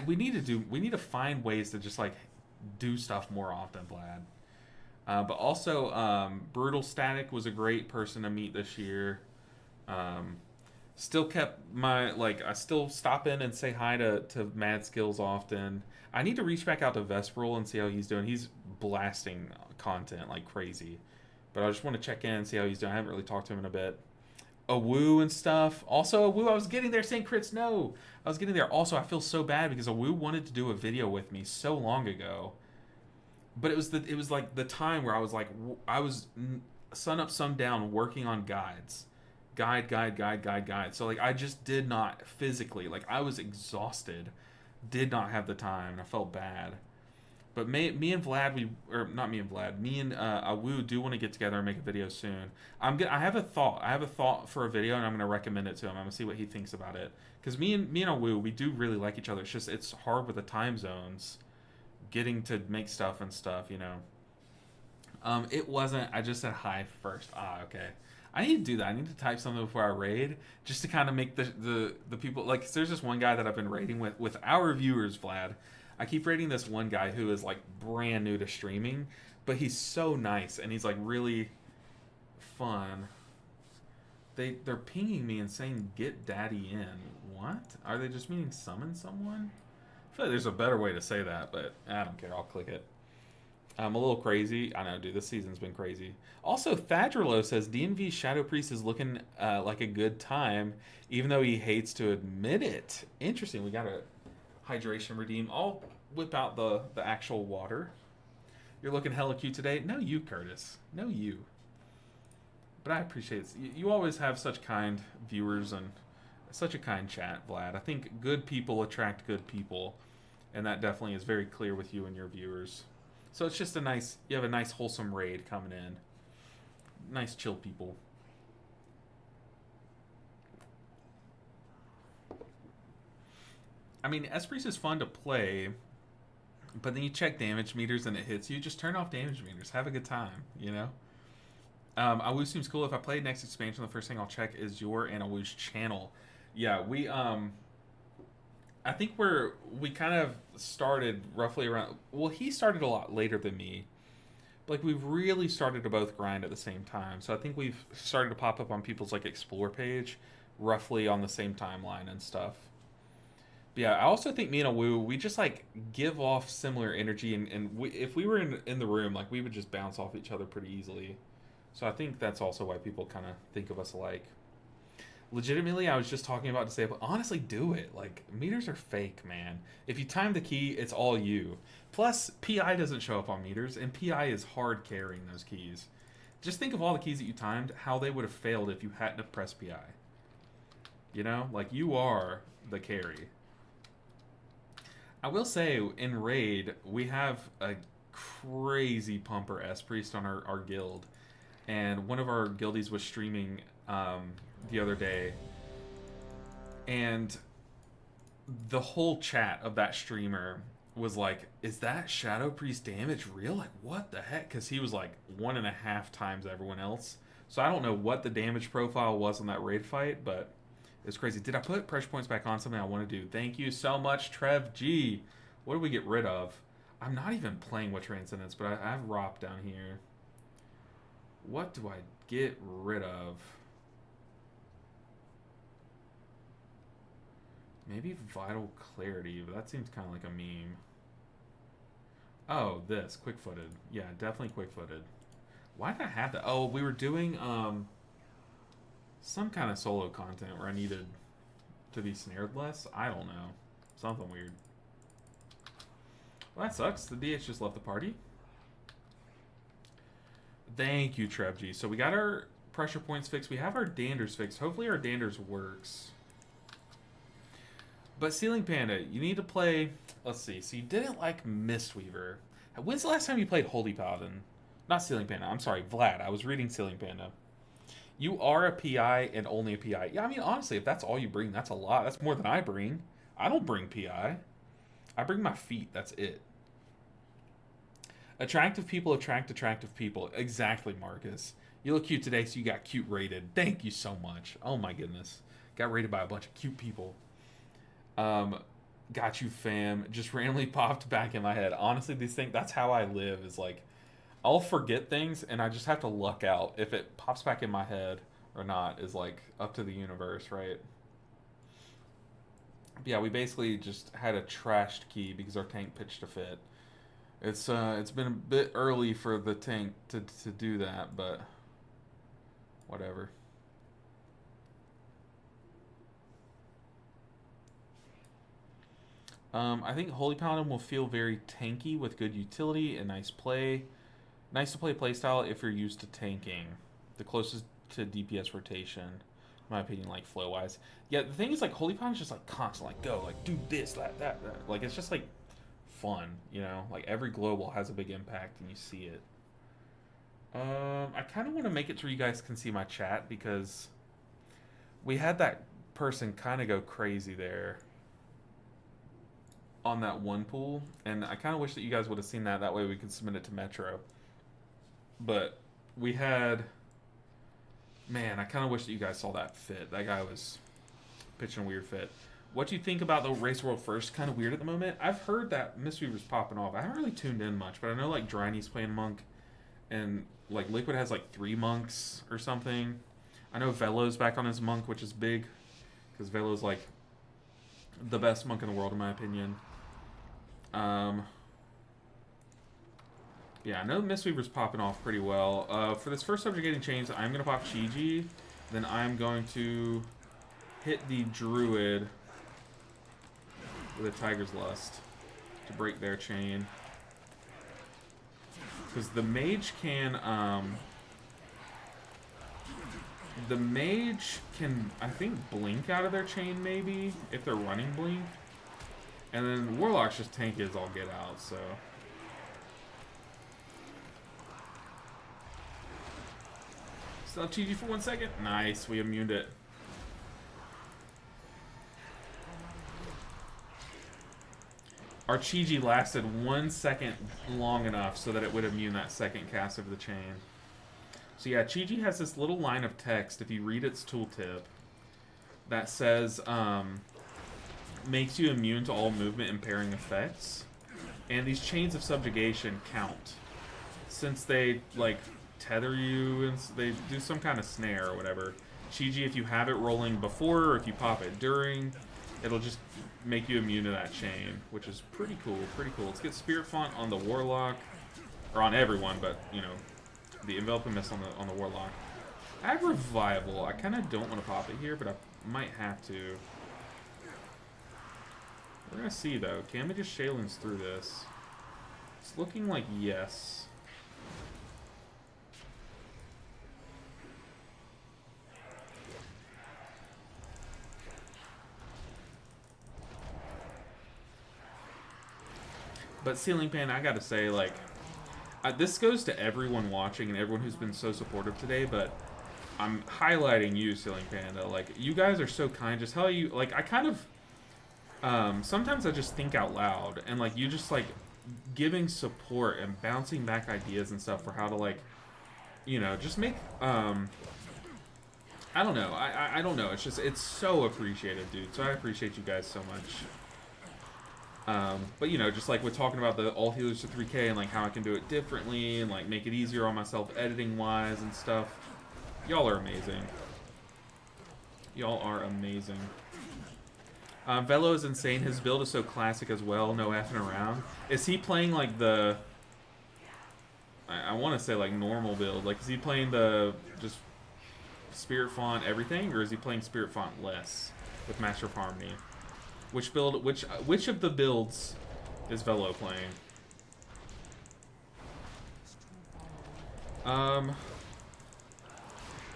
We need to find ways to just like do stuff more often, Vlad. But also, Brutal Static was a great person to meet this year. Still kept my I still stop in and say hi to Mad Skills often. I need to reach back out to Vesperal and see how he's doing. He's blasting content like crazy, but I just want to check in and see how he's doing. I haven't really talked to him in a bit. Awu and stuff. Also, Awu, I was getting there saying crits no. I was getting there. Also, I feel so bad because Awu wanted to do a video with me so long ago, but it was like the time where I was sun up, sun down working on guides. Guide. So like I just did not physically, like I was exhausted, did not have the time, and I felt bad. But me and Vlad, me and Awu do want to get together and make a video soon. I have a thought for a video, and I'm gonna recommend it to him. I'm gonna see what he thinks about it. Because me and Awu, we do really like each other. It's just it's hard with the time zones, getting to make stuff and stuff, you know. It wasn't. I just said hi first. Okay. I need to do that. I need to type something before I raid, just to kind of make the people like. 'Cause there's this one guy that I've been raiding with our viewers, Vlad. I keep raiding this one guy who is like brand new to streaming, but he's so nice and he's like really fun. They're pinging me and saying get daddy in. What? Are they just meaning summon someone? I feel like there's a better way to say that, but I don't care. I'll click it. I'm a little crazy. I know, dude. This season's been crazy. Also, Thadrilo says DMV Shadow Priest is looking like a good time, even though he hates to admit it. Interesting. We got a hydration redeem. I'll whip out the actual water. You're looking hella cute today. No, you, Curtis. No, you. But I appreciate it. You always have such kind viewers and such a kind chat, Vlad. I think good people attract good people, and that definitely is very clear with you and your viewers. So it's just you have a nice wholesome raid coming in. Nice chill people. I mean, Esprit is fun to play, but then you check damage meters and it hits you. Just turn off damage meters. Have a good time, you know? Awu seems cool. If I play next expansion, the first thing I'll check is your and Awu's channel. Yeah, we I think we kind of started roughly around. Well, he started a lot later than me. Like we've really started to both grind at the same time. So I think we've started to pop up on people's like explore page, roughly on the same timeline and stuff. But yeah, I also think me and Awu, we just like give off similar energy, and if we were in the room, like we would just bounce off each other pretty easily. So I think that's also why people kind of think of us alike. Legitimately, I was just talking about to say, but honestly, do it. Like, meters are fake, man. If you time the key, it's all you. Plus, PI doesn't show up on meters, and PI is hard carrying those keys. Just think of all the keys that you timed, how they would have failed if you hadn't have pressed PI. You know? Like, you are the carry. I will say, in Raid, we have a crazy pumper S-Priest on our guild. And one of our guildies was streaming the other day, and the whole chat of that streamer was like, is that Shadow Priest damage real? Like, what the heck? Because he was like 1.5 times everyone else. So I don't know what the damage profile was on that raid fight, but it was crazy. Did I put pressure points back on? Something I want to do. Thank you so much, Trev G. What do we get rid of? I'm not even playing with Transcendence, but I have ROP down here. What do I get rid of? Maybe Vital Clarity, but that seems kind of like a meme. Oh, this. Quick-footed. Yeah, definitely quick-footed. Why did I have that? Oh, we were doing some kind of solo content where I needed to be snared less. I don't know. Something weird. Well, that sucks. The DH just left the party. Thank you, Trev G. So we got our pressure points fixed. We have our danders fixed. Hopefully our danders works. But Ceiling Panda, you need to play... Let's see. So you didn't like Mistweaver. When's the last time you played Holy Paladin? Not Ceiling Panda. I'm sorry, Vlad. I was reading Ceiling Panda. You are a PI and only a PI. Yeah, I mean, honestly, if that's all you bring, that's a lot. That's more than I bring. I don't bring PI. I bring my feet. That's it. Attractive people attract attractive people. Exactly, Marcus. You look cute today, so you got cute rated. Thank you so much. Oh my goodness. Got rated by a bunch of cute people. Got you, fam. Just randomly popped back in my head. Honestly, these things, that's how I live, is like, I'll forget things and I just have to luck out. If it pops back in my head or not is like up to the universe, right? But yeah, we basically just had a trashed key because our tank pitched a fit. It's been a bit early for the tank to do that, but whatever. I think Holy Paladin will feel very tanky with good utility and nice play. Nice to play playstyle if you're used to tanking. The closest to DPS rotation, in my opinion, like flow-wise. Yeah, the thing is, like, Holy Paladin is just, like, constant, like, go, like, do this, that. Like, it's just, like, fun, you know? Like, every global has a big impact, and you see it. I kind of want to make it so you guys can see my chat, because we had that person kind of go crazy there on that one pool, and I kind of wish that you guys would have seen that. That way we could submit it to Metro. But we had... Man, I kind of wish that you guys saw that fit. That guy was pitching a weird fit. What do you think about the Race World First? Kind of weird at the moment. I've heard that Mistweaver's popping off. I haven't really tuned in much, but I know, like, Dryny's playing Monk, and, like, Liquid has, like, 3 Monks or something. I know Velo's back on his Monk, which is big, because Velo's, like, the best Monk in the world, in my opinion. Yeah, I know Mistweaver's popping off pretty well. For this first subjugating chains, I'm going to pop Chi-Ji. Then I'm going to hit the Druid with a Tiger's Lust to break their chain. Because the Mage can... the Mage can, I think, blink out of their chain, maybe, if they're running blink. And then Warlock's just tank is all get out, so... Still have Chi-Ji for 1 second. Nice, we immuned it. Our Chi-Ji lasted 1 second long enough so that it would immune that second cast of the chain. So yeah, Chi-Ji has this little line of text, if you read its tooltip, that says, makes you immune to all movement impairing effects. And these chains of subjugation count. Since they, like, tether you and they do some kind of snare or whatever. Chi-Ji, if you have it rolling before or if you pop it during, it'll just make you immune to that chain, which is pretty cool, pretty cool. Let's get Spirit Font on the Warlock, or on everyone, but, you know, the Enveloping Mist on the Warlock. I have Revival. I kind of don't want to pop it here, but I might have to. We're going to see, though. Can we just Shaylins through this? It's looking like yes. But Ceiling Fan, I gotta say, like, this goes to everyone watching and everyone who's been so supportive today, but I'm highlighting you, Ceiling Panda. Like, you guys are so kind. Just how you, like, I kind of, sometimes I just think out loud, and, like, you just, like, giving support and bouncing back ideas and stuff for how to, like, you know, just make, I don't know. I don't know. It's just, it's so appreciated, dude. So I appreciate you guys so much. But, you know, just like we're talking about the all healers to 3K and like how I can do it differently and like make it easier on myself editing wise and stuff. Y'all are amazing. Y'all are amazing. Velo is insane. His build is so classic as well. No effing around. Is he playing like the... I want to say like normal build. Like, is he playing the just Spirit Font everything, or is he playing Spirit Font less with Master of Harmony? Which build? Which of the builds is Velo playing?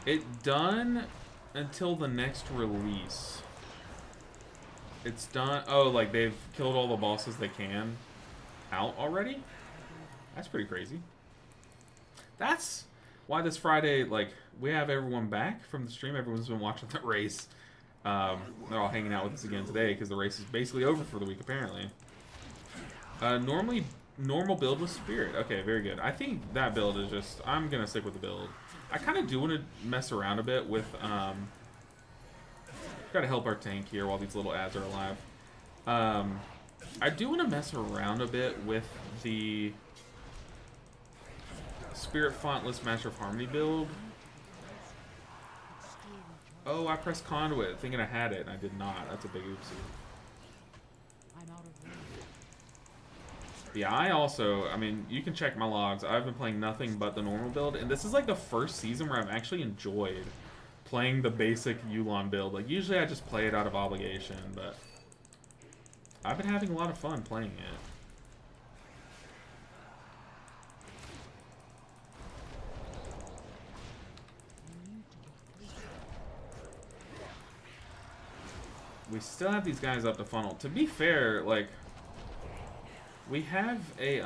It done until the next release. It's done. Oh, like they've killed all the bosses they can out already? That's pretty crazy. That's why this Friday, like, we have everyone back from the stream. Everyone's been watching the race. They're all hanging out with us again today because the race is basically over for the week, apparently. Normally, normal build with Spirit. Okay, very good. I think that build is just... I'm going to stick with the build. I kind of do want to mess around a bit with, gotta help our tank here while these little ads are alive. I do want to mess around a bit with the Spirit Fontless Master of Harmony build. Oh, I pressed Conduit thinking I had it, and I did not. That's a big oopsie. Yeah, I mean, you can check my logs. I've been playing nothing but the normal build, and this is like the first season where I've actually enjoyed playing the basic Yulon build. Like, usually I just play it out of obligation, but I've been having a lot of fun playing it. We still have these guys up the funnel. To be fair, like, we have a,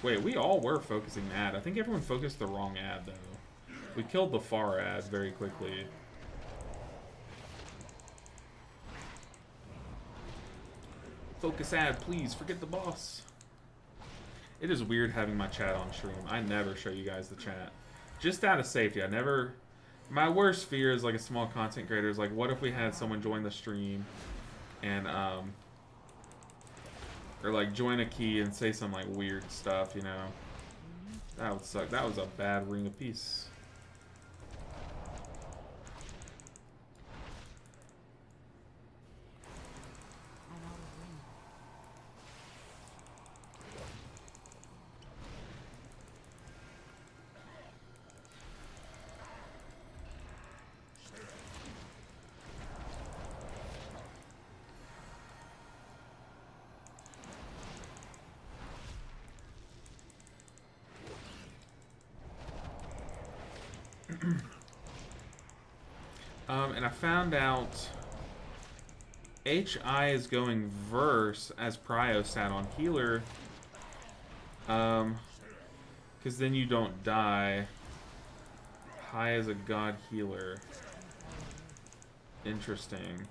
wait, we all were focusing the ad. I think everyone focused the wrong ad, though. We killed the far ad very quickly. Focus ad, please. Forget the boss. It is weird having my chat on stream. I never show you guys the chat. Just out of safety. I never... My worst fear is, like, a small content creator is, like, what if we had someone join the stream and, or, like, join a key and say some, like, weird stuff, you know? That would suck. That was a bad ring of peace. And I found out HI is going verse as Prio sat on healer. Because then you don't die. High as a god healer. Interesting.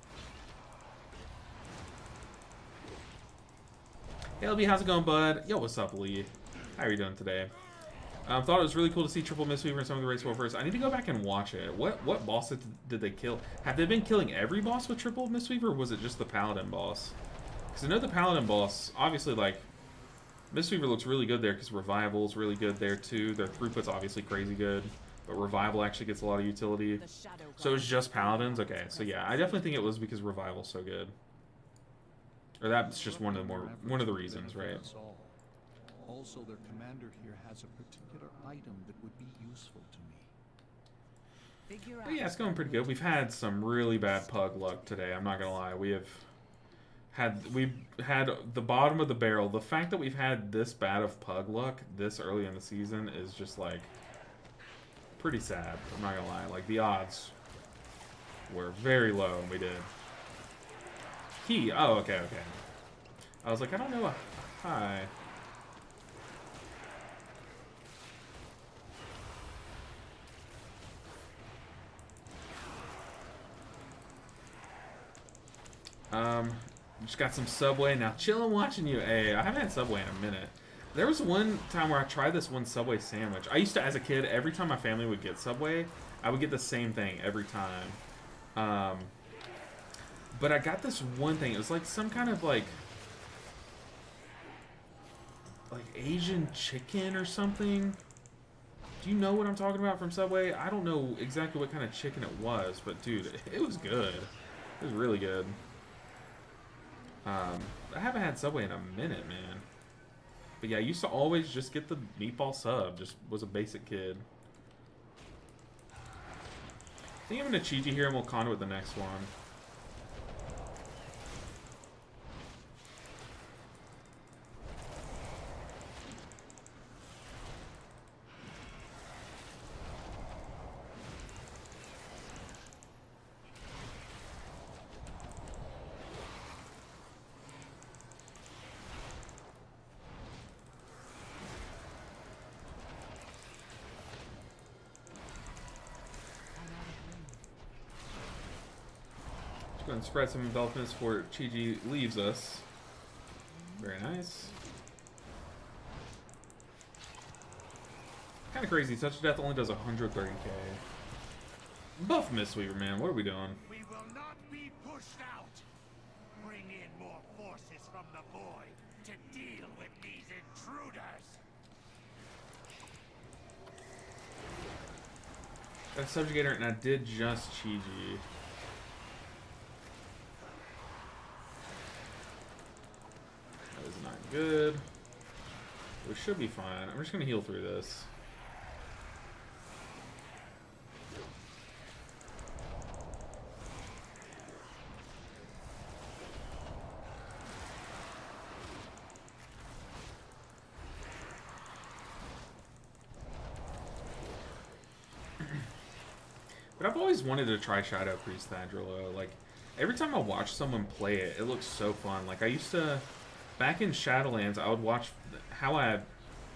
Hey LB, how's it going, bud? Yo, what's up, Lee? How are you doing today? Thought it was really cool to see triple Mistweaver in some of the race first. I need to go back and watch it. What boss did they kill? Have they been killing every boss with triple Mistweaver, or was it just the Paladin boss? Because I know the Paladin boss, obviously, like, Mistweaver looks really good there because Revival's really good there too. Their throughput's obviously crazy good, but Revival actually gets a lot of utility. So it's just Paladins? Okay, so yeah, I definitely think it was because Revival's so good. Or that's just one of the reasons, right? Also, their commander here has a particular item that would be useful to me. But yeah, it's going pretty good. We've had some really bad pug luck today. I'm not gonna lie. We've had the bottom of the barrel. The fact that we've had this bad of pug luck this early in the season is just like pretty sad. I'm not gonna lie. Like, the odds were very low, and we did. Oh, okay. I was like, I don't know. Hi. Just got some Subway now. Chilling watching you. Hey, I haven't had Subway in a minute. There was one time where I tried this one Subway sandwich. I used to, as a kid, every time my family would get Subway, I would get the same thing every time. But I got this one thing. It was like some kind of like Asian chicken or something. Do you know what I'm talking about from Subway? I don't know exactly what kind of chicken it was, but dude, it was good. It was really good. I haven't had Subway in a minute, man. But yeah, I used to always just get the meatball sub. Just was a basic kid. I think I'm gonna cheat you here and we'll conduit the next one. And spread some envelopments before Chi-Ji leaves us. Very nice. Kind of crazy. Touch of Death only does 130k. Buff Mistweaver, man. What are we doing? We will not be pushed out. Bring in more forces from the void to deal with these intruders. Got a Subjugator, and I did just Chi-Ji. That is not good. We should be fine. I'm just going to heal through this. But I've always wanted to try Shadow Priest Thadrilo. Like, every time I watch someone play it, it looks so fun. Like, I used to, back in Shadowlands, I would watch, how I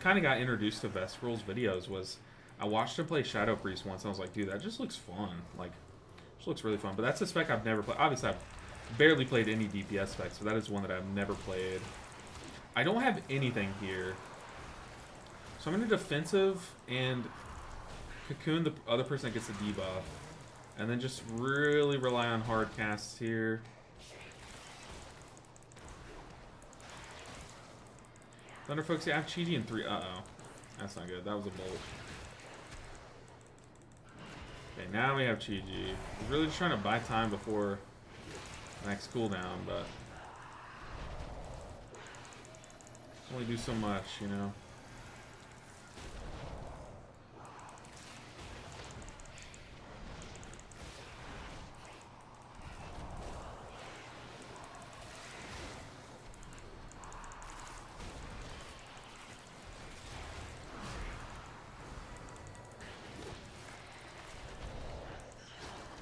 kind of got introduced to Vesperal's videos was, I watched him play Shadow Priest once, and I was like, dude, that just looks fun. Like, just looks really fun. But that's a spec I've never played. Obviously, I've barely played any DPS specs, but that is one that I've never played. I don't have anything here. So I'm going to defensive and cocoon the other person that gets the debuff. And then just really rely on hard casts here. Thunderfolks, yeah, I have Chi-Ji in 3. Uh-oh. That's not good. That was a bolt. Okay, now we have Chi-Ji. We're really just trying to buy time before the next cooldown, but only do so much, you know.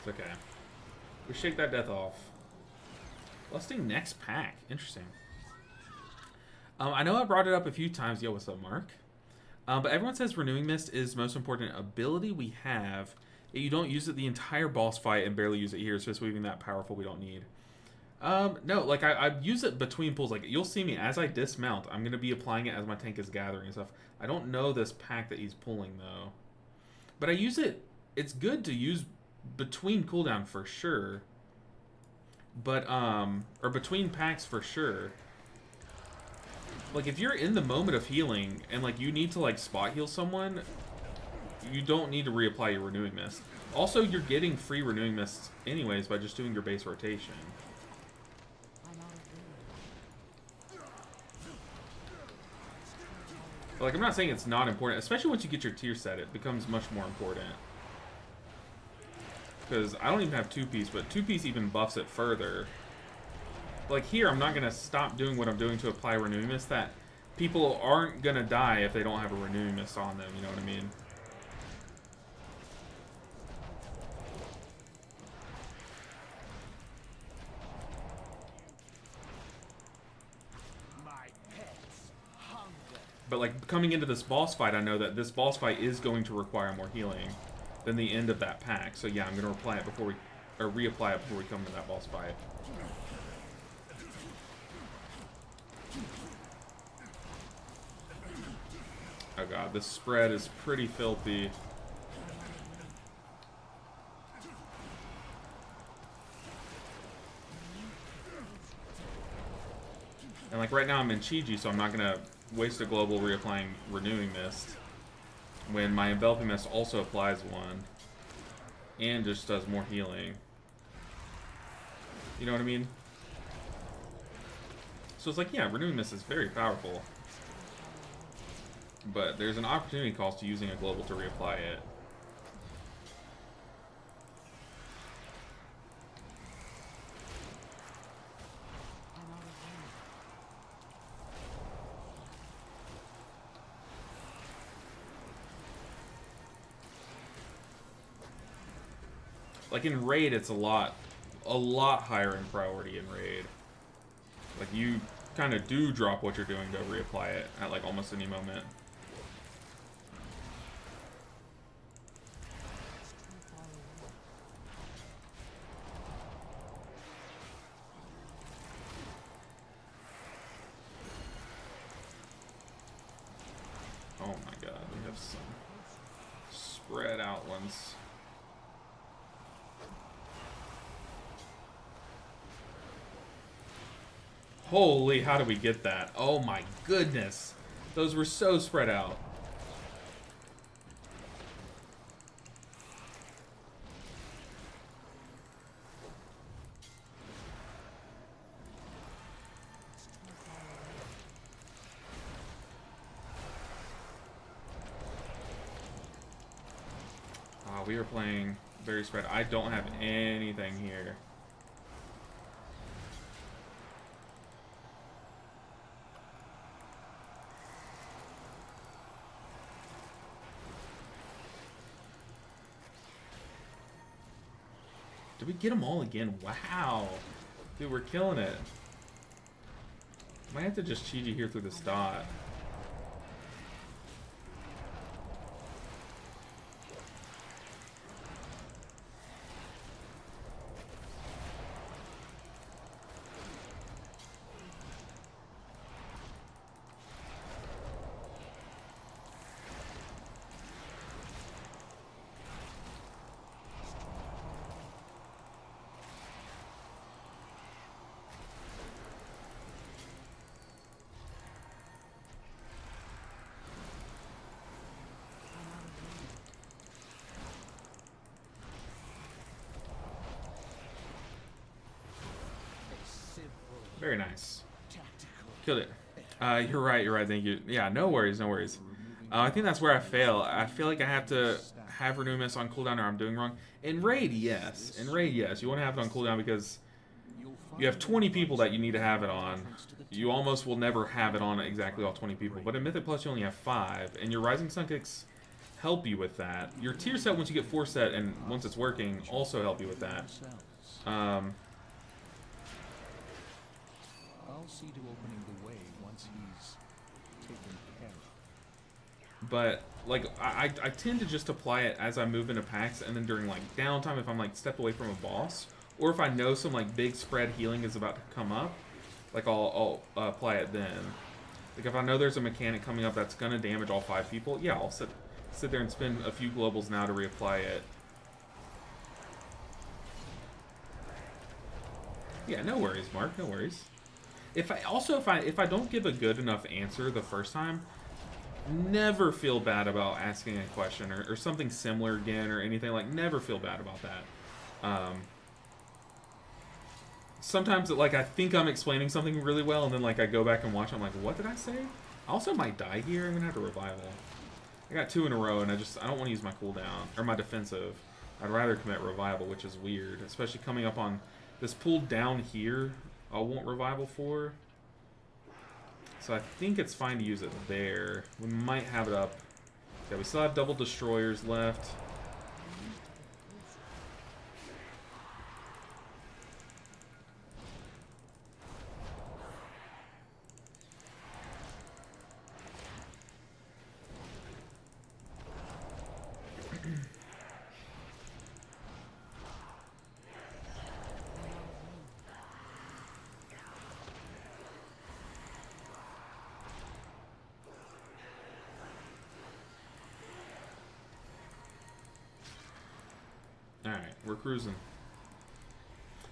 It's okay. We shake that death off. Lusting next pack. Interesting. I know I brought it up a few times. Yo, what's up, Mark? But everyone says Renewing Mist is the most important ability we have. You don't use it the entire boss fight and barely use it here. So it's even that powerful we don't need. No, like I use it between pulls. Like you'll see me as I dismount. I'm gonna be applying it as my tank is gathering and stuff. I don't know this pack that he's pulling though, but I use it. It's good to use between cooldown for sure. But or between packs for sure. Like if you're in the moment of healing and like you need to like spot heal someone, you don't need to reapply your Renewing Mist. Also, you're getting free Renewing Mists anyways by just doing your base rotation. But, like, I'm not saying it's not important, especially once you get your tier set, it becomes much more important. Because I don't even have 2-piece, but 2-piece even buffs it further. Like here, I'm not going to stop doing what I'm doing to apply Renewing Mist. That people aren't going to die if they don't have a Renewing Mist on them, you know what I mean? But like coming into this boss fight, I know that this boss fight is going to require more healing than the end of that pack. So yeah, I'm going to apply it before we, or reapply it before we come to that boss fight. Oh god, this spread is pretty filthy. And like right now I'm in Chi-Ji, so I'm not going to waste a global reapplying Renewing Mist when my Enveloping Mist also applies one and just does more healing. You know what I mean? So it's like, yeah, Renewing Mist is very powerful. But there's an opportunity cost to using a global to reapply it. Like in Raid, it's a lot higher in priority in Raid. Like you kind of do drop what you're doing to reapply it at like almost any moment. Oh my god, we have some. spread out ones. Holy, how did we get that? Oh my goodness. Those were so spread out. We were playing very spread. I don't have anything here. Did we get them all again? Wow. Dude, we're killing it. Might have to just cheat you here through this dot. Very nice. Killed it. You're right, thank you. Yeah, no worries, no worries. I think that's where I fail. I feel like I have to have Renew Miss on cooldown or I'm doing wrong. In Raid, yes. In Raid, yes. You want to have it on cooldown because you have 20 people that you need to have it on. You almost will never have it on exactly all 20 people. But in Mythic Plus, you only have 5. And your Rising Sun kicks help you with that. Your tier set, once you get 4 set and once it's working, also help you with that. I'll see to opening the way once he's taken care of. But like I tend to just apply it as I move into packs, and then during like downtime if I'm like stepped away from a boss, or if I know some like big spread healing is about to come up, like I'll apply it then. Like if I know there's a mechanic coming up that's gonna damage all 5 people, yeah, I'll sit there and spend a few globals now to reapply it. Yeah, no worries, Mark, no worries. If I don't give a good enough answer the first time, never feel bad about asking a question or something similar again or anything. Like, never feel bad about that. Sometimes like I think I'm explaining something really well, and then like I go back and watch, I'm like, what did I say? I also might die here. I'm gonna have to revival. I got 2 in a row, and I don't want to use my cooldown or my defensive. I'd rather commit revival, which is weird, especially coming up on this pool down here. I won't revival for. So I think it's fine to use it there. We might have it up. Yeah, we still have double destroyers left. Alright, we're cruising.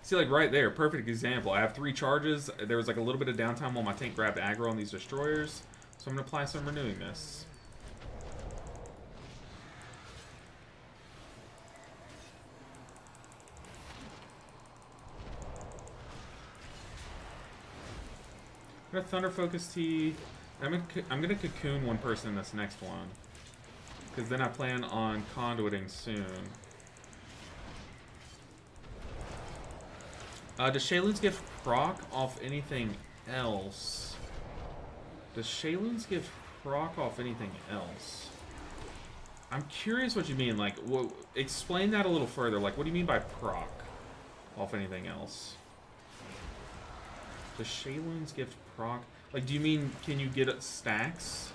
See, like right there, perfect example. I have 3 charges. There was like a little bit of downtime while my tank grabbed aggro on these destroyers. So I'm going to apply some Renewing Miss. I'm going to Thunder Focus Tea. I'm going to Cocoon one person in this next one. Because then I plan on conduiting soon. Does Shayloon's give proc off anything else? Does Shayloon's give proc off anything else? I'm curious what you mean. Like, explain that a little further. Like, what do you mean by proc off anything else? Does Shayloon's give proc? Like, do you mean, can you get stacks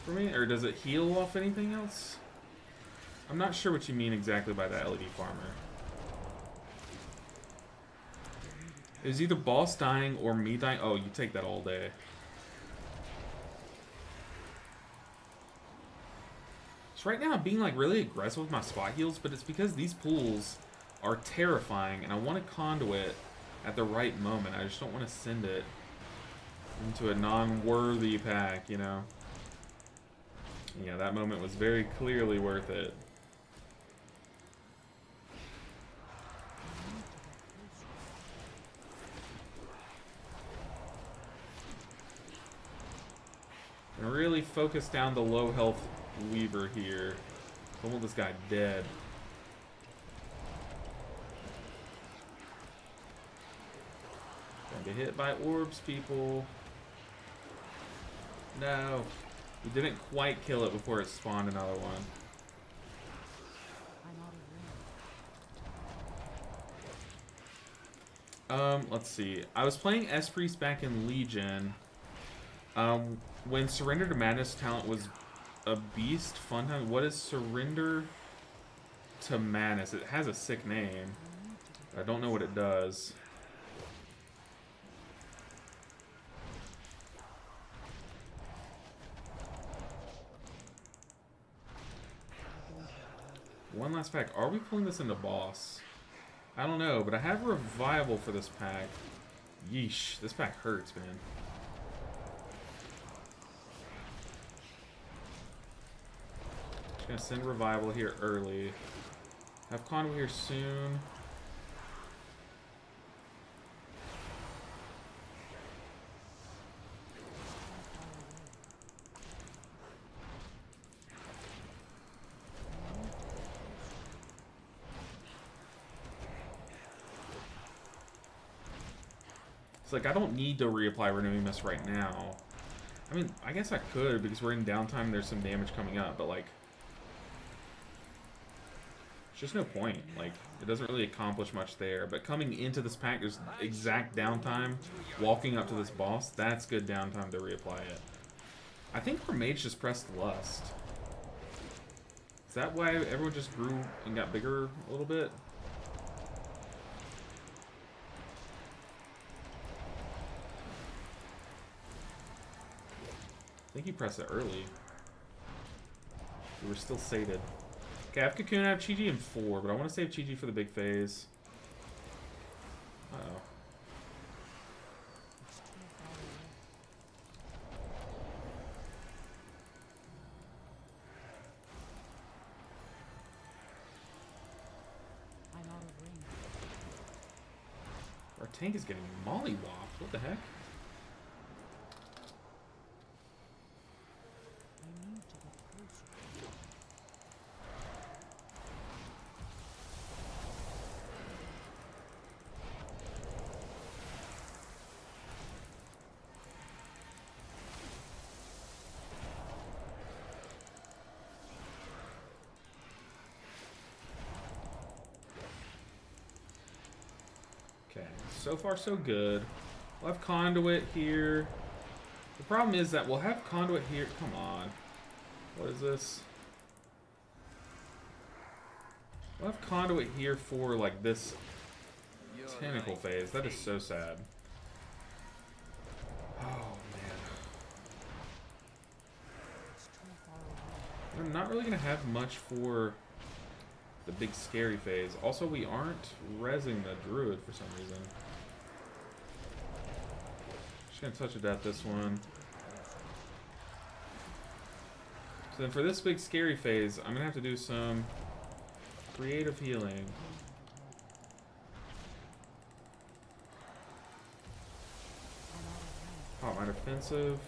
for me? Or does it heal off anything else? I'm not sure what you mean exactly by that, LED Farmer. It was either boss dying or me dying. Oh, you take that all day. So right now I'm being like really aggressive with my spot heals, but it's because these pools are terrifying and I want to conduit at the right moment. I just don't want to send it into a non-worthy pack, you know? Yeah, that moment was very clearly worth it. And really focus down the low health Weaver here. I want this guy dead. Gonna get hit by orbs, people. No. We didn't quite kill it before it spawned another one. Let's see. I was playing S-Priest back in Legion. When Surrender to Madness talent was a beast, fun time. What is Surrender to Madness? It has a sick name. I don't know what it does. One last pack. Are we pulling this into boss? I don't know, but I have revival for this pack. Yeesh, this pack hurts, man. Just gonna send revival here early. Have Convoy here soon. Like, I don't need to reapply Renewing Mist right now. I mean, I guess I could because we're in downtime and there's some damage coming up, but like, there's just no point. Like, it doesn't really accomplish much there. But coming into this pack, there's exact downtime. Walking up to this boss, that's good downtime to reapply it. I think our mage just pressed Lust. Is that why everyone just grew and got bigger a little bit? I think you pressed it early. We were still sated. Okay, I have Cocoon, I have Chi-Ji in 4, but I want to save Chi-Ji for the big phase. Uh-oh. Our tank is getting mollywopped. What the heck? Okay, so far so good. We'll have Conduit here. The problem is that we'll have Conduit here. Come on. What is this? We'll have Conduit here for, like, this tentacle phase. That is so sad. Oh, man. I'm not really going to have much for the big scary phase. Also, we aren't rezzing the druid for some reason. Just gonna touch it at this one. So then for this big scary phase, I'm gonna have to do some creative healing. Oh, my defensive.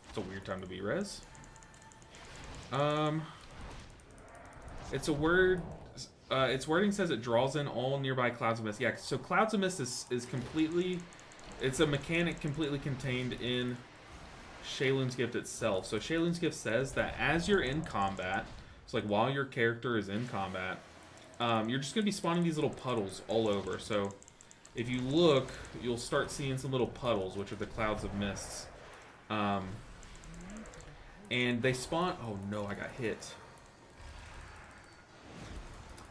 It's a weird time to be res. It's a word. Its wording says it draws in all nearby clouds of mist. Yeah, so clouds of mist is completely. It's a mechanic completely contained in Shaylun's Gift itself. So Shaylun's Gift says that as you're in combat, so like while your character is in combat, you're just gonna be spawning these little puddles all over. So if you look, you'll start seeing some little puddles, which are the clouds of mists. And they spawn. Oh no, I got hit.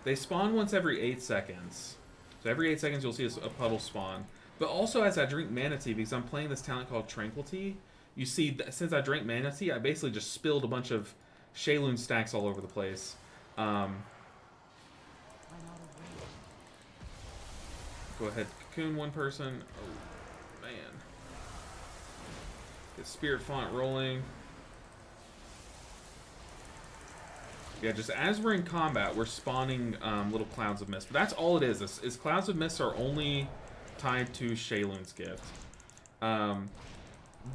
They spawn once every 8 seconds. So every 8 seconds you'll see a puddle spawn. But also as I drink Mana Tea, because I'm playing this talent called Tranquility, you see, since I drank Mana Tea, I basically just spilled a bunch of Shaylun stacks all over the place. Go ahead, cocoon one person. Oh, man. Get Spirit Font rolling. Yeah, just as we're in combat, we're spawning little clouds of mist. But that's all it is clouds of mist are only tied to Shaylun's gift.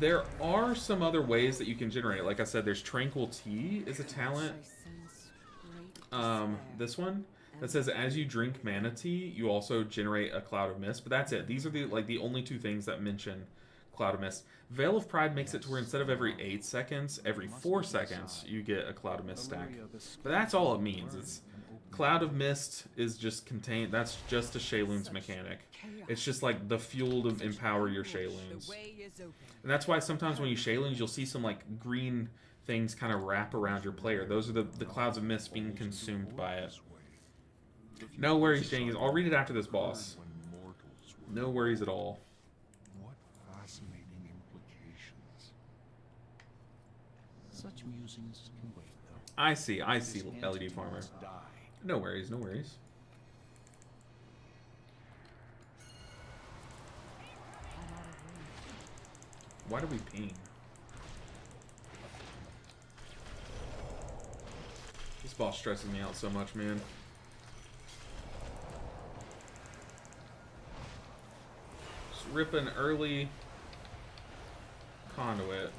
There are some other ways that you can generate it. Like I said, there's Tranquil Tea is a talent. This one that says as you drink Mana Tea, you also generate a cloud of mist. But that's it. These are the only two things that mention cloud of mist. Veil of Pride makes it to where instead of every 8 seconds, every 4 seconds you get a cloud of mist stack. But that's all it means. It's cloud of mist is just contained. That's just a Shaylun's mechanic. It's just like the fuel to empower your Shayluns. And that's why sometimes when you Shayluns, you'll see some like green things kind of wrap around your player. Those are the clouds of mist being consumed by it. No worries, James. I'll read it after this boss. No worries at all. What fascinating implications. Such musings can wait, though. I see, LED Farmer. No worries, no worries. Why do we ping? This boss stresses me out so much, man. Just rip an early conduit.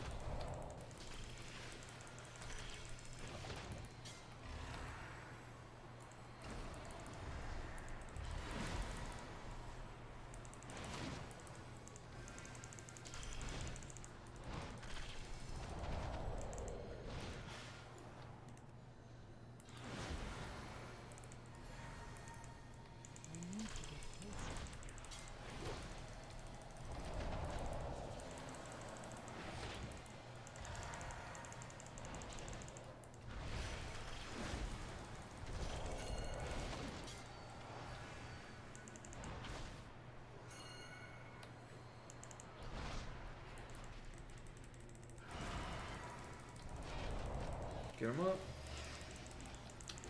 Get him up.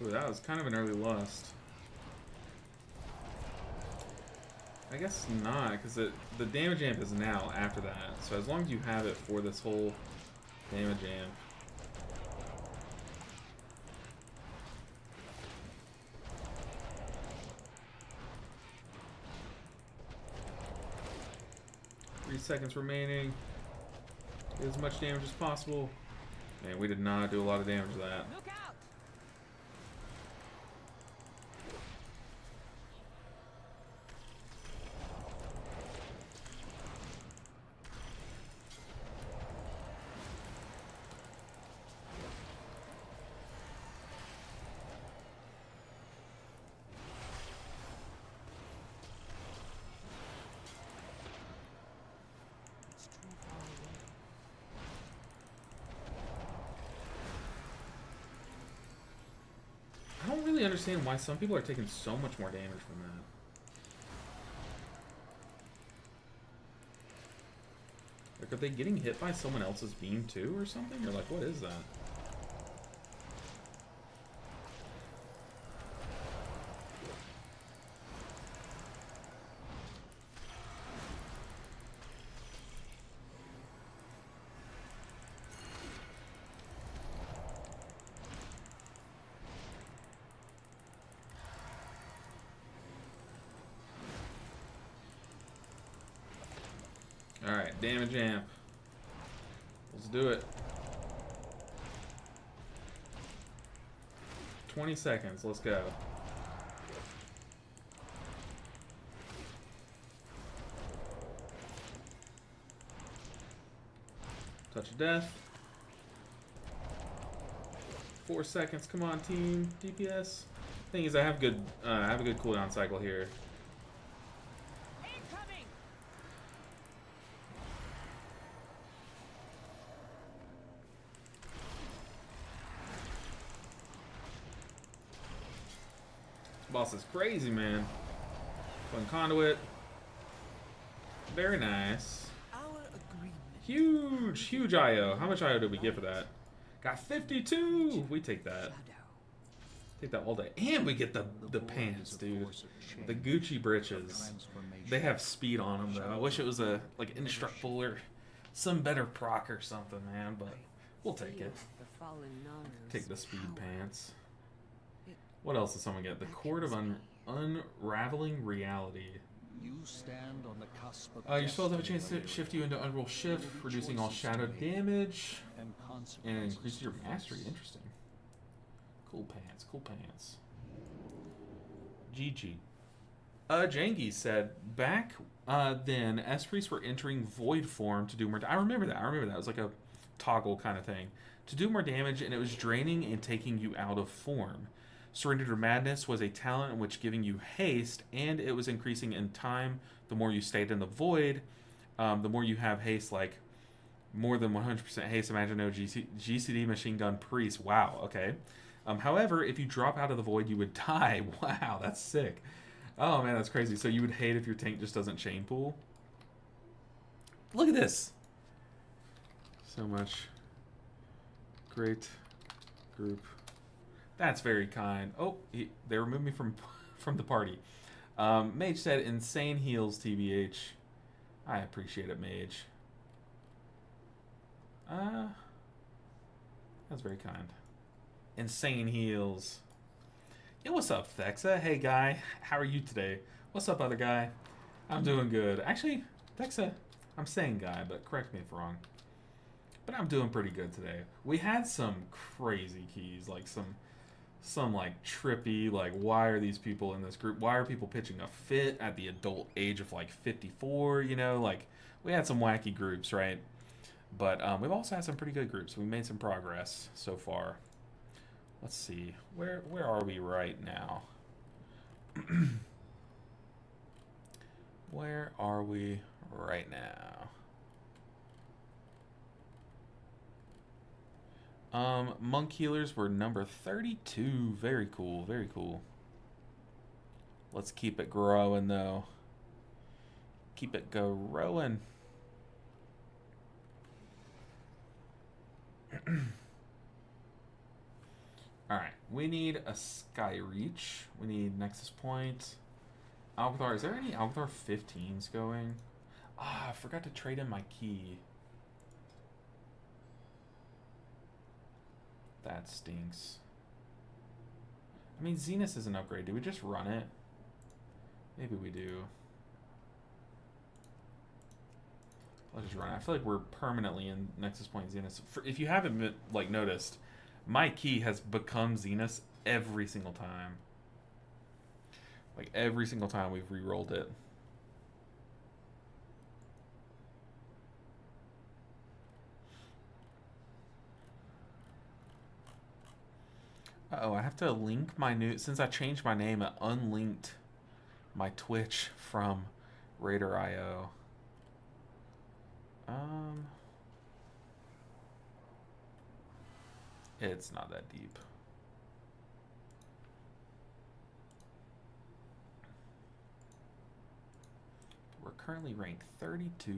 Ooh, that was kind of an early lust. I guess not, because the damage amp is now after that. So as long as you have it for this whole damage amp. Three seconds remaining. Get as much damage as possible. Man, we did not do a lot of damage to that. Look out! I don't really understand why some people are taking so much more damage from that. Like, are they getting hit by someone else's beam too or something? Or like, what is that? Alright, damage amp. Let's do it. 20 seconds, let's go. Touch of death. 4 seconds, come on team, DPS. Thing is, I have a good cooldown cycle here. Boss is crazy, man. Fun conduit. Very nice. Our agreement. Huge IO. How much IO did we get for that? Got 52. We take that. Take that all day. And we get the pants, dude. The Gucci britches. They have speed on them, though. I wish it was a like indestructible or some better proc or something, man. But we'll take it. Take the speed pants. What else does someone get? The Cord of Unraveling Reality. You stand on the cusp of Your spells have a chance to shift you into Unroll Shift, reducing all shadow damage, and increases your mastery. Interesting. Cool pants, cool pants. GG. Jangi said, back then, Esprits were entering Void form to do more I remember that. It was like a toggle kind of thing. To do more damage, and it was draining and taking you out of form. Surrender to Madness was a talent in which giving you haste, and it was increasing in time. The more you stayed in the Void, the more you have haste, like more than 100% haste. Imagine no GCD Machine Gun Priest. Wow, okay. However, if you drop out of the Void, you would die. Wow, that's sick. Oh man, that's crazy. So you would hate if your tank just doesn't chain pool? Look at this. So much. Great group. That's very kind. Oh, they removed me from the party. Mage said, insane heals, TBH. I appreciate it, Mage. That's very kind. Insane heals. Yeah, what's up, Thexa? Hey, guy. How are you today? What's up, other guy? I'm doing good. Actually, Thexa, I'm saying guy, but correct me if wrong. But I'm doing pretty good today. We had some crazy keys, like some like trippy, like why are these people in this group? Why are people pitching a fit at the adult age of like 54? You know, like we had some wacky groups, right? But we've also had some pretty good groups. We made some progress so far. Let's see, where are we right now? Where are we right now? Monk healers were number 32. Very cool, very cool. Let's keep it growing though. Keep it growing. Alright, we need a Sky Reach. We need Nexus Point. Alcazar, is there any Alcazar 15s going? Ah, I forgot to trade in my key. That stinks. I mean, Zenith is an upgrade. Do we just run it? Maybe we do. Let's just run it. I feel like we're permanently in Nexus Point Zenith. If you haven't like noticed, my key has become Zenith every single time. Like every single time we've re-rolled it. Uh-oh, I have to link my new... Since I changed my name, it unlinked my Twitch from Raider.io. It's not that deep. We're currently ranked 32.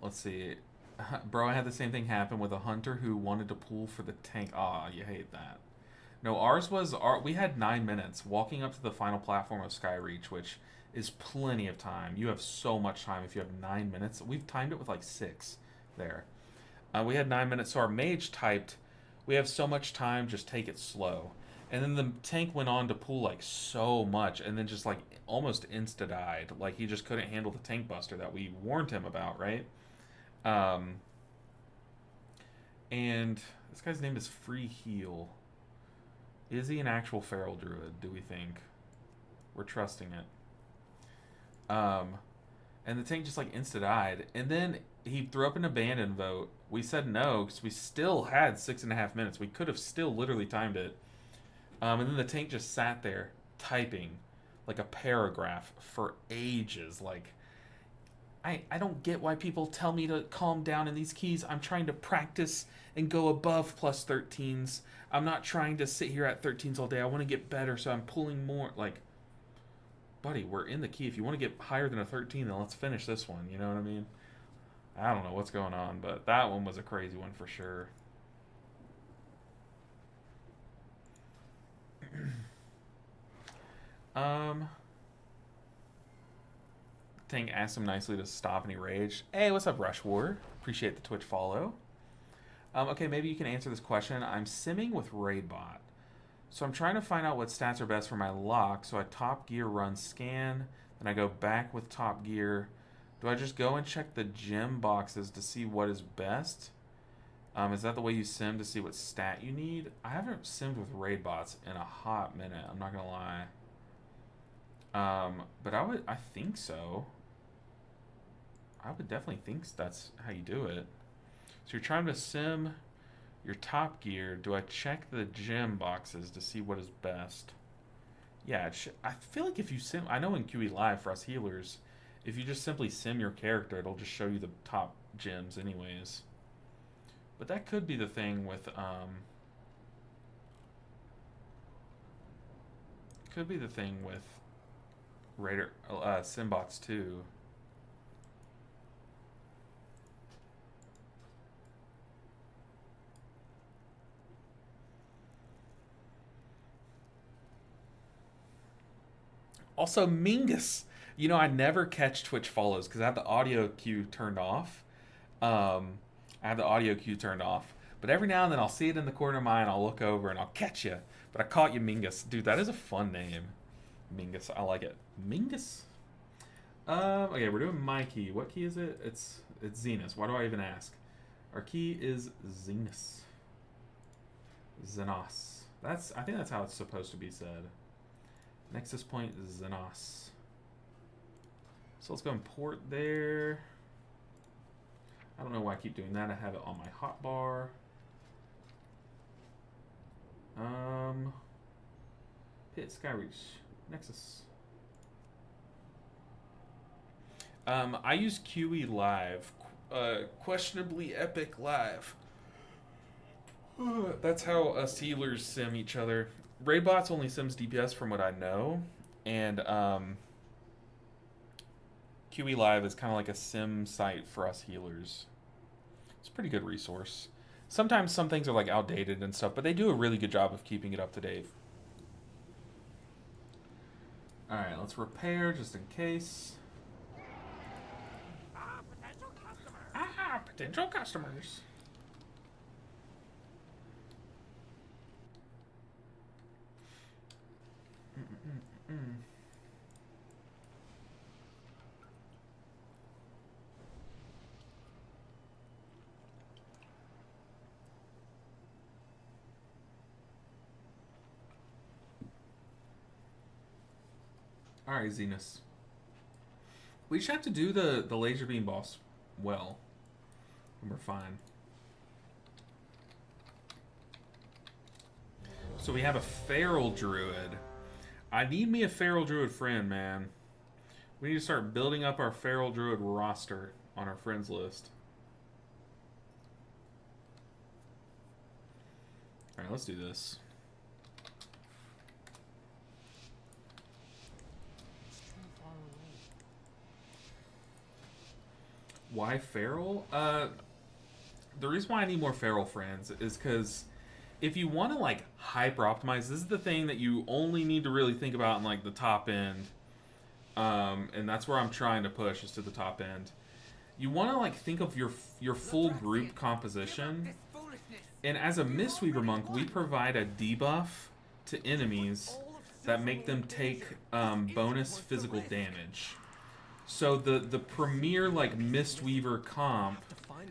Let's see. Bro, I had the same thing happen with a hunter who wanted to pull for the tank. Aw, you hate that. No, we had 9 minutes walking up to the final platform of Skyreach, which is plenty of time. You have so much time if you have 9 minutes. We've timed it with like 6 there. We had 9 minutes, so our mage typed, we have so much time, just take it slow. And then the tank went on to pull like so much, and then just like almost insta-died. Like he just couldn't handle the tank buster that we warned him about, right? And this guy's name is Free Heal. Is he an actual feral druid, do we think? We're trusting it. And the tank just like insta-died. And then he threw up an abandon vote. We said no, because we still had 6.5 minutes. We could have still literally timed it. And then the tank just sat there typing like a paragraph for ages. Like, I don't get why people tell me to calm down in these keys. I'm trying to practice and go above plus 13s. I'm not trying to sit here at 13s all day. I want to get better, so I'm pulling more. Like, buddy, we're in the key. If you want to get higher than a 13, then let's finish this one. You know what I mean? I don't know what's going on, but that one was a crazy one for sure. Tank asked him nicely to stop, and he raged. Hey, what's up, Rush War? Appreciate the Twitch follow. Okay, maybe you can answer this question. I'm simming with Raidbot. So I'm trying to find out what stats are best for my lock. So I top gear run scan, then I go back with top gear. Do I just go and check the gem boxes to see what is best? Is that the way you sim to see what stat you need? I haven't simmed with Raidbots in a hot minute, I'm not gonna lie. But I think so. I would definitely think that's how you do it. So you're trying to sim your top gear. Do I check the gem boxes to see what is best? Yeah, I feel like if you sim... I know in QE Live for us healers, if you just simply sim your character, it'll just show you the top gems anyways. But that could be the thing with... could be the thing with Raider Simbots too. Also, Mingus. You know, I never catch Twitch follows because I have the audio cue turned off. I have the audio cue turned off. But every now and then I'll see it in the corner of my eye and I'll look over and I'll catch you. But I caught you, Mingus. Dude, that is a fun name. Mingus. I like it. Mingus? Okay, we're doing my key. What key is it? It's Zenus. Why do I even ask? Our key is Zenus. Zenos. I think that's how it's supposed to be said. Nexus point is Zenos. So let's go and port there. I don't know why I keep doing that. I have it on my hotbar. Hit Skyreach. Nexus. I use QE Live. Questionably epic live. That's how us healers sim each other. Raidbots only sims DPS from what I know. And QE Live is kind of like a sim site for us healers. It's a pretty good resource. Sometimes some things are like outdated and stuff, but they do a really good job of keeping it up to date. Alright, let's repair just in case. Potential customers. Alright, Zenus. We just have to do the laser beam boss well. And we're fine. So we have a feral druid. I need me a feral druid friend, man. We need to start building up our feral druid roster on our friends list. Alright, let's do this. Why feral? The reason why I need more feral friends is because if you want to like hyper optimize, this is the thing that you only need to really think about in like the top end, and that's where I'm trying to push, is to the top end. You want to like think of your full group composition, and as a Mistweaver monk, we provide a debuff to enemies that make them take bonus physical damage. So the premier like Mistweaver comp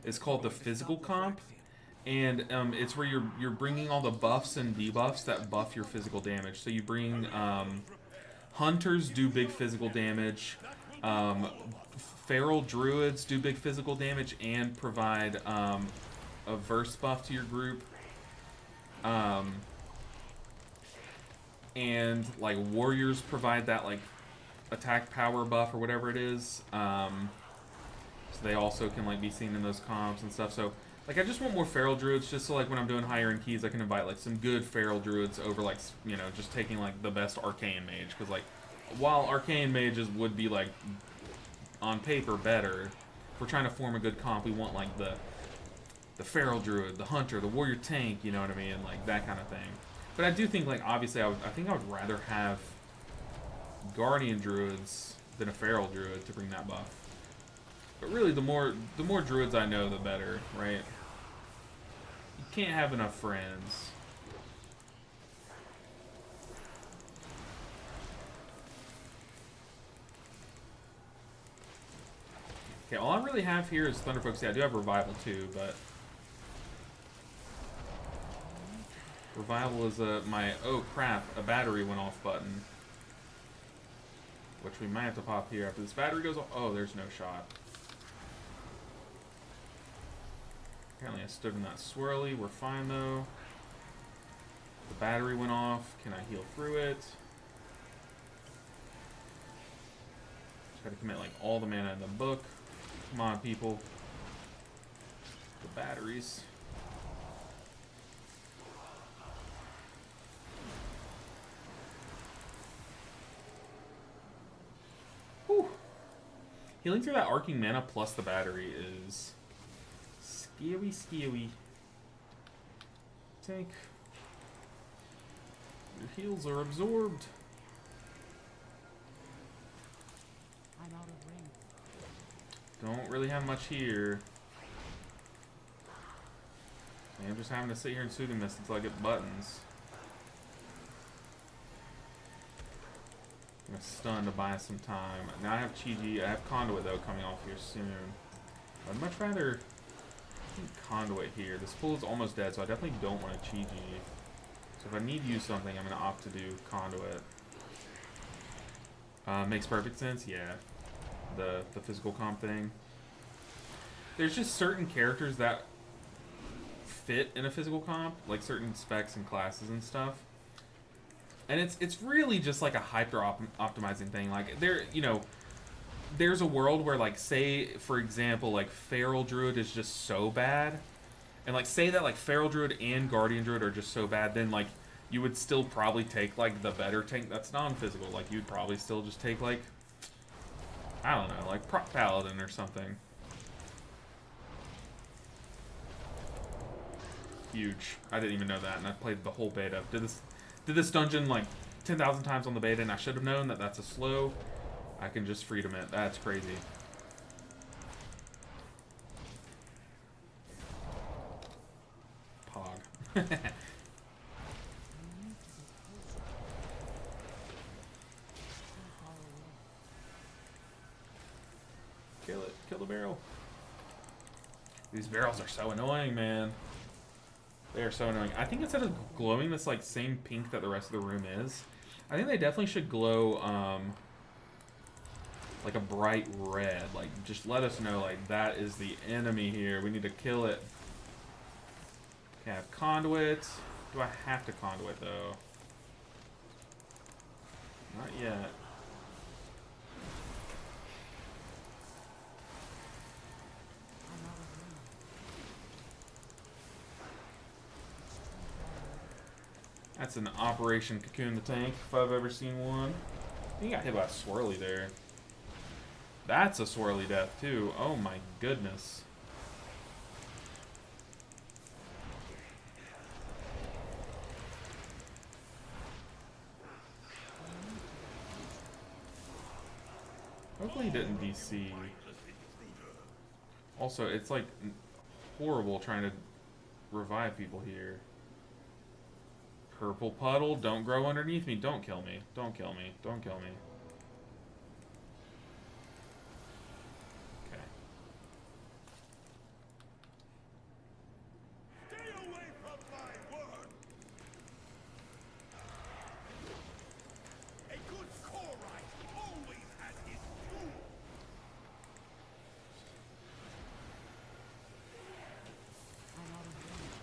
is called the physical comp, and it's where you're bringing all the buffs and debuffs that buff your physical damage. So you bring hunters do big physical damage, feral druids do big physical damage and provide a verse buff to your group, and like warriors provide that like attack power buff or whatever it is. So they also can like be seen in those comps and stuff. So like I just want more feral druids, just so like when I'm doing higher end keys I can invite like some good feral druids over, like, you know, just taking like the best arcane mage, because like while arcane mages would be like on paper better, if we're trying to form a good comp, we want like the feral druid, the hunter, the warrior tank, you know what I mean, like that kind of thing. But I do think like obviously I think I would rather have guardian druids than a feral druid to bring that buff. But really, the more druids I know, the better, right? You can't have enough friends. Okay, all I really have here is Thunderfolk. Yeah, I do have Revival too, but Revival is my oh crap, a battery went off button, which we might have to pop here after this battery goes off. Oh, there's no shot. Apparently I stood in that swirly. We're fine though. The battery went off. Can I heal through it? Just gotta commit like all the mana in the book. Come on, people. The batteries. Whew. Healing through that arcing mana plus the battery is scary. Tank. Your heals are absorbed. I'm out of range. Don't really have much here. I'm just having to sit here and Soothing Mist until I get buttons. I'm gonna stun to buy some time. Now I have Chi-Ji. I have Conduit though coming off here soon. I'd much rather Conduit here. This pool is almost dead, so I definitely don't want a Chi-Ji. So if I need to use something, I'm gonna opt to do Conduit. Makes perfect sense, yeah. The physical comp thing. There's just certain characters that fit in a physical comp, like certain specs and classes and stuff. And it's really just like a optimizing thing. Like there's a world where like say for example like Feral Druid is just so bad, and like say that like Feral Druid and Guardian Druid are just so bad, then like you would still probably take like the better tank that's non-physical. Like you'd probably still just take like, I don't know, like Prot Paladin or something. Huge. I didn't even know that, and I played the whole beta. Did this dungeon like 10,000 times on the beta, and I should have known that that's a slow. I can just freedom it. That's crazy. Pog. Kill it. Kill the barrel. These barrels are so annoying, man. They are so annoying. I think instead of glowing this like same pink that the rest of the room is, I think they definitely should glow like a bright red. Like just let us know like that is the enemy here. We need to kill it. Okay, I have Conduit. Do I have to Conduit though? Not yet. That's an Operation Cocoon the Tank, if I've ever seen one. I think I got hit by a swirly there. That's a swirly death, too. Oh my goodness. Hopefully he didn't DC. Also, it's like horrible trying to revive people here. Purple puddle, don't grow underneath me. Don't kill me. Don't kill me. Don't kill me. Okay. Stay away from my word. A good scorite always has his tool. I'm out of range.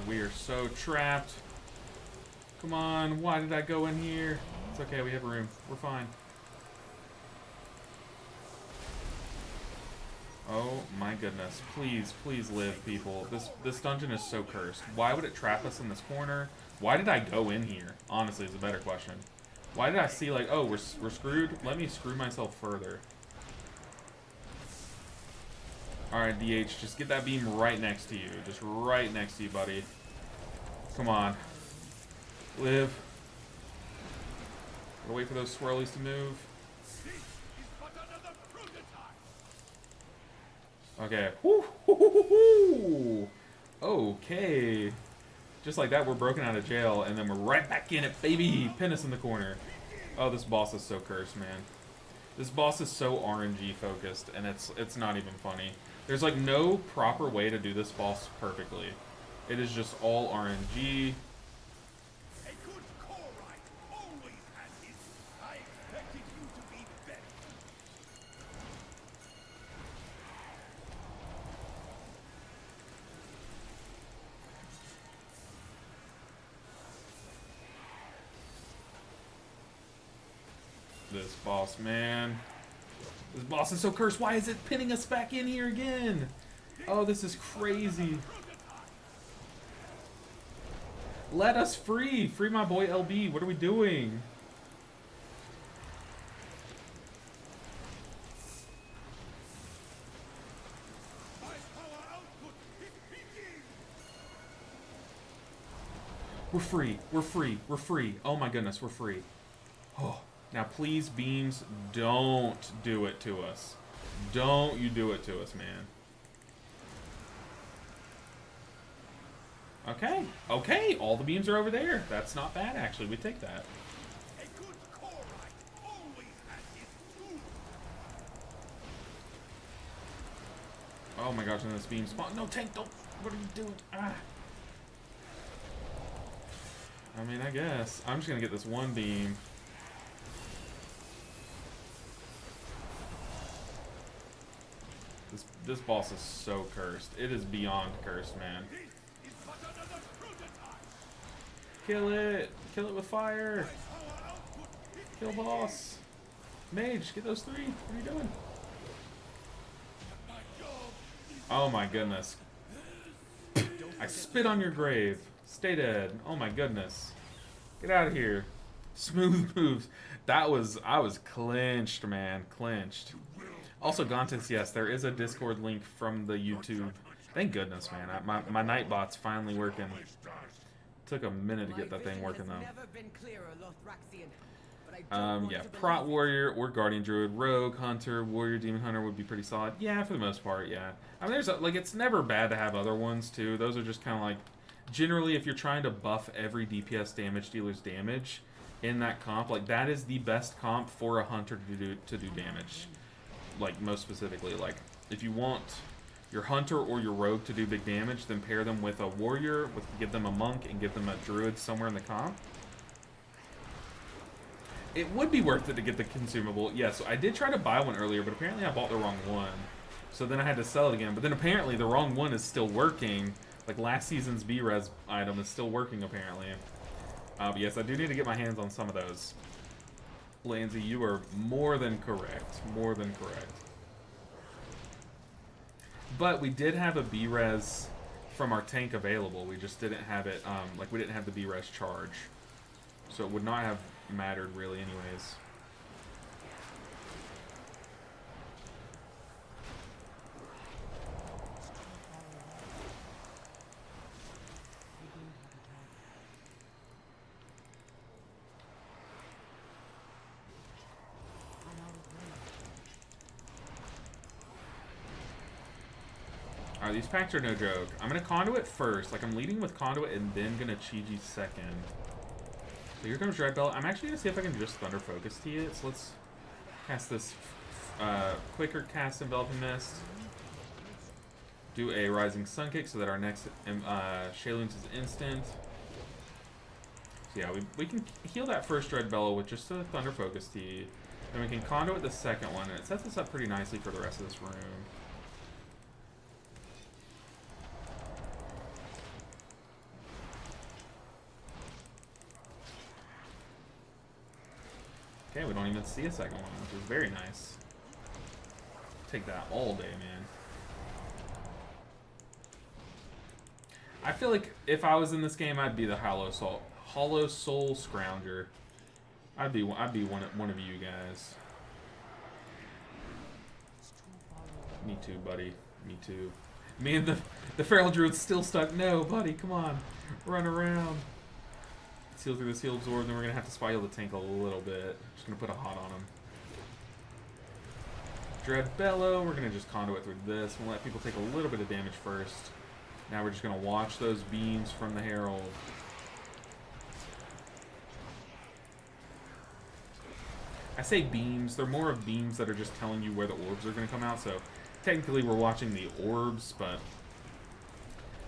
we are so trapped. Come on, why did I go in here? It's okay, we have room. We're fine. Oh my goodness. Please, please live, people. This dungeon is so cursed. Why would it trap us in this corner? Why did I go in here? Honestly, is a better question. Why did I see like, oh, we're screwed? Let me screw myself further. Alright, DH, just get that beam right next to you. Just right next to you, buddy. Come on. Live. Gotta wait for those swirlies to move. Okay. Woo. Okay. Just like that, we're broken out of jail, and then we're right back in it, baby! Pin us in the corner. Oh, this boss is so cursed, man. This boss is so RNG focused, and it's not even funny. There's like no proper way to do this boss perfectly. It is just all RNG. This boss, man. This boss is so cursed. Why is it pinning us back in here again? Oh, this is crazy. Let us free. Free my boy LB. What are we doing? We're free. We're free. We're free. Oh my goodness, we're free. Oh. Now, please, beams, don't do it to us. Don't you do it to us, man. Okay. Okay, all the beams are over there. That's not bad, actually. We take that. Oh my gosh, and this beam spawn. No, tank, don't. What are you doing? Ah. I mean, I guess. I'm just going to get this one beam. This boss is so cursed. It is beyond cursed, man. Kill it! Kill it with fire! Kill boss! Mage, get those three! What are you doing? Oh my goodness. I spit on your grave. Stay dead. Oh my goodness. Get out of here. Smooth moves. I was clinched, man. Clinched. Also, Gontis, yes, there is a Discord link from the YouTube. Thank goodness, man. My Nightbot's finally working. Took a minute to get that thing working, though. Yeah, Prot Warrior or Guardian Druid, Rogue, Hunter, Warrior, Demon Hunter would be pretty solid. Yeah, for the most part, yeah. I mean, there's like, it's never bad to have other ones, too. Those are just kind of like, generally, if you're trying to buff every DPS damage dealer's damage in that comp, like, that is the best comp for a Hunter to do damage. Like, most specifically, like, if you want your Hunter or your Rogue to do big damage, then pair them with a Warrior, give them a Monk, and give them a Druid somewhere in the comp. It would be worth it to get the consumable. Yeah, so I did try to buy one earlier, but apparently I bought the wrong one. So then I had to sell it again, but then apparently the wrong one is still working. Like, last season's B-Res item is still working, apparently. But yes, I do need to get my hands on some of those. Lansy, you are more than correct. More than correct. But we did have a B-Res from our tank available. We just didn't have it, like, we didn't have the B-Res charge. So it would not have mattered, really, anyways. Alright, these packs are no joke. I'm gonna Conduit first. Like, I'm leading with Conduit and then gonna Chi-Ji second. So here comes Red Belt. I'm actually gonna see if I can just Thunder Focus to it. So let's cast this quicker cast Enveloping Mist. Do a Rising Sun Kick so that our next Shayloons is instant. So yeah, we can heal that first Dread Bellow with just a Thunder Focus Tea. Then we can Conduit the second one, and it sets us up pretty nicely for the rest of this room. Okay, we don't even see a second one, which is very nice. Take that all day, man. I feel like if I was in this game, I'd be the Hollow Soul Scrounger. I'd be one of you guys. Me too, buddy. Me too. Me and the Feral Druid's still stuck. No, buddy, come on. Run around. Seal through the Seal Absorb, then we're going to have to spy the tank a little bit. Just going to put a hot on him. Dread Bellow, we're going to just conduit through this. We'll let people take a little bit of damage first. Now we're just going to watch those beams from the Herald. I say beams, they're more of beams that are just telling you where the orbs are going to come out, so technically we're watching the orbs, but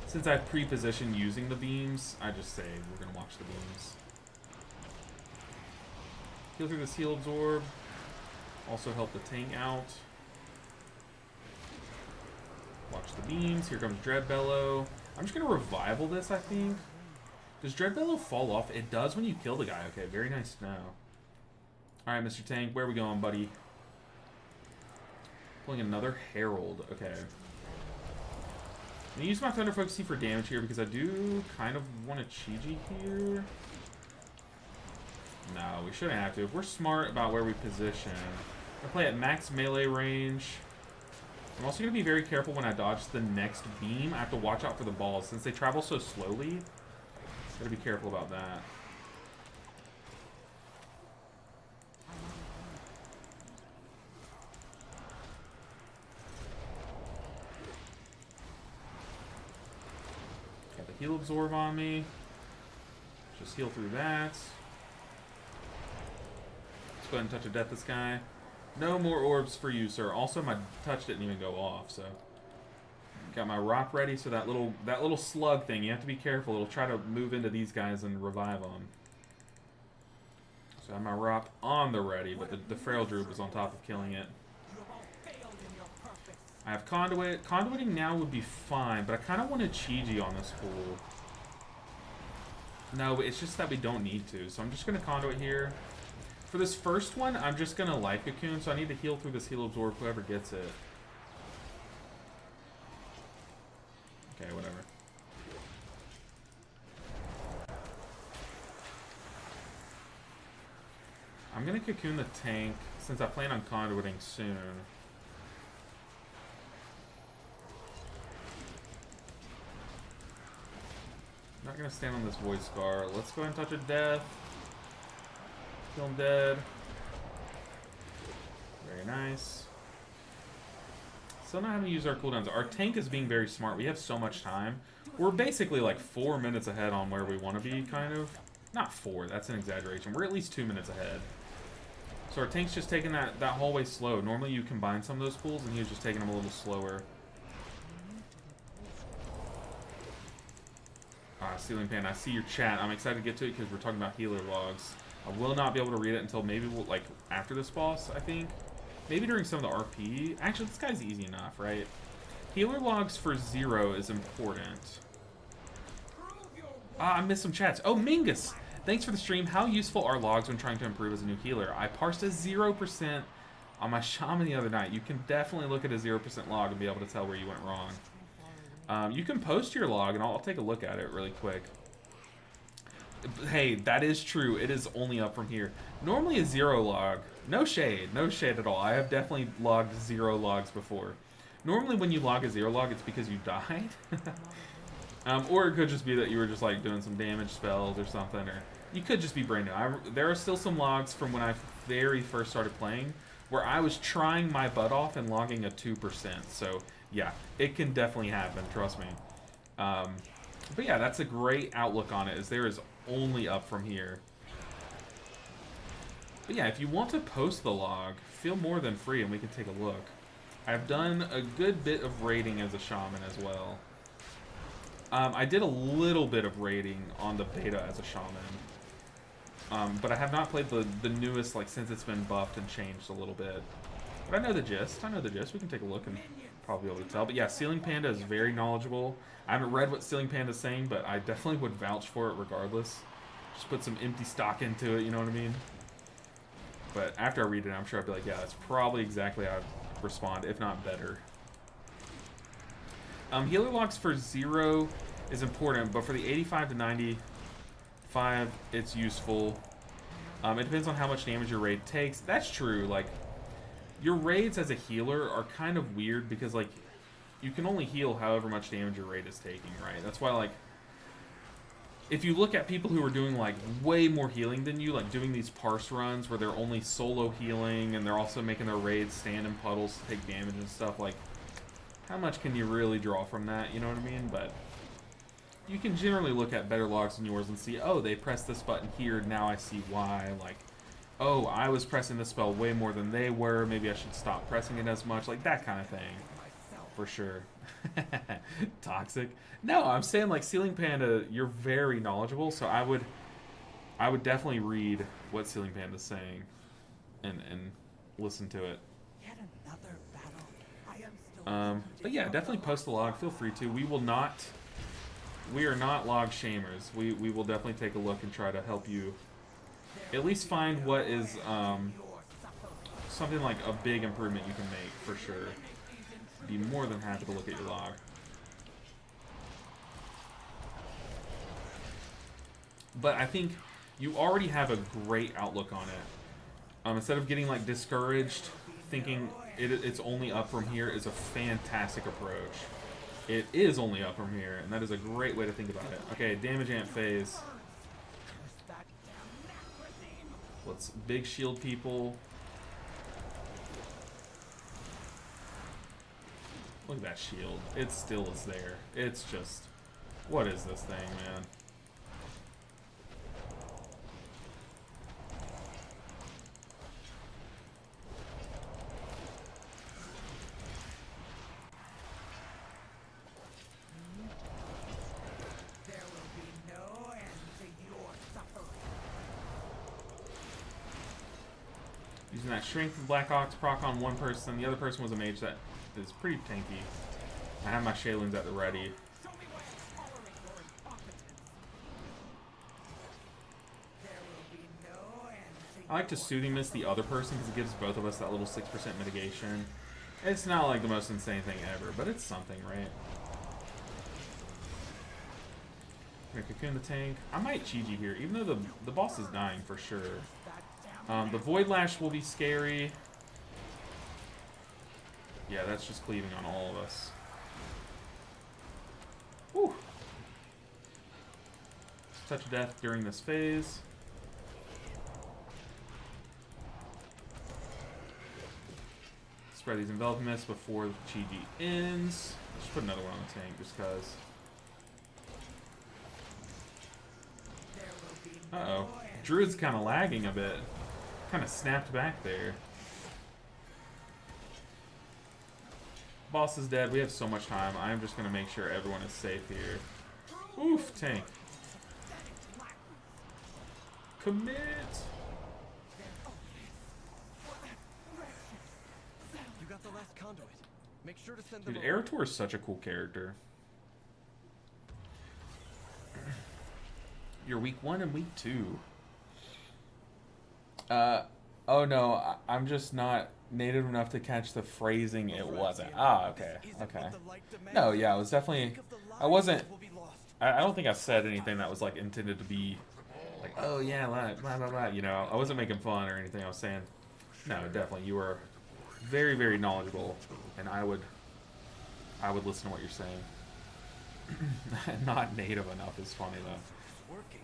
since I've pre-positioned using the beams, I just say we're going to watch the beams. Heal through the Seal Absorb. Also help the tank out. Watch the beams. Here comes Dread Bellow. I'm just going to revival this, I think. Does Dread Bellow fall off? It does when you kill the guy. Okay, very nice to know. Alright, Mr. Tank, where are we going, buddy? Pulling another Herald. Okay. I'm going to use my Thunder Focus for damage here because I do kind of want a Chi-Ji here. No, we shouldn't have to. If we're smart about where we position. I'm going to play at max melee range. I'm also going to be very careful when I dodge the next beam. I have to watch out for the balls. Since they travel so slowly, got to be careful about that. Got the Heal Absorb on me. Just heal through that. Let's go ahead and touch a death this guy. No more orbs for you, sir. Also, my touch didn't even go off, so got my rock ready. So that little slug thing, you have to be careful. It'll try to move into these guys and revive them. So I have my rock on the ready, but the Feral Druid was on top of killing it. I have conduit. Conduiting now would be fine, but I kind of want a Chi-Ji on this fool. No, but it's just that we don't need to. So I'm just going to conduit here. For this first one, I'm just going to Life Cocoon, so I need to heal through this Heal Absorb, whoever gets it. Okay, whatever. I'm going to Cocoon the tank, since I plan on conduiting soon. Not going to stand on this Void Scar. Let's go ahead and touch a death. Kill him dead. Very nice. Still not having to use our cooldowns. Our tank is being very smart. We have so much time. We're basically like 4 minutes ahead on where we want to be, kind of. Not 4, that's an exaggeration. We're at least 2 minutes ahead. So our tank's just taking that hallway slow. Normally you combine some of those pools, and he was just taking them a little slower. Ceiling Pan, I see your chat. I'm excited to get to it because we're talking about healer logs. I will not be able to read it until maybe like after this boss, I think. Maybe during some of the RP. Actually, this guy's easy enough, right? Healer logs for 0 is important. I missed some chats. Oh, Mingus! Thanks for the stream. How useful are logs when trying to improve as a new healer? I parsed a 0% on my shaman the other night. You can definitely look at a 0% log and be able to tell where you went wrong. You can post your log, and I'll take a look at it really quick. Hey, that is true. It is only up from here. Normally a 0 log. No shade at all. I have definitely logged 0 logs before. Normally when you log a 0 log, it's because you died. Or it could just be that you were just like doing some damage spells or something, or you could just be brand new. There are still some logs from when I very first started playing where I was trying my butt off and logging a 2%. So yeah, it can definitely happen, trust me. But yeah, that's a great outlook on it, is there is only up from here. But yeah, if you want to post the log, feel more than free and we can take a look. I've done a good bit of raiding as a shaman as well. I did a little bit of raiding on the beta as a shaman. But I have not played the newest, like, since it's been buffed and changed a little bit. But I know the gist. We can take a look and probably be able to tell. But yeah, Ceiling Panda is very knowledgeable. I haven't read what Ceiling Panda is saying, but I definitely would vouch for it regardless. Just put some empty stock into it, you know what I mean? But after I read it, I'm sure I'll be like, yeah, that's probably exactly how I'd respond, if not better. Healer locks for 0 is important, but for the 85 to 95, it's useful. It depends on how much damage your raid takes. That's true. Like, your raids as a healer are kind of weird because, like, you can only heal however much damage your raid is taking, right? That's why, like, if you look at people who are doing, like, way more healing than you, like doing these parse runs where they're only solo healing and they're also making their raids stand in puddles to take damage and stuff, like, how much can you really draw from that, you know what I mean? But you can generally look at better logs than yours and see, oh, they pressed this button here, now I see why. Like, oh, I was pressing this spell way more than they were, maybe I should stop pressing it as much, like that kind of thing. For sure. Toxic. No, I'm saying, like, Ceiling Panda, you're very knowledgeable, so I would definitely read what Ceiling Panda's saying and listen to it. Yet another battle. I am still But yeah, definitely post the log. Feel free to. We are not log shamers. We will definitely take a look and try to help you at least find what is something like a big improvement you can make for sure. Be more than happy to look at your log. But I think you already have a great outlook on it. Instead of getting like discouraged, thinking it's only up from here is a fantastic approach. It is only up from here, and that is a great way to think about it. Okay, damage amp phase. Let's big shield people. Look at that shield. It still is there. It's just... What is this thing, man? There will be no end to your suffering. Using that strength of Black Ox proc on one person. The other person was a mage that is pretty tanky. I have my Shayluns at the ready. Show me why I tolerate your incompetence. There will be no end to I like to Soothing Mist the other person because it gives both of us that little 6% mitigation. It's not like the most insane thing ever, but it's something, right? I'm gonna Cocoon the tank. I might Chi-Ji here, even though the boss is dying for sure. The Void Lash will be scary. Yeah, that's just cleaving on all of us. Whew. Touch of Death during this phase. Spread these Enveloping Mists before the Chi-Ji ends. Let's put another one on the tank just cause. Uh-oh. Druid's kind of lagging a bit. Kind of snapped back there. Boss is dead. We have so much time. I'm just going to make sure everyone is safe here. Oof, tank. Commit! You got the last conduit. Make sure to send Dude, them Erator is such a cool character. You're week 1 and week 2. Oh no, I'm just not native enough to catch the phrasing it wasn't. Ah, okay, okay. No, yeah, it was definitely, I wasn't, I don't think I said anything that was like intended to be like, oh yeah, blah, blah, blah, you know, I wasn't making fun or anything. I was saying, no, definitely, you were very, very knowledgeable, and I would listen to what you're saying. Not native enough is funny though. working.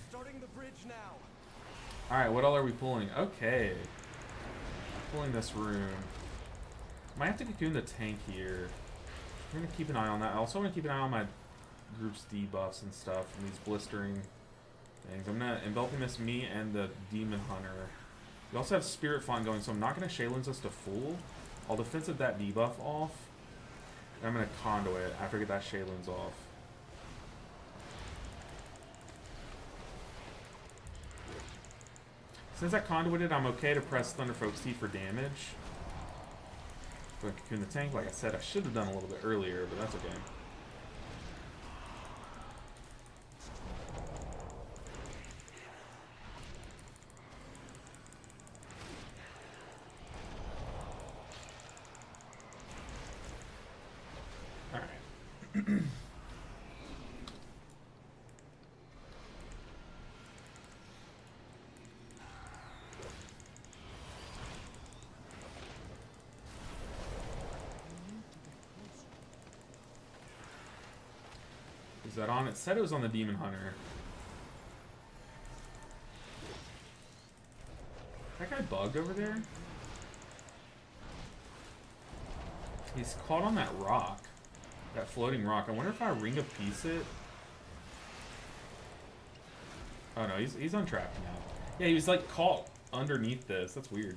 Starting the bridge now. Alright, what all are we pulling? Okay. Pulling this room. Might have to cocoon the tank here. I'm going to keep an eye on that. I also want to keep an eye on my group's debuffs and stuff, and these blistering things. I'm going to Enveloping Mist me and the Demon Hunter. We also have Spirit Font going, so I'm not going to Shayluns us to full. I'll defensive that debuff off. And I'm going to Conduit after I get that Shayluns off. Since I conduited, I'm okay to press Thunderfolk's Teeth for damage. Go ahead and cocoon the tank. Like I said, I should have done a little bit earlier, but that's okay. Is that on? It said it was on the Demon Hunter. That guy bugged over there? He's caught on that rock. That floating rock. I wonder if I ring of peace it. Oh no, he's untrapped now. Yeah, he was like caught underneath this. That's weird.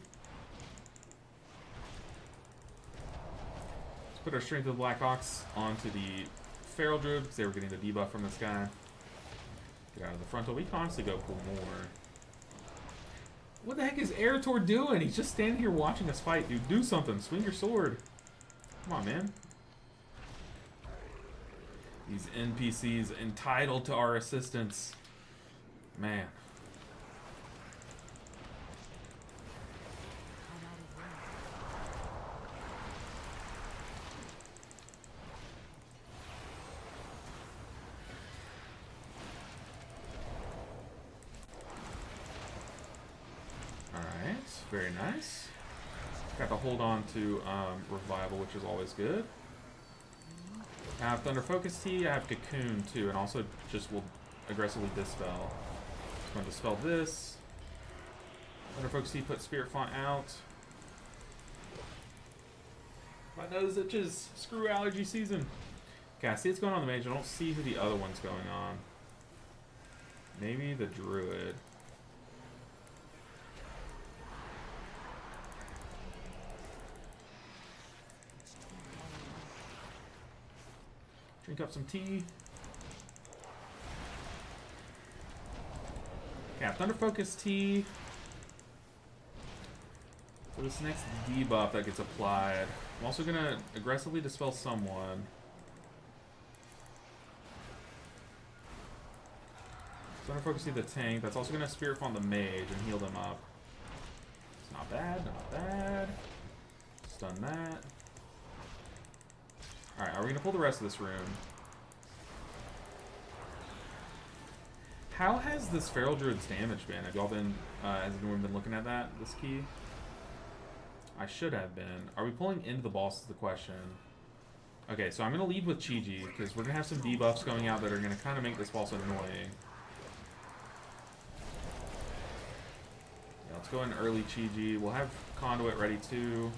Let's put our Strength of the Black Ox onto the Feral Druid because they were getting the debuff from this guy. Get out of the frontal. We can honestly go pull more. What the heck is Erator doing? He's just standing here watching us fight, dude. Do something. Swing your sword. Come on, man. These NPCs entitled to our assistance. Man. Alright, very nice. Got to hold on to Revival, which is always good. I have Thunder Focus Tea, I have Cocoon too, and also just will aggressively dispel. Just going to dispel this. Thunder Focus Tea, put Spirit Font out. My nose itches. Screw allergy season. Okay, I see what's going on in the mage. I don't see who the other one's going on. Maybe the druid. Drink up some tea. Yeah, Thunder Focus Tea. For this next debuff that gets applied. I'm also gonna aggressively dispel someone. Thunder Focus Tea the tank. That's also gonna Spirit Font the mage and heal them up. It's not bad, not bad. Stun that. Alright, are we gonna pull the rest of this room? How has this Feral Druid's damage been? Have y'all been, has anyone been looking at that, this key? I should have been. Are we pulling into the boss is the question. Okay, so I'm gonna lead with Chi-Ji, because we're gonna have some debuffs going out that are gonna kind of make this boss annoying. Yeah, let's go in early Chi-Ji. We'll have Conduit ready too.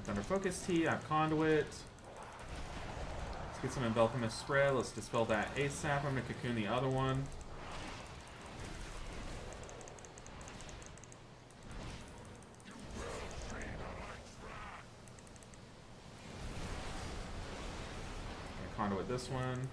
Thunder Focus Tea, I have Conduit. Let's get some Envelopment Spread. Let's dispel that ASAP. I'm going to Cocoon the other one. Conduit this one.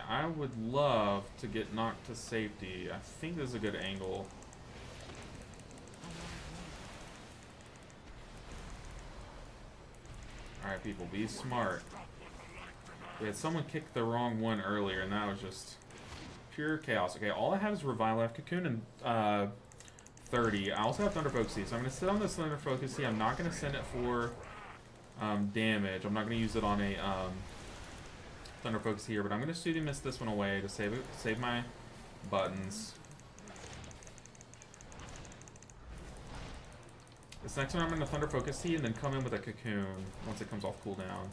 I would love to get knocked to safety. I think this is a good angle. Alright, people, be smart. We had someone kick the wrong one earlier, and that was just pure chaos. Okay, all I have is Revival. I have Cocoon and 30. I also have Thunder Focus Tea, so I'm going to sit on this Thunder Focus Tea. I'm not going to send it for damage. I'm not going to use it on a Thunder Focus here, but I'm going to Soothing Mist this one away to save my buttons. This next one I'm going to Thunder Focus Tea and then come in with a Cocoon once it comes off cooldown.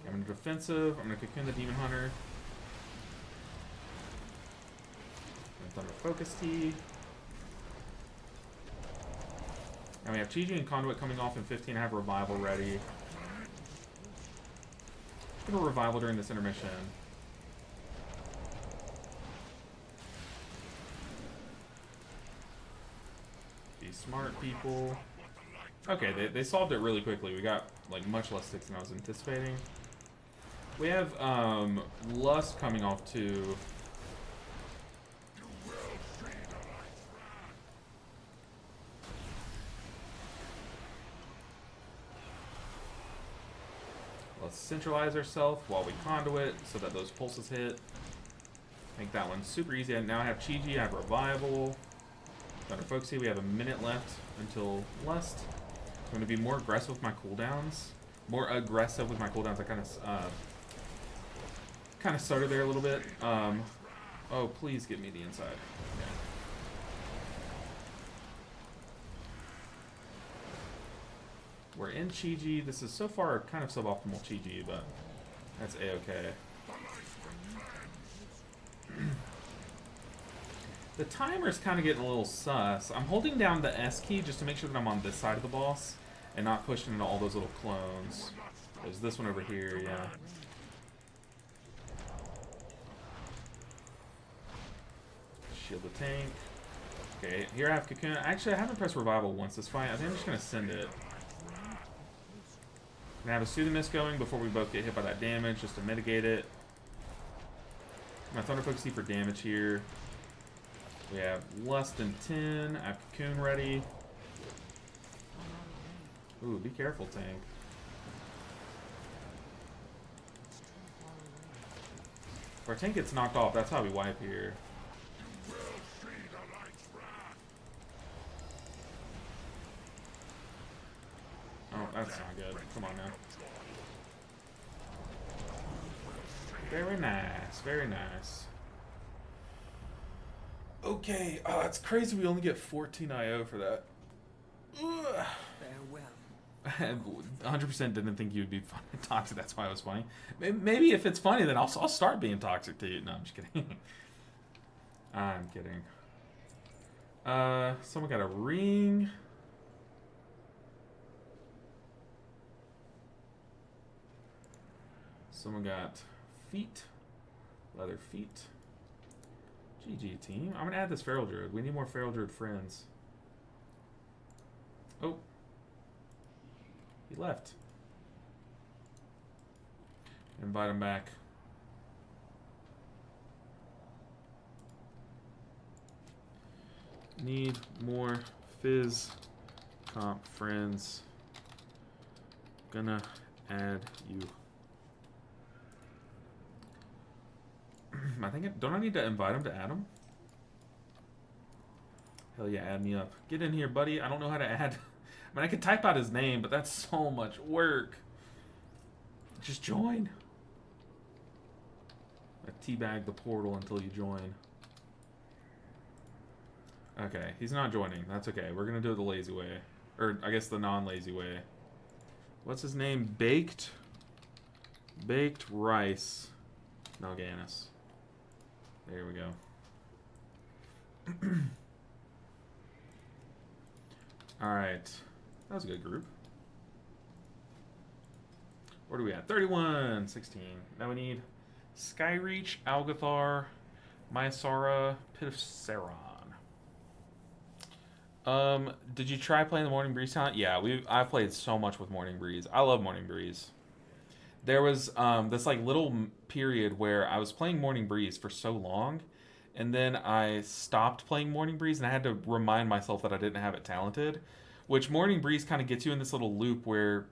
I'm going to defensive. I'm going to Cocoon the Demon Hunter. Thunder Focus Tea. And we have Chi-Ji and Conduit coming off in 15. I have Revival ready. I'm gonna Revival during this intermission. Be smart, people. Okay, they solved it really quickly. We got like much less sticks than I was anticipating. We have Lust coming off too. Let's centralize ourselves while we conduit so that those pulses hit. Make that one super easy. I now have Chi-Ji, I have Revival. Thunder Folksy, we have a minute left until Lust. I'm going to be more aggressive with my cooldowns. More aggressive with my cooldowns. I kind of started there a little bit. Oh, please give me the inside. Yeah. We're in Chi-Ji. This is so far kind of suboptimal Chi-Ji, but that's A-okay. The timer's kind of getting a little sus. I'm holding down the S key just to make sure that I'm on this side of the boss and not pushing into all those little clones. There's this one over here, yeah. Shield the tank. Okay, here I have Cocoon. Actually, I haven't pressed Revival once this fight. I think I'm just going to send it. I'm going to have a Pseudomist going before we both get hit by that damage, just to mitigate it. My Thunder Focusy for damage here. We have less than 10. I have Cocoon ready. Ooh, be careful, tank. If our tank gets knocked off, that's how we wipe here. Oh, that's not good. Come on now. Very nice, very nice. Okay, it's crazy we only get 14 IO for that. Ugh. Farewell. 100% didn't think you'd be toxic, that's why it was funny. Maybe if it's funny, then I'll start being toxic to you. No, I'm just kidding. I'm kidding. Someone got a ring. Someone got feet. Leather feet. GG team. I'm gonna add this Feral Druid. We need more Feral Druid friends. Oh. He left. Invite him back. Need more Fizz comp friends. Gonna add you. Don't I need to invite him to add him? Hell yeah, add me up. Get in here, buddy. I don't know how to add. I mean, I could type out his name, but that's so much work. Just join. I teabag the portal until you join. Okay, he's not joining. That's okay. We're gonna do it the lazy way. Or, I guess the non-lazy way. What's his name? Baked Rice Mal'Ganis. There we go. Alright. That was a good group. Where do we at? 31, 16. Now we need Skyreach, Algathar, Myasara, Pit of Saron. Did you try playing the Morning Breeze talent? Yeah, I've played so much with Morning Breeze. I love Morning Breeze. There was this like little period where I was playing Morning Breeze for so long, and then I stopped playing Morning Breeze, and I had to remind myself that I didn't have it talented, which Morning Breeze kind of gets you in this little loop where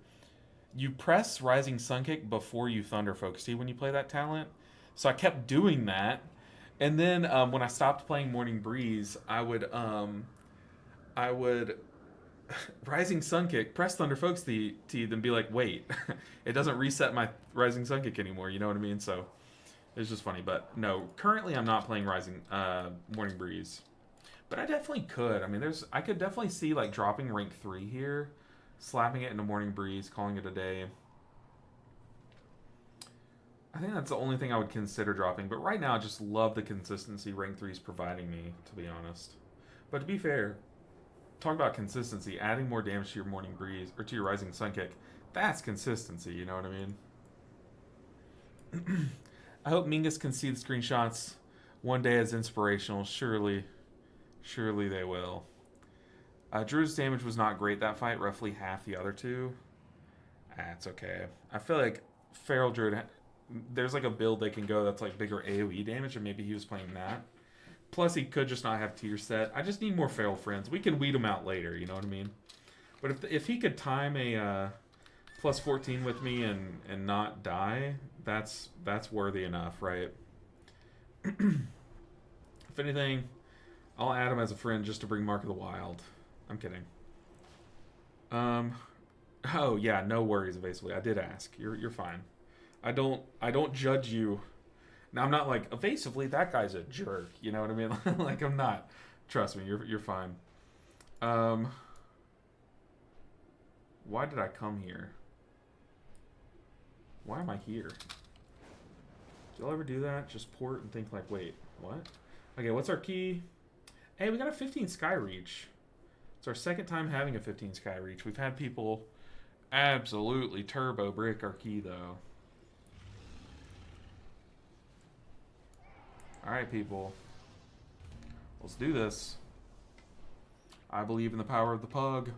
you press Rising Sunkick before you Thunder Focusy when you play that talent. So I kept doing that, and then when I stopped playing Morning Breeze, I would Rising Sunkick, press Thunder Focusy, then be like, wait, it doesn't reset my Rising Sunkick anymore, you know what I mean? So it's just funny, but no, currently I'm not playing Morning Breeze. But I definitely could. I mean, I could definitely see like dropping rank 3 here, slapping it into Morning Breeze, calling it a day. I think that's the only thing I would consider dropping, but right now I just love the consistency rank 3 is providing me, to be honest. But to be fair, talk about consistency, adding more damage to your Morning Breeze, or to your Rising Sunkick, that's consistency, you know what I mean? I hope Mingus can see the screenshots one day as inspirational. Surely they will. Drew's damage was not great that fight, roughly half the other two. It's okay. I feel like Feral Druid there's like a build they can go that's like bigger AoE damage, and maybe he was playing that. Plus, he could just not have tier set. I just need more feral friends. We can weed them out later, you know what I mean? But if he could time a plus 14 with me and not die, that's worthy enough, right? If anything, I'll add him as a friend just to bring Mark of the Wild. I'm kidding. Oh yeah, no worries. Evasively, I did ask. You're fine. I don't judge you. Now I'm not like evasively. That guy's a jerk. You know what I mean? Like I'm not. Trust me. You're fine. Why did I come here? Why am I here? Do y'all ever do that? Just port and think like, wait, what? Okay, what's our key? Hey, we got a 15 sky reach. It's our second time having a 15 sky reach. We've had people absolutely turbo brick our key though. Alright, people. Let's do this. I believe in the power of the pug.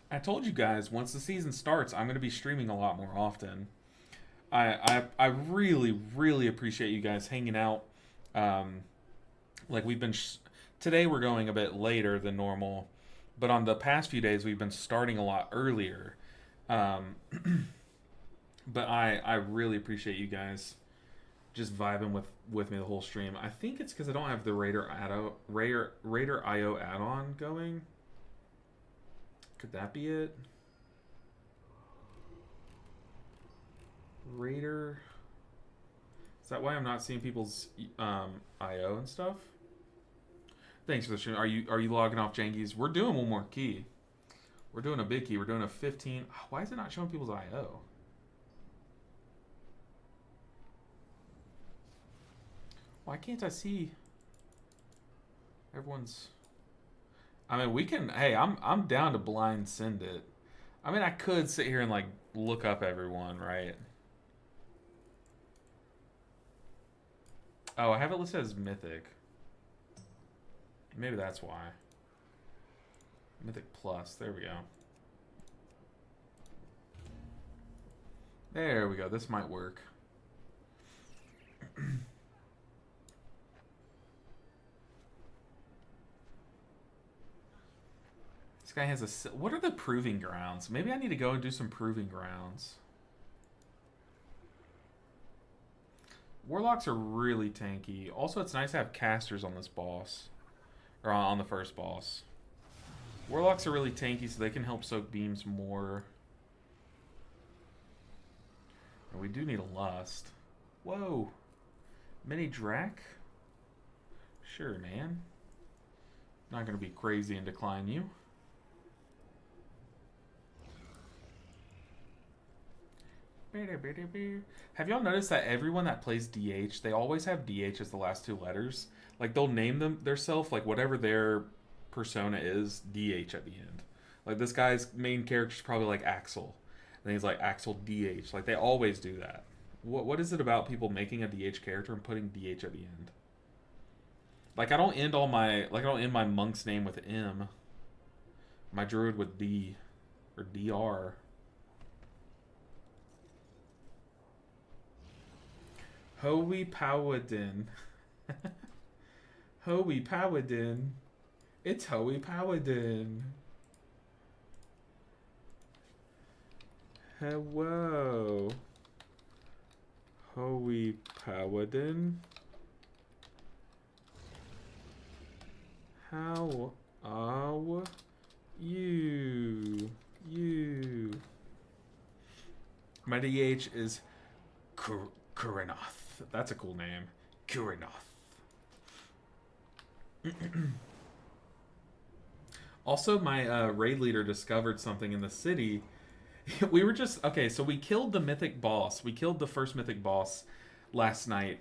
I told you guys, once the season starts, I'm going to be streaming a lot more often. I really, really appreciate you guys hanging out. Like we've been... Today we're going a bit later than normal. But on the past few days, we've been starting a lot earlier. But I really appreciate you guys just vibing with me the whole stream. I think it's because I don't have the Raider IO add-on going. Could that be it? Raider. Is that why I'm not seeing people's IO and stuff? Thanks for the stream. Are you logging off, Jankies? We're doing one more key. We're doing a big key. We're doing a 15. Why is it not showing people's IO? Why can't I see everyone's... I mean, we can... Hey, I'm down to blind send it. I mean, I could sit here and, like, look up everyone, right? Oh, I have it listed as Mythic. Maybe that's why. Mythic Plus. There we go. There we go. This might work. This guy has a... What are the proving grounds? Maybe I need to go and do some proving grounds. Warlocks are really tanky. Also, it's nice to have casters on this boss. Or on the first boss. Warlocks are really tanky, so they can help soak beams more. And we do need a lust. Whoa. Mini Drac? Sure, man. Not going to be crazy and decline you. Have y'all noticed that everyone that plays DH, they always have DH as the last two letters? Like, they'll name them theirself, like, whatever their persona is, DH at the end. Like, this guy's main character is probably, like, Axel. And he's, like, Axel DH. Like, they always do that. What is it about people making a DH character and putting DH at the end? Like, I don't end my monk's name with M. My druid with D. Or DR. Hoey Paladin. Hoey Paladin. It's Hoey Paladin. Hello. Hoey Paladin. How are you? My DH is Kurinoth. That's a cool name. Kurinoth. Also, my raid leader discovered something in the city. We were just... Okay, so we killed the mythic boss. We killed the first mythic boss last night.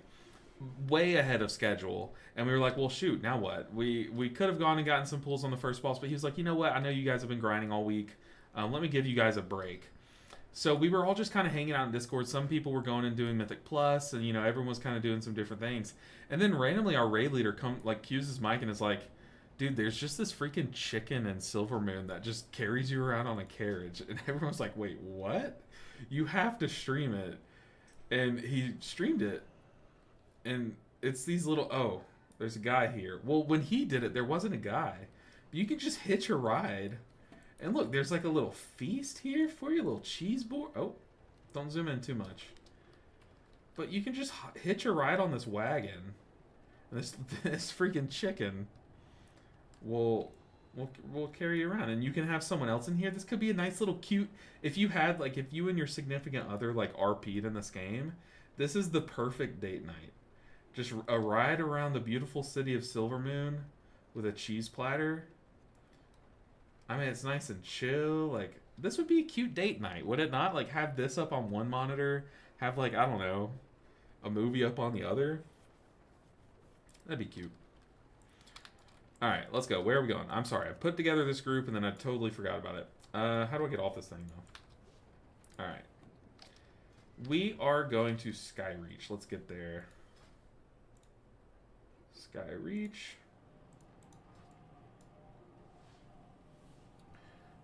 Way ahead of schedule. And we were like, well, shoot, now what? We could have gone and gotten some pulls on the first boss, but he was like, you know what? I know you guys have been grinding all week. Let me give you guys a break. So we were all just kind of hanging out in Discord. Some people were going and doing Mythic Plus, and, you know, everyone was kind of doing some different things. And then randomly our raid leader cues his mic and is like, Dude, there's just this freaking chicken in Silvermoon that just carries you around on a carriage. And everyone's like, wait, what? You have to stream it. And he streamed it. And it's these little... Oh, there's a guy here. Well, when he did it, there wasn't a guy. You can just hitch a ride. And look, there's like a little feast here for you. A little cheese board. Oh, don't zoom in too much. But you can just hitch a ride on this wagon. And this freaking chicken will carry you around, and you can have someone else in here. This could be a nice little cute, if you had, like, if you and your significant other, like, RP'd in this game, this is the perfect date night. Just a ride around the beautiful city of Silvermoon with a cheese platter. I mean, it's nice and chill. Like, this would be a cute date night, would it not? Like, have this up on one monitor, have, like, I don't know, a movie up on the other. That'd be cute. Alright, let's go. Where are we going? I'm sorry. I put together this group and then I totally forgot about it. How do I get off this thing, though? Alright. We are going to Skyreach. Let's get there. Skyreach.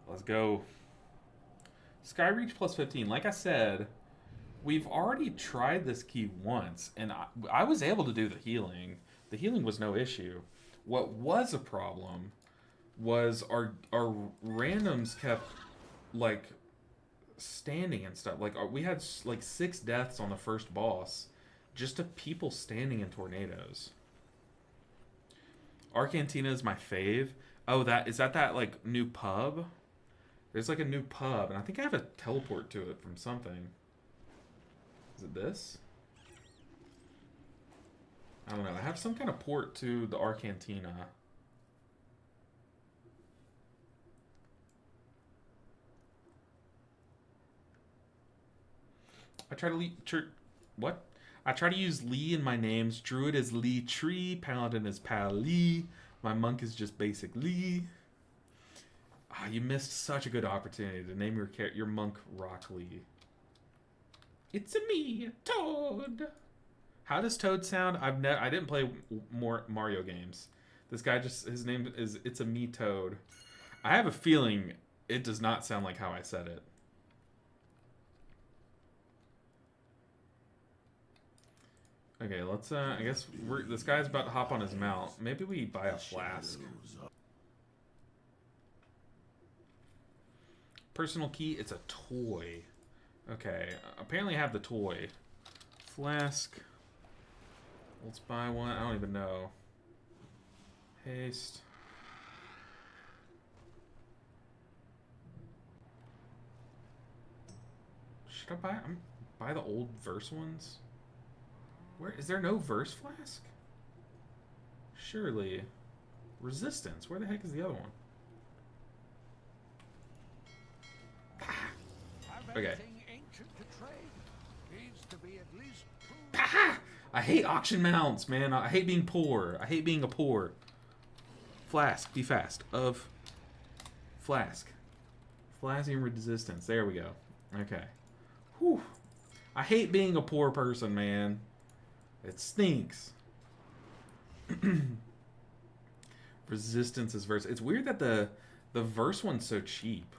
Let's go. Skyreach plus 15. Like I said, we've already tried this key once, and I was able to do the healing. The healing was no issue. What was a problem was our randoms kept, like, standing and stuff. Like, we had, like, 6 deaths on the first boss just to people standing in tornadoes. Arcantina is my fave. Oh, is that, like, new pub? There's, like, a new pub, and I think I have a teleport to it from something. Is it this? I don't know. I have some kind of port to the Arcantina. I try to what? I try to use Lee in my names. Druid is Lee Tree. Paladin is Pal Lee. My monk is just basic Lee. Ah, you missed such a good opportunity to name your monk Rock Lee. It's me, Toad. How does Toad sound? I didn't play more Mario games. This guy his name is It's a Me Toad. I have a feeling it does not sound like how I said it. Okay, let's I guess this guy's about to hop on his mount. Maybe we buy a flask. Personal key, it's a toy. Okay, apparently I have the toy. Flask. Let's buy one. I don't even know. Haste. Should I buy the old verse ones? Where is there no verse flask? Surely. Resistance. Where the heck is the other one? Okay. I hate auction mounts, man. I hate being poor. I hate being a poor. Flask. Be fast. Of flask. Flasking resistance. There we go. Okay. Whew. I hate being a poor person, man. It stinks. Resistance is verse. It's weird that the verse one's so cheap.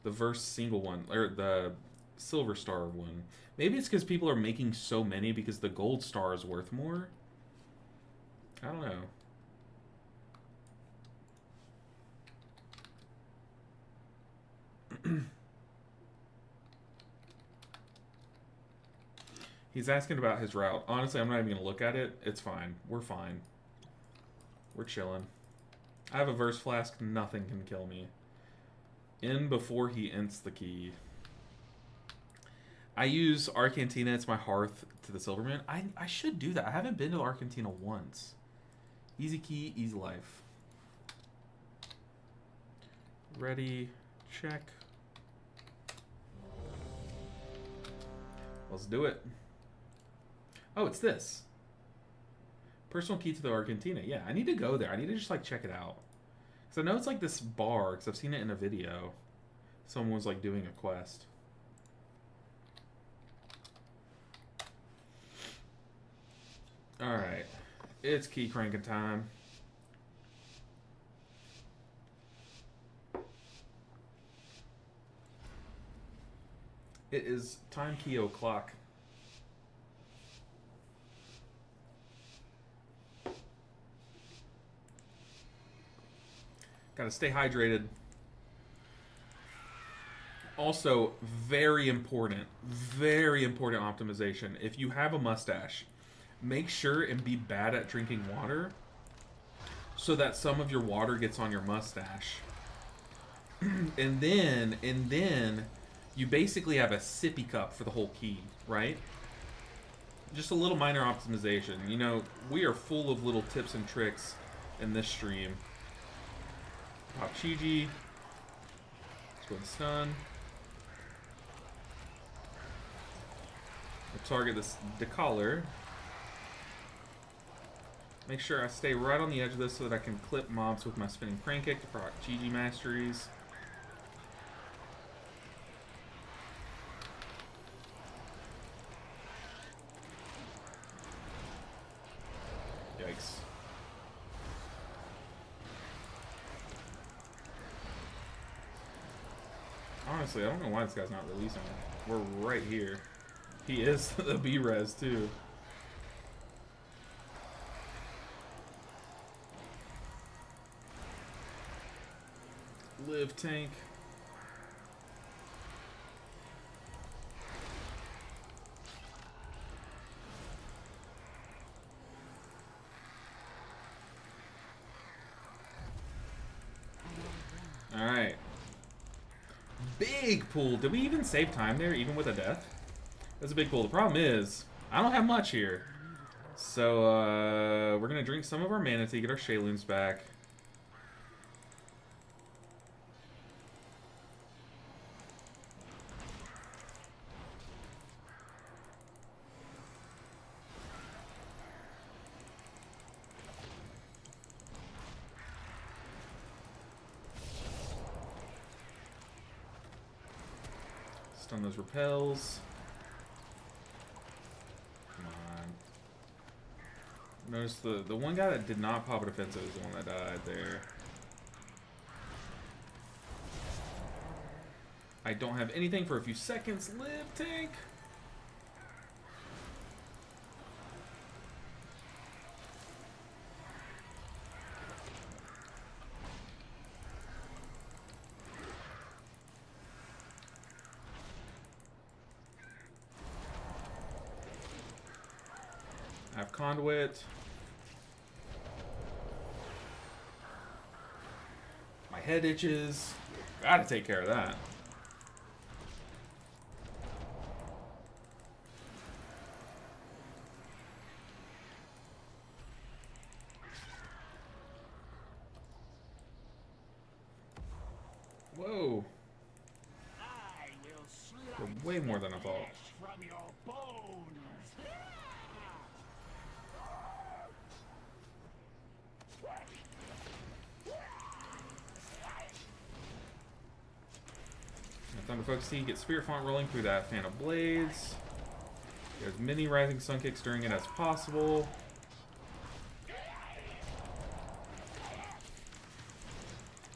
The verse single one, or the silver star one. Maybe it's because people are making so many because the gold star is worth more. I don't know. He's asking about his route. Honestly, I'm not even going to look at it. It's fine. We're fine. We're chilling. I have a verse flask. Nothing can kill me. In before he ints the key. I use Arcantina. It's my hearth to the Silverman. I should do that. I haven't been to Arcantina once. Easy key, easy life. Ready. Check. Let's do it. Oh, it's this. Personal key to the Arcantina. Yeah, I need to go there. I need to just, like, check it out. Because I know it's, like, this bar, because I've seen it in a video. Someone was, like, doing a quest. Alright. It's key cranking time. It is time key o'clock. Gotta stay hydrated. Also, very important optimization. If you have a mustache, make sure and be bad at drinking water so that some of your water gets on your mustache. and then you basically have a sippy cup for the whole key, right? Just a little minor optimization. You know, we are full of little tips and tricks in this stream. Pop Chi-Ji. Let's go and stun. We'll target the collar. Make sure I stay right on the edge of this so that I can clip mobs with my spinning crank kick to proc Chi-Ji masteries. Yikes. Honestly, I don't know why this guy's not releasing it. We're right here. He is the B-res too. Live tank. Alright. Big pool. Did we even save time there, even with a death? That's a big pool. The problem is, I don't have much here. So, we're going to drink some of our mana to get our Shayloons back. Stun those repels. Come on. Notice the one guy that did not pop a defensive is the one that died there. I don't have anything for a few seconds. Live tank. I have conduit. My head itches. Gotta take care of that. Whoa. You're way more than I thought. From your bones. Thunder Focus T, get Spirit Font rolling through that Fan of Blades. Get as many Rising Sun Kicks during it as possible.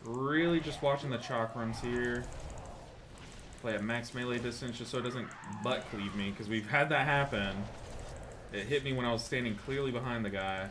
Really just watching the chalk runs here. Play at max melee distance just so it doesn't butt cleave me, because we've had that happen. It hit me when I was standing clearly behind the guy.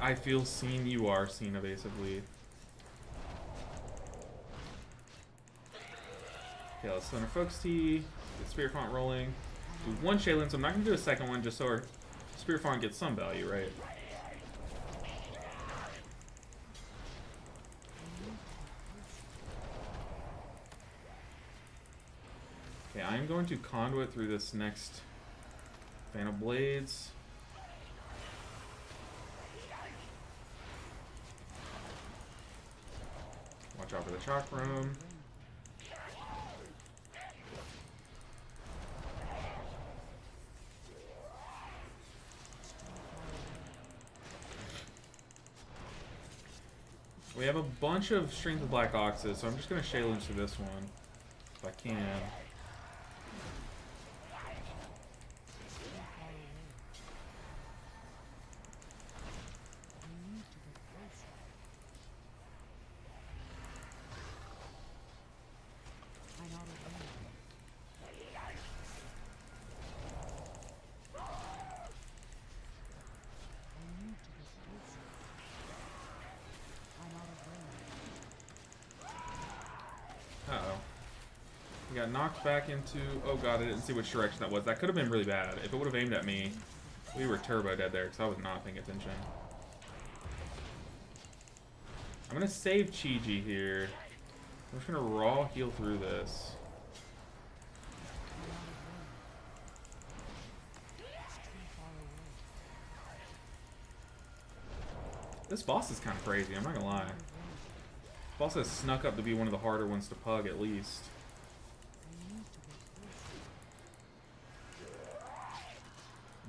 I feel seen. You are seen evasively. Okay, let's Thunder Focus T. Get Spirit Font rolling. Do one Shaylin, so I'm not going to do a second one just so our Spirit Font gets some value, right? Okay, I am going to Conduit through this next Fan of Blades. Watch out for the chalk room. We have a bunch of Strength of Black Oxes, so I'm just going to Shayla into this one. If I can. Uh-oh. We got knocked back into... Oh god, I didn't see which direction that was. That could have been really bad. If it would have aimed at me, we were turbo dead there because I was not paying attention. I'm going to save Chi-Ji here. I'm just going to raw heal through this. This boss is kind of crazy, I'm not going to lie. This boss has snuck up to be one of the harder ones to pug, at least.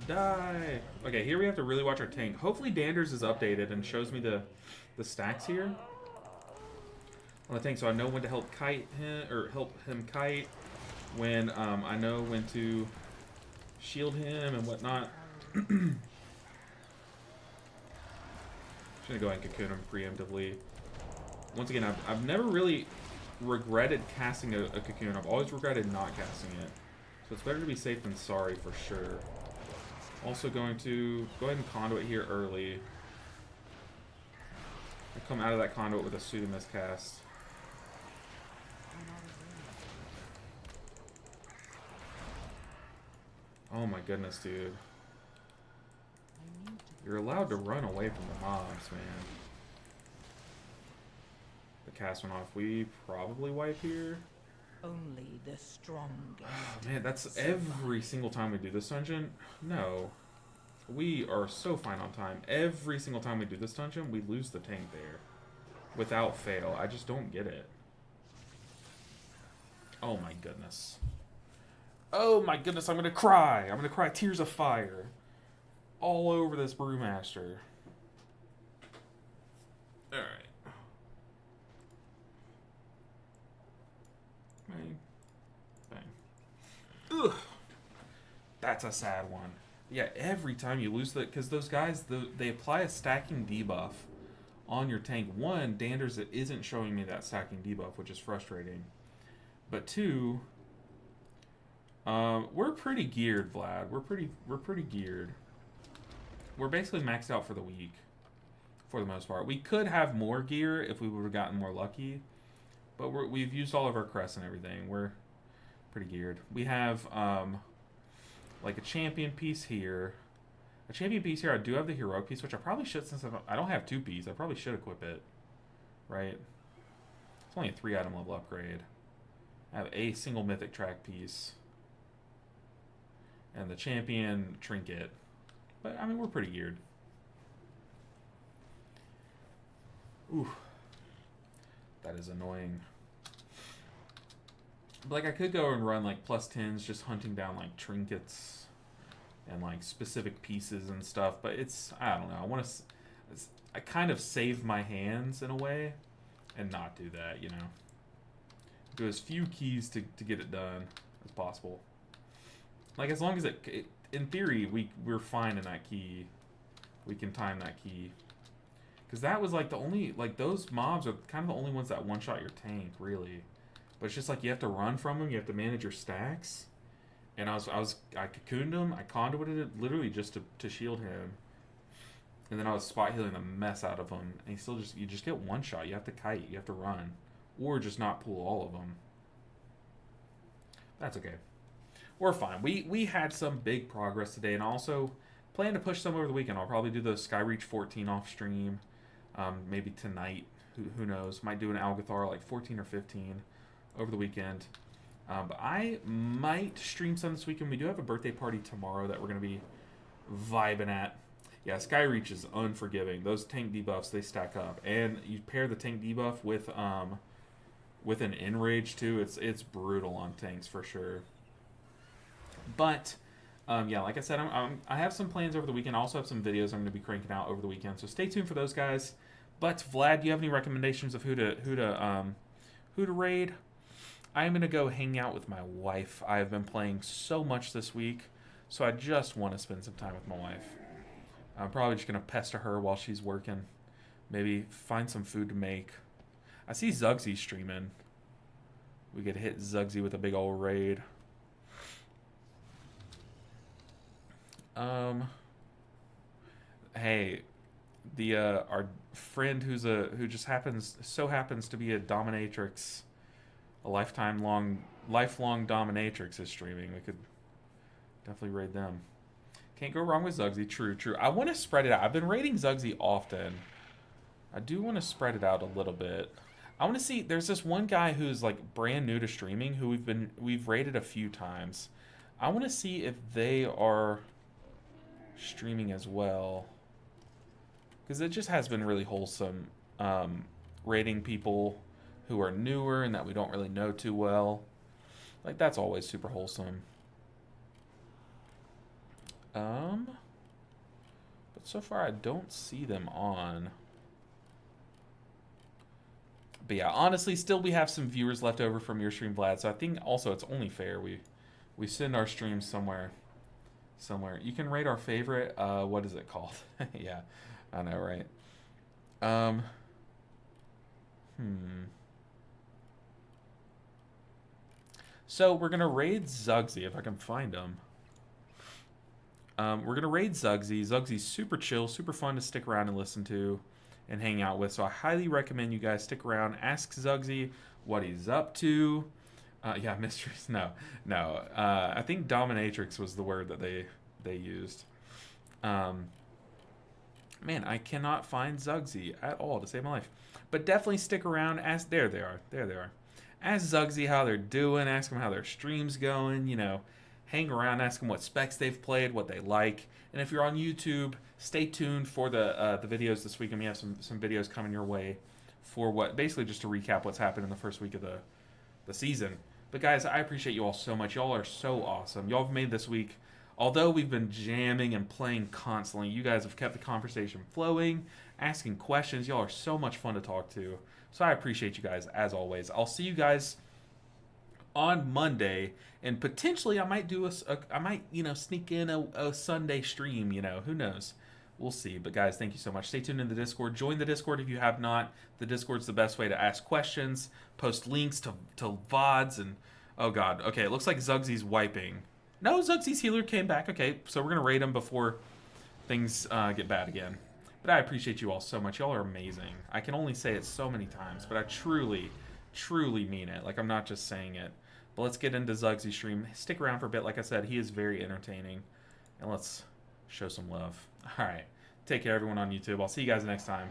Die! Okay, here we have to really watch our tank. Hopefully Danders is updated and shows me the stacks here on the tank, so I know when to help kite him, or help him kite, when I know when to shield him and whatnot. Just gonna go ahead and cocoon him preemptively. Once again, I've never really regretted casting a cocoon. I've always regretted not casting it. So it's better to be safe than sorry for sure. Also going to go ahead and conduit here early. I come out of that conduit with a pseudo miscast. Oh my goodness, dude. You're allowed to run away from the mobs, man. The cast went off. We probably wipe here. Only the strong. Oh, man, that's every single time we do this dungeon. No. We are so fine on time. Every single time we do this dungeon, we lose the tank there. Without fail. I just don't get it. Oh my goodness. Oh my goodness, I'm gonna cry. I'm gonna cry tears of fire. All over this brewmaster. Alright. Bang. Bang. Ugh. That's a sad one. Yeah, every time you lose that, because those guys, they apply a stacking debuff on your tank. One, Danders isn't showing me that stacking debuff, which is frustrating. But two, we're pretty geared, Vlad. We're pretty geared. We're basically maxed out for the week, for the most part. We could have more gear if we would have gotten more lucky, but we've used all of our crests and everything. We're pretty geared. We have like a champion piece here. A champion piece here. I do have the heroic piece, which I probably should, since I don't have 2 pieces. I probably should equip it, right? It's only a 3-item level upgrade. I have a single mythic track piece and the champion trinket. But, I mean, we're pretty geared. Ooh. That is annoying. But, like, I could go and run, like, +10s, just hunting down, like, trinkets and, like, specific pieces and stuff. But it's, I don't know. I kind of save my hands in a way and not do that, you know. Do as few keys to get it done as possible. Like, as long as it in theory, we're fine in that key. We can time that key. Because that was, like, the only, like, those mobs are kind of the only ones that one-shot your tank, really. But it's just, like, you have to run from them. You have to manage your stacks. And I cocooned him. I conduited it literally just to shield him. And then I was spot healing the mess out of him. And you just get one shot. You have to kite. You have to run. Or just not pull all of them. That's okay. We're fine. We had some big progress today, and also plan to push some over the weekend. I'll probably do the Skyreach 14 off stream, maybe tonight. Who knows? Might do an Algathar like 14 or 15 over the weekend. But I might stream some this weekend. We do have a birthday party tomorrow that we're going to be vibing at. Yeah, Skyreach is unforgiving. Those tank debuffs, they stack up. And you pair the tank debuff with an enrage too. It's brutal on tanks for sure. But yeah, like I said, I have some plans over the weekend. I also have some videos I'm going to be cranking out over the weekend. So stay tuned for those, guys. But Vlad, do you have any recommendations of who to raid? I'm gonna go hang out with my wife. I've been playing so much this week, so I just want to spend some time with my wife. I'm probably just gonna pester her while she's working. Maybe find some food to make. I see Zugsy streaming. We could hit Zugsy with a big old raid. Hey, the our friend who just happens to be a dominatrix, a lifelong dominatrix is streaming. We could definitely raid them. Can't go wrong with Zugsy. True. I want to spread it out. I've been raiding Zugsy often. I do want to spread it out a little bit. I want to see. There's this one guy who's like brand new to streaming who we've raided a few times. I want to see if they are streaming as well, because it just has been really wholesome raiding people who are newer and that we don't really know too well. Like, that's always super wholesome. But so far I don't see them on. But yeah, honestly, still we have some viewers left over from your stream, Vlad, so I think also it's only fair we send our streams somewhere. You can rate our favorite, what is it called? Yeah, I know, right? So we're gonna raid Zugsy if I can find him. We're gonna raid Zugsy. Zugsy's super chill, super fun to stick around and listen to and hang out with. So I highly recommend you guys stick around, ask Zugsy what he's up to. Yeah, mysteries. No. I think dominatrix was the word that they used. Man, I cannot find Zugsy at all to save my life. But definitely stick around. Ask. There they are. Ask Zugsy how they're doing. Ask them how their stream's going. You know, hang around. Ask them what specs they've played, what they like. And if you're on YouTube, stay tuned for the videos this week. And we have some videos coming your way for what basically just to recap what's happened in the first week of the season. But guys, I appreciate you all so much. Y'all are so awesome. Y'all have made this week, although we've been jamming and playing constantly, you guys have kept the conversation flowing, asking questions. Y'all are so much fun to talk to. So I appreciate you guys as always. I'll see you guys on Monday, and potentially I might do I might sneak in a Sunday stream. Who knows? We'll see. But guys, thank you so much. Stay tuned in the Discord. Join the Discord if you have not. The Discord's the best way to ask questions, post links to VODs, and oh god. Okay, it looks like Zugsy's wiping. No, Zugsy's healer came back. Okay, so we're gonna raid him before things get bad again. But I appreciate you all so much. Y'all are amazing. I can only say it so many times, but I truly mean it. Like, I'm not just saying it. But let's get into Zugsy's stream. Stick around for a bit. Like I said, he is very entertaining. And let's show some love. All right. Take care, everyone on YouTube. I'll see you guys next time.